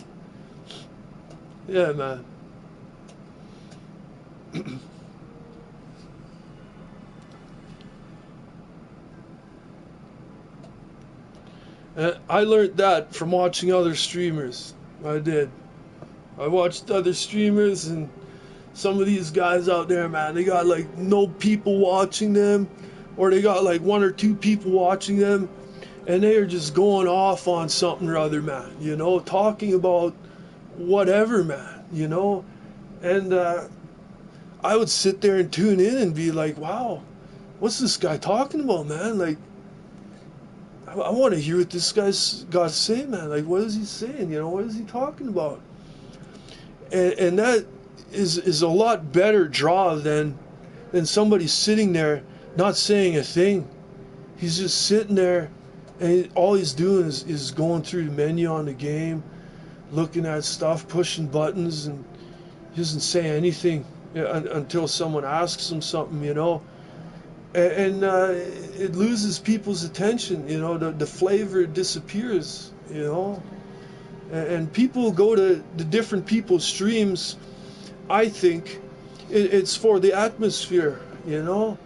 yeah, man. I learned that from watching other streamers. I did. I watched other streamers, and some of these guys out there, man, they got like no people watching them, or they got like 1 or 2 people watching them, and they are just going off on something or other, man. You know, talking about whatever, man. You know, and I would sit there and tune in and be like, wow, what's this guy talking about, man? Like, I want to hear what this guy's got to say, man. Like, what is he saying? You know, what is he talking about? And that is a lot better draw than somebody sitting there not saying a thing. He's just sitting there, and all he's doing is going through the menu on the game, looking at stuff, pushing buttons, and he doesn't say anything until someone asks him something, you know. And it loses people's attention, you know. The flavor disappears, you know. And people go to the different people's streams. I think it's for the atmosphere, you know.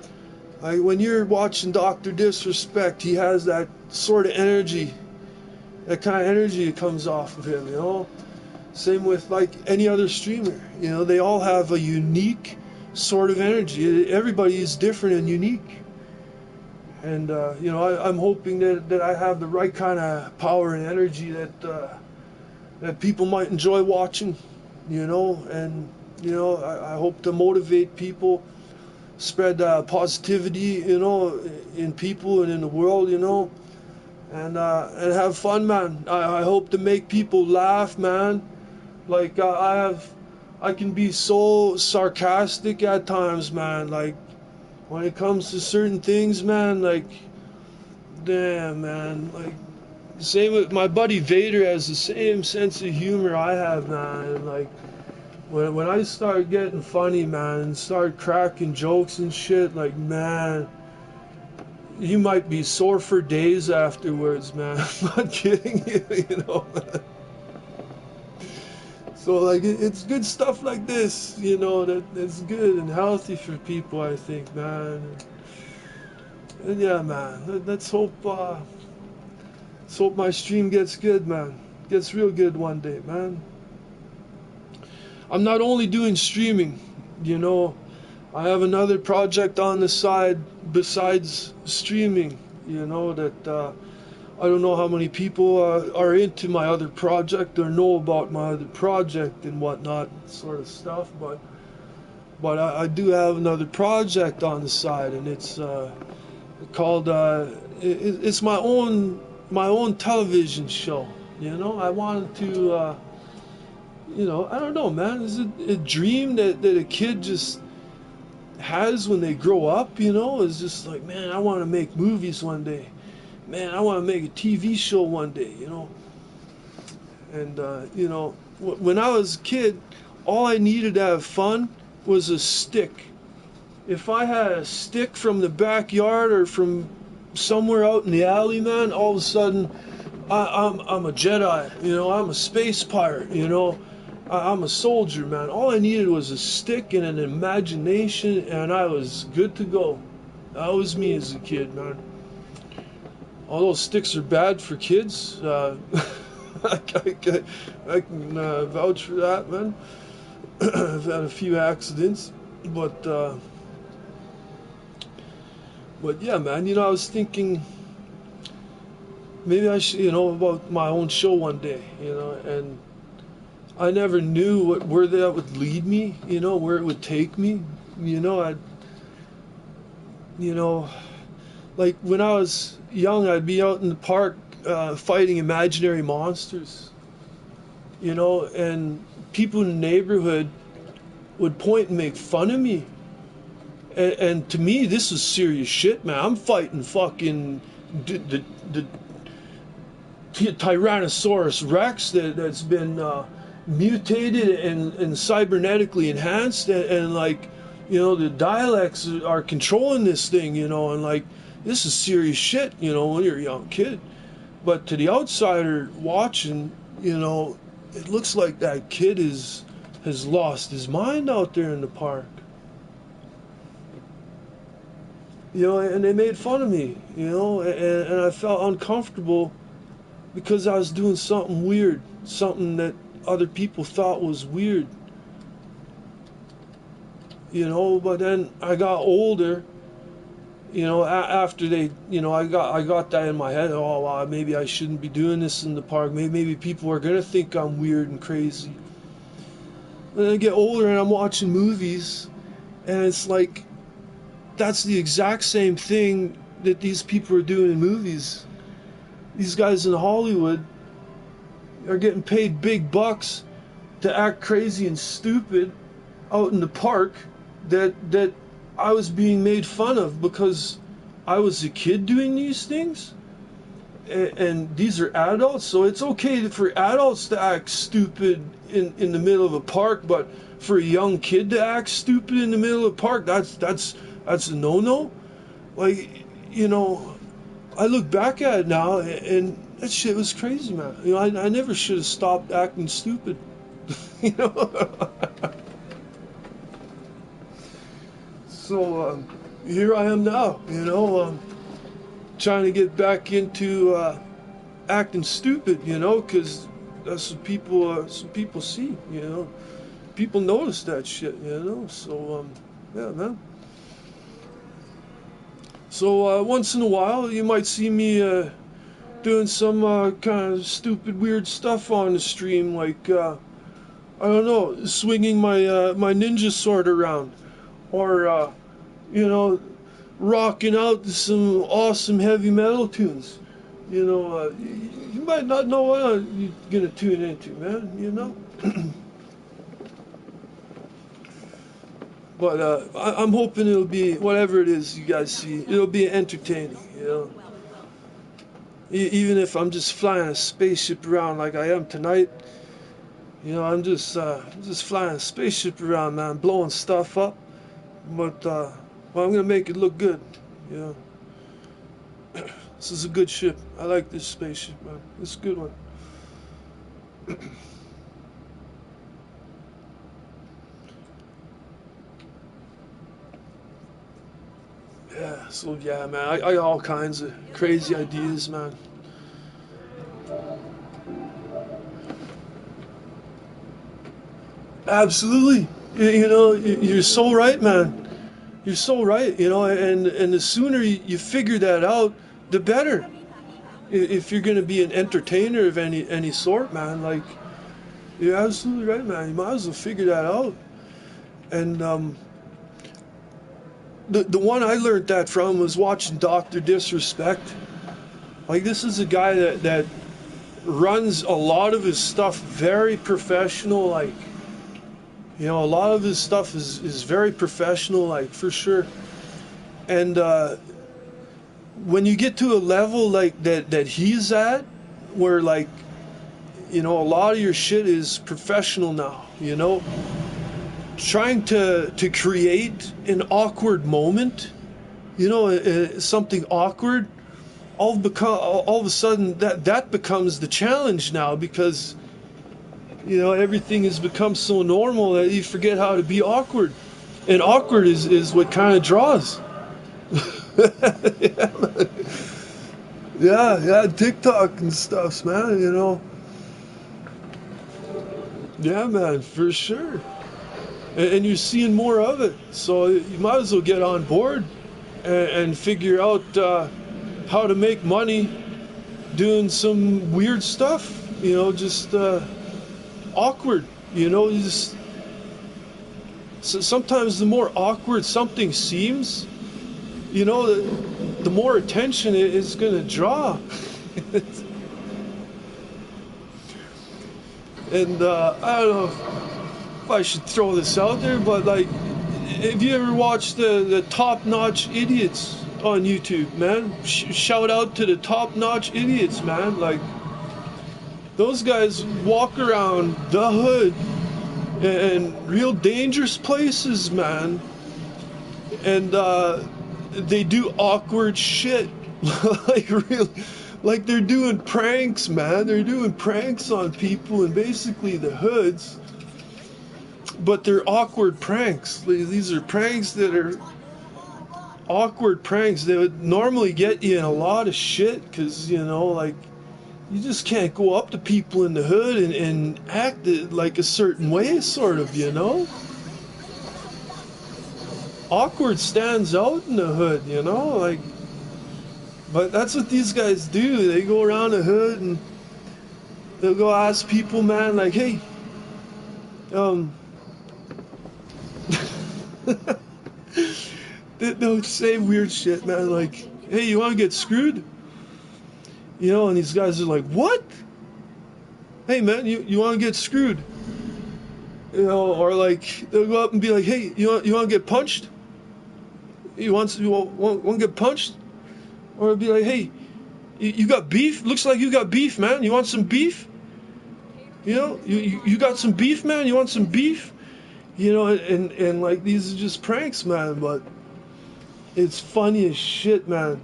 Like when you're watching Dr. Disrespect, he has that sort of energy, that kind of energy that comes off of him, you know. Same with like any other streamer, you know, they all have a unique sort of energy. Everybody is different and unique. And, you know, I'm hoping that I have the right kind of power and energy that people might enjoy watching, you know, and, you know, I hope to motivate people, spread positivity, you know, in people and in the world, you know, and have fun, man. I hope to make people laugh, man. Like, I can be so sarcastic at times, man. Like, when it comes to certain things, man, like, damn, man. Like, same with my buddy Vader has the same sense of humor I have, man. And like, when I start getting funny, man, and start cracking jokes and shit, like, man, you might be sore for days afterwards, man. I'm not kidding you, you know, man. So, like, it's good stuff like this, you know, that's good and healthy for people, I think, man. And yeah, man, let's hope my stream gets good, man. Gets real good one day, man. I'm not only doing streaming, you know, I have another project on the side besides streaming, you know, that I don't know how many people are into my other project or know about my other project and whatnot, sort of stuff, but I do have another project on the side, and it's called it's my own television show. You know, I wanted to you know, I don't know, man. Is it a dream that a kid just has when they grow up? You know, is just like, man, I want to make movies one day. Man, I want to make a TV show one day. You know, and you know, when I was a kid, all I needed to have fun was a stick. If I had a stick from the backyard or from somewhere out in the alley, man, all of a sudden I'm a Jedi, you know, I'm a space pirate, you know, I'm a soldier, man. All I needed was a stick and an imagination, and I was good to go. That was me as a kid, man. All those sticks are bad for kids. I can vouch for that, man. I've had a few accidents, but yeah, man, you know, I was thinking maybe I should, you know, about my own show one day, you know, and I never knew where that would lead me, you know, where it would take me, you know. You know, like when I was young, I'd be out in the park fighting imaginary monsters, you know, and people in the neighborhood would point and make fun of me. And to me, this is serious shit, man. I'm fighting fucking the Tyrannosaurus Rex that's been mutated and cybernetically enhanced, and like, you know, the dialects are controlling this thing, you know, and like, this is serious shit, you know, when you're a young kid. But to the outsider watching, you know, it looks like that kid has lost his mind out there in the park. You know, and they made fun of me, you know, and I felt uncomfortable because I was doing something weird, something that other people thought was weird. You know, but then I got older, you know, after they, you know, I got that in my head, oh, wow, maybe I shouldn't be doing this in the park. Maybe people are going to think I'm weird and crazy. And then I get older and I'm watching movies, and it's like, that's the exact same thing that these people are doing in movies. these guys in Hollywood are getting paid big bucks to act crazy and stupid out in the park that I was being made fun of because I was a kid doing these things. And these are adults, so it's okay for adults to act stupid in the middle of a park, but for a young kid to act stupid in the middle of a park, that's a no-no. Like, you know, I look back at it now, and that shit was crazy, man. You know, I never should have stopped acting stupid. You know. So here I am now. You know, trying to get back into acting stupid. You know, because that's what people see. You know, people notice that shit. You know, so yeah, man. So once in a while, you might see me doing some kind of stupid, weird stuff on the stream, like I don't know, swinging my ninja sword around, or you know, rocking out to some awesome heavy metal tunes. You know, you might not know what you're gonna tune into, man. You know. But I'm hoping it'll be whatever it is you guys see. It'll be entertaining, you know. Even if I'm just flying a spaceship around like I am tonight, you know, I'm just flying a spaceship around, man, blowing stuff up. But well, I'm gonna make it look good, you know. This is a good ship. I like this spaceship, man. It's a good one. Yeah, so yeah, man, I got all kinds of crazy ideas, man. Absolutely. You know, you're so right, man. You're so right, you know, and the sooner you figure that out, the better. If you're going to be an entertainer of any sort, man, like, you're absolutely right, man. You might as well figure that out. And the one I learned that from was watching Dr. Disrespect. Like, this is a guy that runs a lot of his stuff very professional, like, you know, a lot of his stuff is very professional, like, for sure. And when you get to a level like that he's at, where, like, you know, a lot of your shit is professional now, you know, trying to create an awkward moment, you know, something awkward, all of a sudden that becomes the challenge now, because, you know, everything has become so normal that you forget how to be awkward, and awkward is what kind of draws. Yeah, TikTok and stuff, man, you know. Yeah, man, for sure. And you're seeing more of it, so you might as well get on board and figure out how to make money doing some weird stuff, you know, just awkward, you know. You just, so sometimes the more awkward something seems, you know, the more attention it is going to draw. And I don't know if I should throw this out there, but, like, have you ever watched the Top Notch Idiots on YouTube, man? Shout out to the Top Notch Idiots, man. Like, those guys walk around the hood and real dangerous places, man. And they do awkward shit. Like, really, like, they're doing pranks, man. They're doing pranks on people and basically the hoods. But they're awkward pranks. These are pranks that are awkward pranks. They would normally get you in a lot of shit, because, you know, like, you just can't go up to people in the hood and act like a certain way, sort of, you know? Awkward stands out in the hood, you know? Like, but that's what these guys do. They go around the hood and they'll go ask people, man, like, hey, they'll say weird shit, man, like, hey, you want to get screwed? You know, and these guys are like, what? Hey man, you want to get screwed? You know, or like they'll go up and be like, hey, you want to get punched? You want to get punched? Or it'll be like, hey, you got beef? Looks like you got beef, man. You want some beef? You know, you got some beef, man. You want some beef? You know, and like these are just pranks, man. But it's funny as shit, man.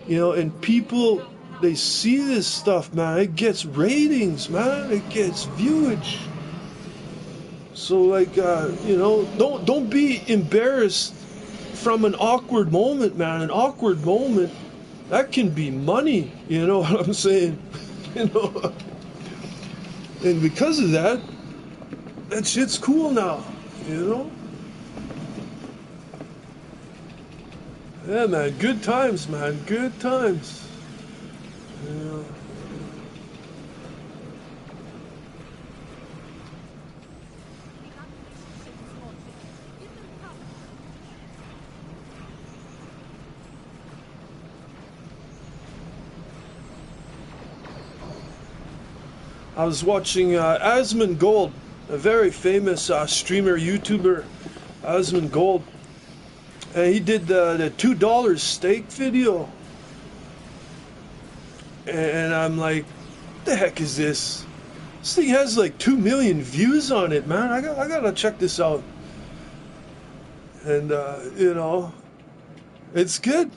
You know, and people, they see this stuff, man. It gets ratings, man. It gets viewage. So like, you know, don't be embarrassed from an awkward moment, man. An awkward moment, that can be money. You know what I'm saying? You know, and because of that, that shit's cool now. You know? Yeah, man. Good times, man. Good times. Yeah. I was watching Asmon Gold, a very famous streamer, YouTuber, Asmon Gold, and he did the $2 steak video, and I'm like, what the heck is this? This thing has like 2 million views on it, man. I gotta check this out. And you know, it's good.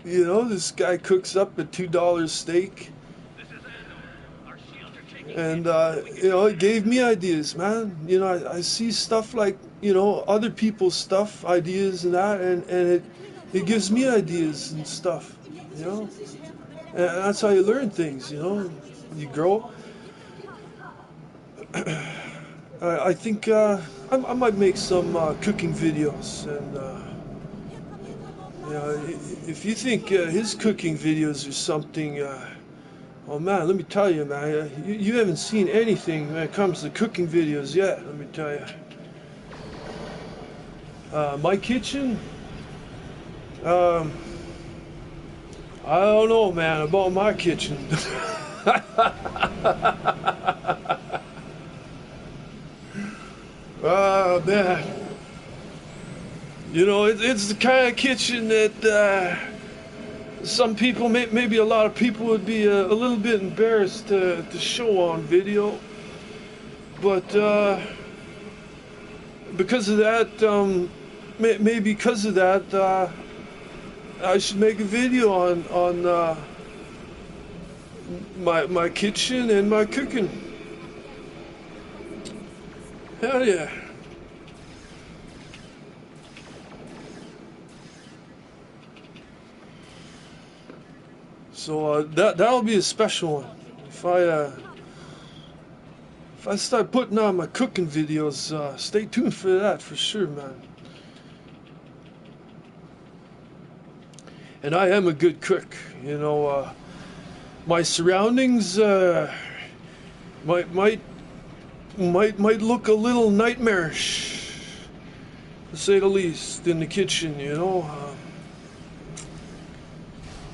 You know, this guy cooks up a $2 steak. And, you know, it gave me ideas, man. You know, I see stuff like, you know, other people's stuff, ideas and that, and it gives me ideas and stuff, you know. And that's how you learn things, you know. You grow. I think I might make some cooking videos. And, you know, if you think his cooking videos are something... oh man, let me tell you, man, you haven't seen anything when it comes to cooking videos yet, let me tell you. My kitchen, I don't know, man, about my kitchen. Oh man, you know, it's the kind of kitchen that some people, maybe a lot of people would be a little bit embarrassed to show on video, but because of that, maybe because of that, I should make a video on my kitchen and my cooking. Hell yeah. So that'll be a special one. If I start putting on my cooking videos, stay tuned for that for sure, man. And I am a good cook, you know. My surroundings might look a little nightmarish, to say the least, in the kitchen, you know.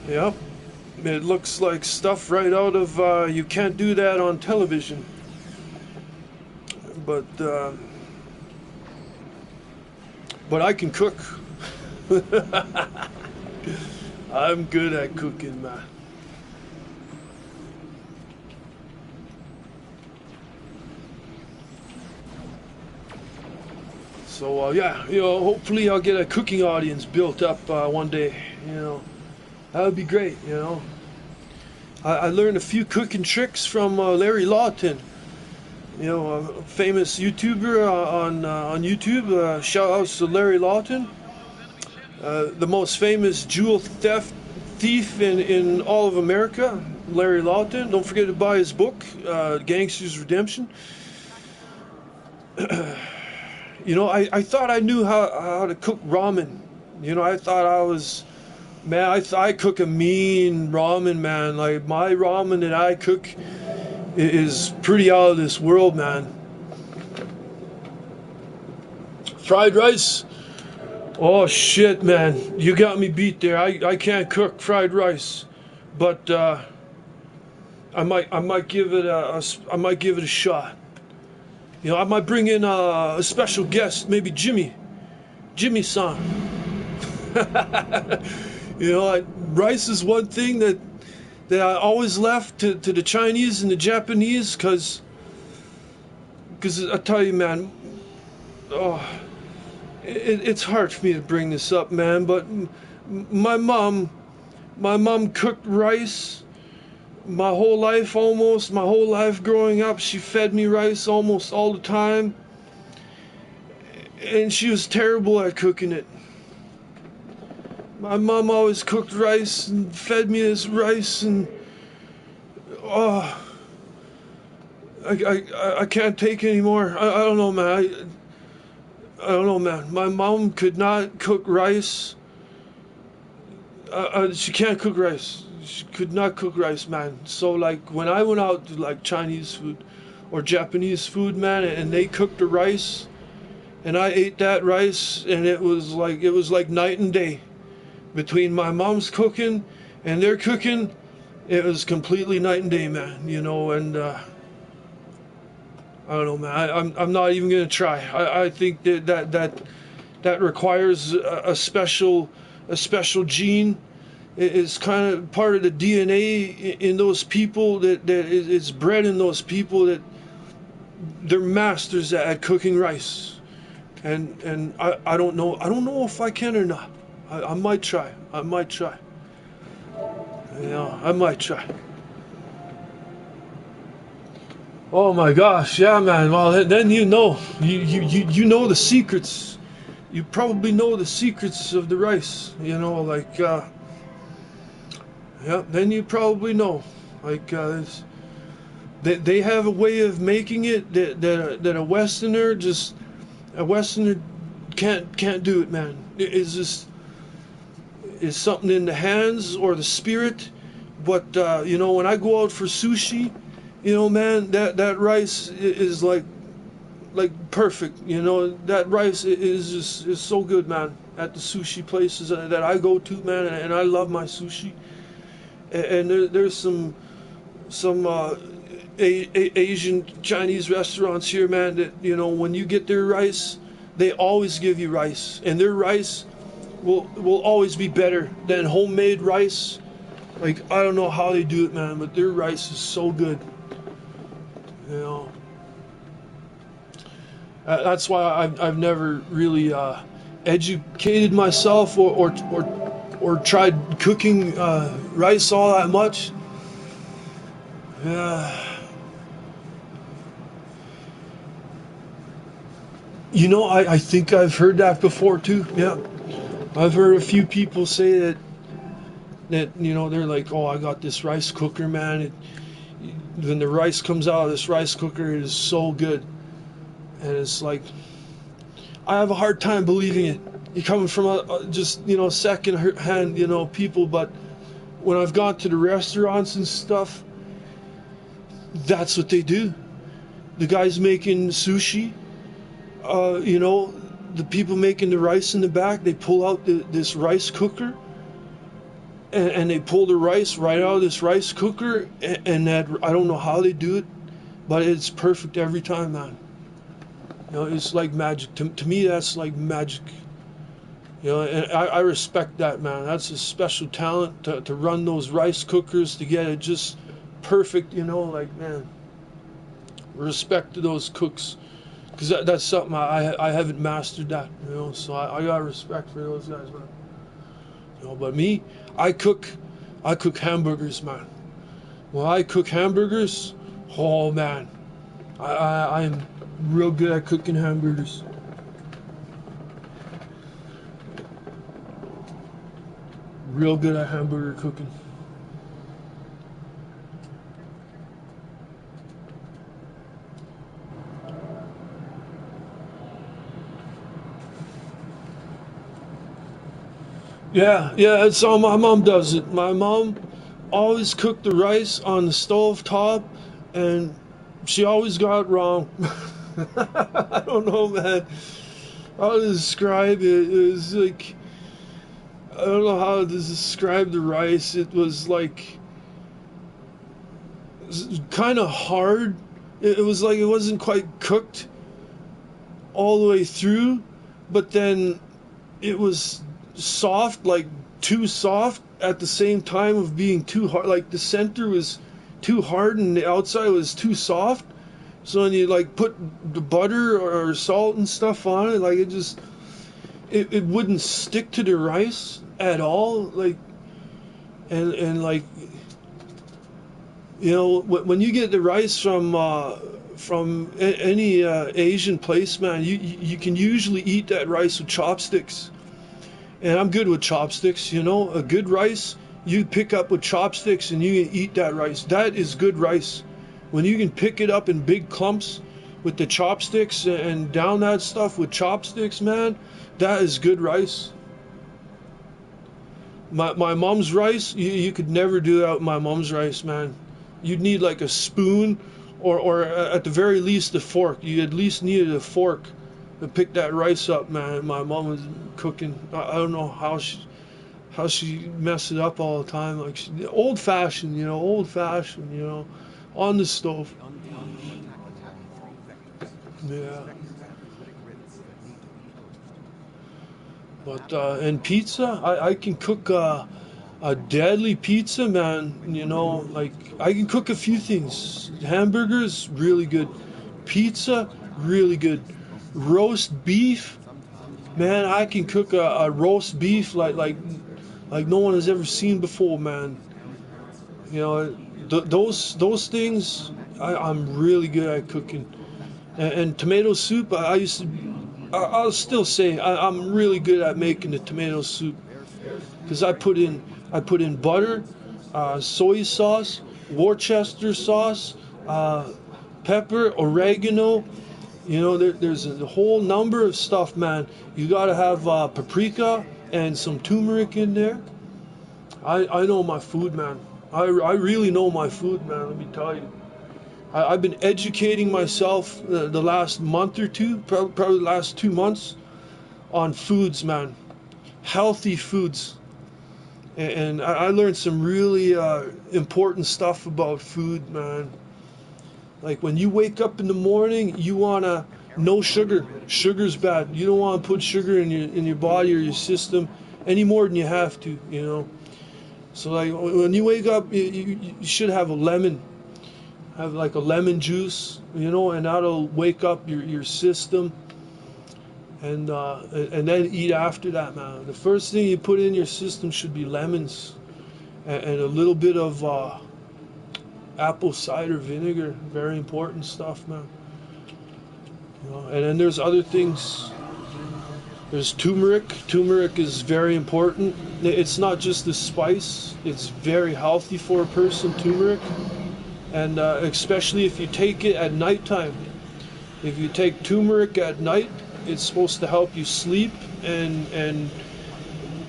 Yep. It looks like stuff right out of You Can't Do That on Television. But I can cook. I'm good at cooking, man. So yeah, you know, hopefully I'll get a cooking audience built up one day, you know. That would be great, you know. I learned a few cooking tricks from Larry Lawton, you know, a famous YouTuber on YouTube. Shout outs to Larry Lawton, the most famous jewel thief in all of America. Larry Lawton. Don't forget to buy his book, Gangster's Redemption. You know, I thought I knew how to cook ramen. You know, I thought I was... Man, I cook a mean ramen, man. Like, my ramen that I cook is pretty out of this world, man. Fried rice? Oh, shit, man. You got me beat there. I can't cook fried rice. But I might give it I might give it a shot. You know, I might bring in a special guest, maybe Jimmy-san. You know, rice is one thing that I always left to the Chinese and the Japanese, because I tell you, man, oh, it's hard for me to bring this up, man, but my mom, my mom cooked rice my whole life, almost my whole life growing up. She fed me rice almost all the time, and she was terrible at cooking it. My mom always cooked rice and fed me this rice, and oh, I can't take it anymore. I don't know, man. I don't know, man. My mom could not cook rice. She can't cook rice. She could not cook rice, man. So like when I went out to like Chinese food or Japanese food, man, and they cooked the rice, and I ate that rice, and it was like night and day between my mom's cooking and their cooking. It was completely night and day, man. You know, and I don't know, man. I'm not even gonna try. I think that requires a special gene. It's kind of part of the DNA in those people that is bred in those people, that they're masters at cooking rice. And I don't know if I can or not. I might try. I might try. Yeah, I might try. Oh my gosh, yeah, man. Well, then you know, you know the secrets. You probably know the secrets of the rice. You know, like yeah. Then you probably know, like they have a way of making it that a Westerner can't do it, man. It's just it's something in the hands or the spirit. But you know, when I go out for sushi, you know, man, that rice is like perfect. You know, that rice is so good, man. At the sushi places that I go to, man, and I love my sushi. And there's some Asian Chinese restaurants here, man, that, you know, when you get their rice, they always give you rice, and their rice will always be better than homemade rice. Like, I don't know how they do it, man, but their rice is so good. You know, that's why I've never really educated myself or tried cooking rice all that much. Yeah. You know, I think I've heard that before too. Yeah. I've heard a few people say that you know, they're like, "Oh, I got this rice cooker, man. When the rice comes out of this rice cooker, it is so good." And it's like, I have a hard time believing it. You're coming from just, you know, second hand, you know, people, but when I've gone to the restaurants and stuff, that's what they do. The guys making sushi, you know, the people making the rice in the back, they pull out this rice cooker, and they pull the rice right out of this rice cooker, and that, I don't know how they do it, but it's perfect every time, man. You know, it's like magic. To me, that's like magic. You know, and I respect that, man. That's a special talent to run those rice cookers to get it just perfect, you know, like, man. Respect to those cooks. Because that's something I haven't mastered that, you know, so I got respect for those guys, man. You know, but me, I cook hamburgers, man. When I cook hamburgers, oh, man, I'm real good at cooking hamburgers. Real good at hamburger cooking. Yeah, it's how my mom does it. My mom always cooked the rice on the stove top, and she always got it wrong. I don't know, man. How to describe it? It was like, I don't know how to describe the rice. It was like kind of hard. It was like it wasn't quite cooked all the way through, but then it was soft, like too soft at the same time of being too hard. Like the center was too hard and the outside was too soft. So when you like put the butter or salt and stuff on it, like it wouldn't stick to the rice at all. Like and like, you know, when you get the rice from any Asian place, man, you can usually eat that rice with chopsticks. And I'm good with chopsticks, you know. A good rice, you pick up with chopsticks and you can eat that rice. That is good rice. When you can pick it up in big clumps with the chopsticks and down that stuff with chopsticks, man, that is good rice. My mom's rice, you could never do that with my mom's rice, man. You'd need like a spoon or at the very least a fork. You at least needed a fork to pick that rice up, man. My mom was cooking. I don't know how she messed it up all the time. Like old fashioned, you know, on the stove. Yeah. But and pizza, I can cook a deadly pizza, man. You know, like I can cook a few things. Hamburgers, really good. Pizza, really good. Roast beef, man. I can cook a roast beef like no one has ever seen before, man. You know, those things, I'm really good at cooking. And tomato soup, I used to. I'll still say I'm really good at making the tomato soup because I put in butter, soy sauce, Worcester sauce, pepper, oregano. You know, there's a whole number of stuff, man. You gotta have paprika and some turmeric in there. I know my food, man. I really know my food, man. Let me tell you. I've been educating myself the last month or two, probably the last 2 months, on foods, man. Healthy foods. And I learned some really important stuff about food, man. Like when you wake up in the morning, you wanna no sugar. Sugar's bad. You don't want to put sugar in your body or your system any more than you have to, you know. So like when you wake up, you should have a lemon. Have like a lemon juice, you know, and that'll wake up your system, and then eat after that, man. The first thing you put in your system should be lemons and a little bit of apple cider vinegar. Very important stuff, man. You know, and then there's other things. There's turmeric. Turmeric is very important. It's not just the spice. It's very healthy for a person, turmeric. And especially if you take it at nighttime. If you take turmeric at night, it's supposed to help you sleep and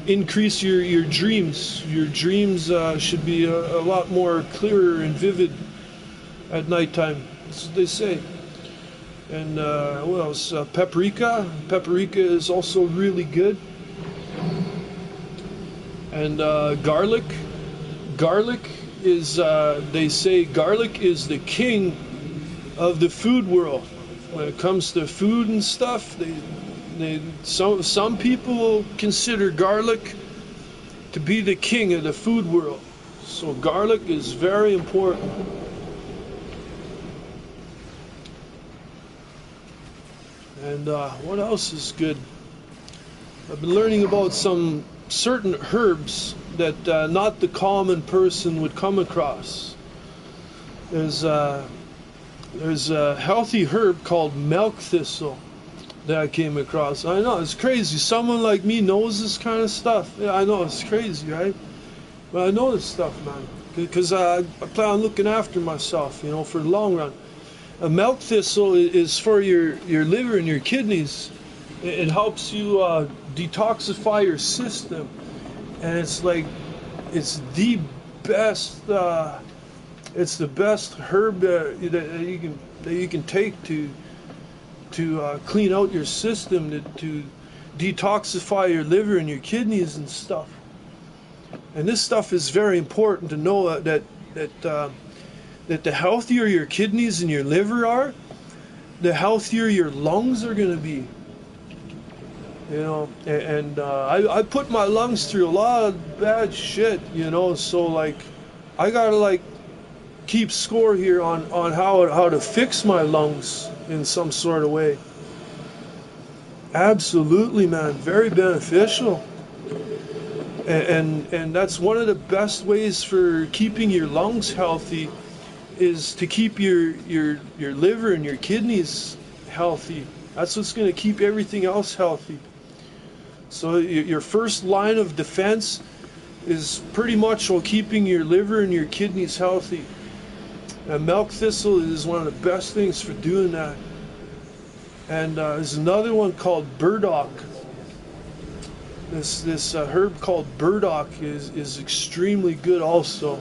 increase your dreams. Your dreams should be a lot more clearer and vivid at nighttime. That's what they say. And what else? Paprika. Paprika is also really good. And garlic. Garlic is, they say garlic is the king of the food world. When it comes to food and stuff, some people consider garlic to be the king of the food world. So garlic is very important. And what else is good? I've been learning about some certain herbs that not the common person would come across. There's a healthy herb called milk thistle that I came across. I know, it's crazy. Someone like me knows this kind of stuff. Yeah, I know, it's crazy, right? But I know this stuff, man. Because I plan on looking after myself, you know, for the long run. A milk thistle is for your liver and your kidneys. It helps you detoxify your system. And it's like, it's the best, it's the best herb that you can take to clean out your system, to detoxify your liver and your kidneys and stuff. And this stuff is very important to know that that the healthier your kidneys and your liver are, the healthier your lungs are going to be. You know, and I put my lungs through a lot of bad shit, you know, so like I gotta like keep score here on how to fix my lungs in some sort of way. Absolutely, man, very beneficial. And that's one of the best ways for keeping your lungs healthy is to keep your liver and your kidneys healthy. That's what's going to keep everything else healthy. So your first line of defense is pretty much on keeping your liver and your kidneys healthy. And milk thistle is one of the best things for doing that. And there's another one called burdock. This herb called burdock is extremely good also.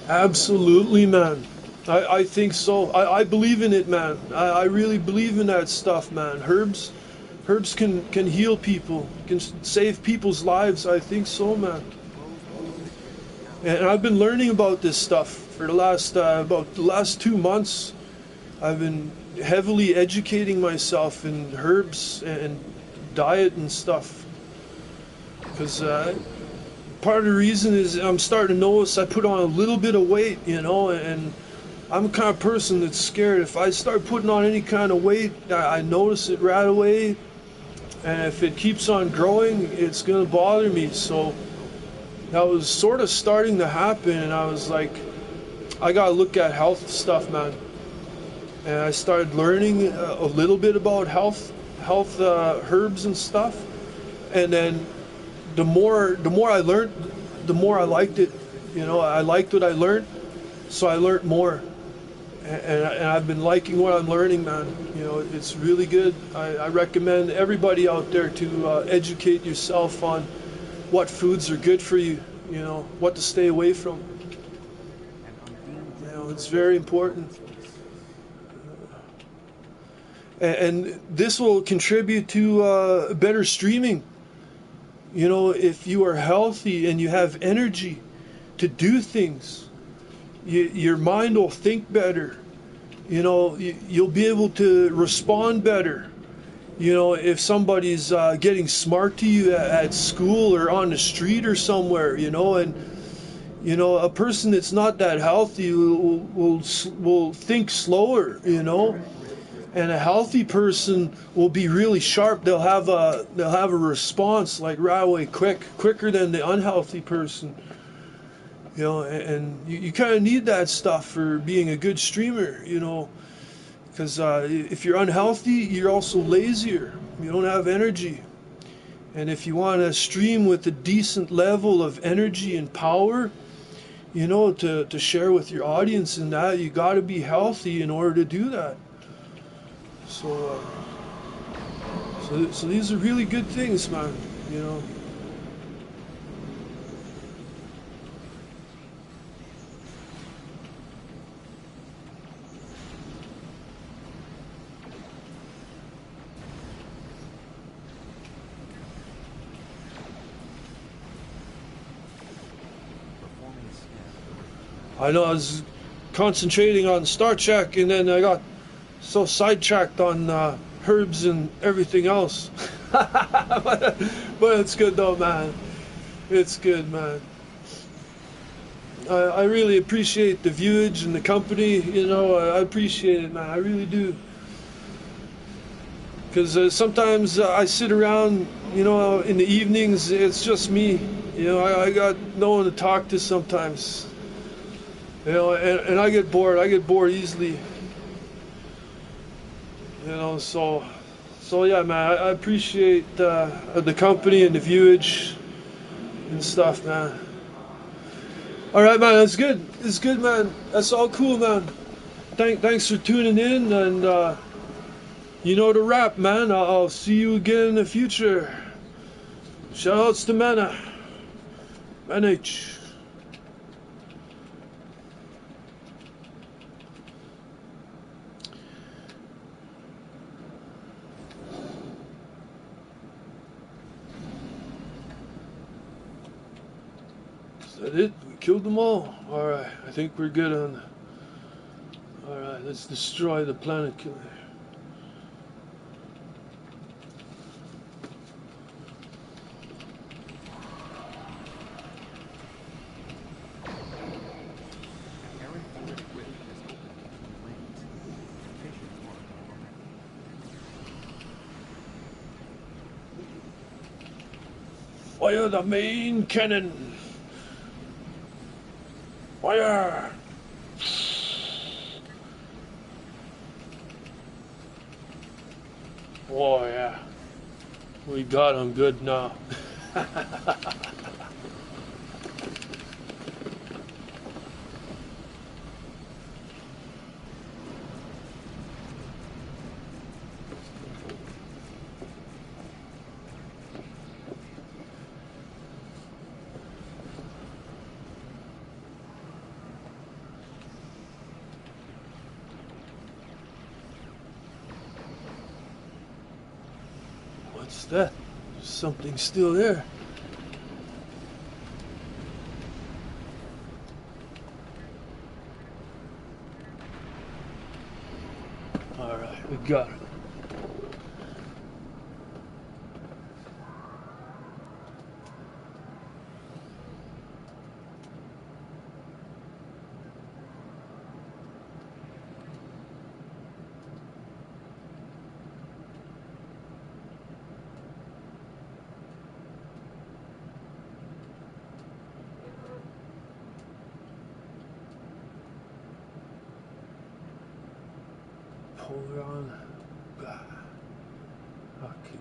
Absolutely, man. I think so. I believe in it, man. I really believe in that stuff, man. Herbs can heal people, can save people's lives. I think so, man. And I've been learning about this stuff for the last about the last 2 months. I've been heavily educating myself in herbs and diet and stuff. Because part of the reason is I'm starting to notice I put on a little bit of weight, you know, and I'm the kind of person that's scared. If I start putting on any kind of weight, I notice it right away. And if it keeps on growing, it's going to bother me. So that was sort of starting to happen. And I was like, I got to look at health stuff, man. And I started learning a little bit about health herbs and stuff. And then the more I learned, the more I liked it. You know, I liked what I learned, so I learned more. And I've been liking what I'm learning, man. You know, it's really good. I recommend everybody out there to educate yourself on what foods are good for you, you know, what to stay away from. You know, it's very important. And this will contribute to better streaming. You know, if you are healthy and you have energy to do things, your mind will think better. You know, you'll be able to respond better. You know, if somebody's getting smart to you at school or on the street or somewhere, you know, and you know, a person that's not that healthy will think slower, you know, and a healthy person will be really sharp. They'll have a response like right away, quicker than the unhealthy person. You know, and you kind of need that stuff for being a good streamer, you know, because if you're unhealthy, you're also lazier. You don't have energy. And if you want to stream with a decent level of energy and power, you know, to share with your audience and that, you got to be healthy in order to do that. So, so these are really good things, man, you know. I know I was concentrating on Star Trek, and then I got so sidetracked on herbs and everything else. but it's good though, man. It's good, man. I really appreciate the viewage and the company. You know, I appreciate it, man. I really do. Because sometimes I sit around, you know, in the evenings. It's just me. You know, I got no one to talk to sometimes. You know, and I get bored. I get bored easily. You know, so yeah, man. I appreciate the company and the viewage and stuff, man. All right, man. That's good. It's good, man. That's all cool, man. Thanks for tuning in, and you know the rap, man. I'll see you again in the future. Shoutouts to Mana. Manage. That it? We killed them all? Alright, I think we're good on... Alright, let's destroy the planet killer. Aaron already witnessed this opening between lanes. Locations marked on the map. Fire the main cannon! Fire! Oh yeah. We got him good now. What's that? There's something still there. Alright, we got it. Pull it on. Okay.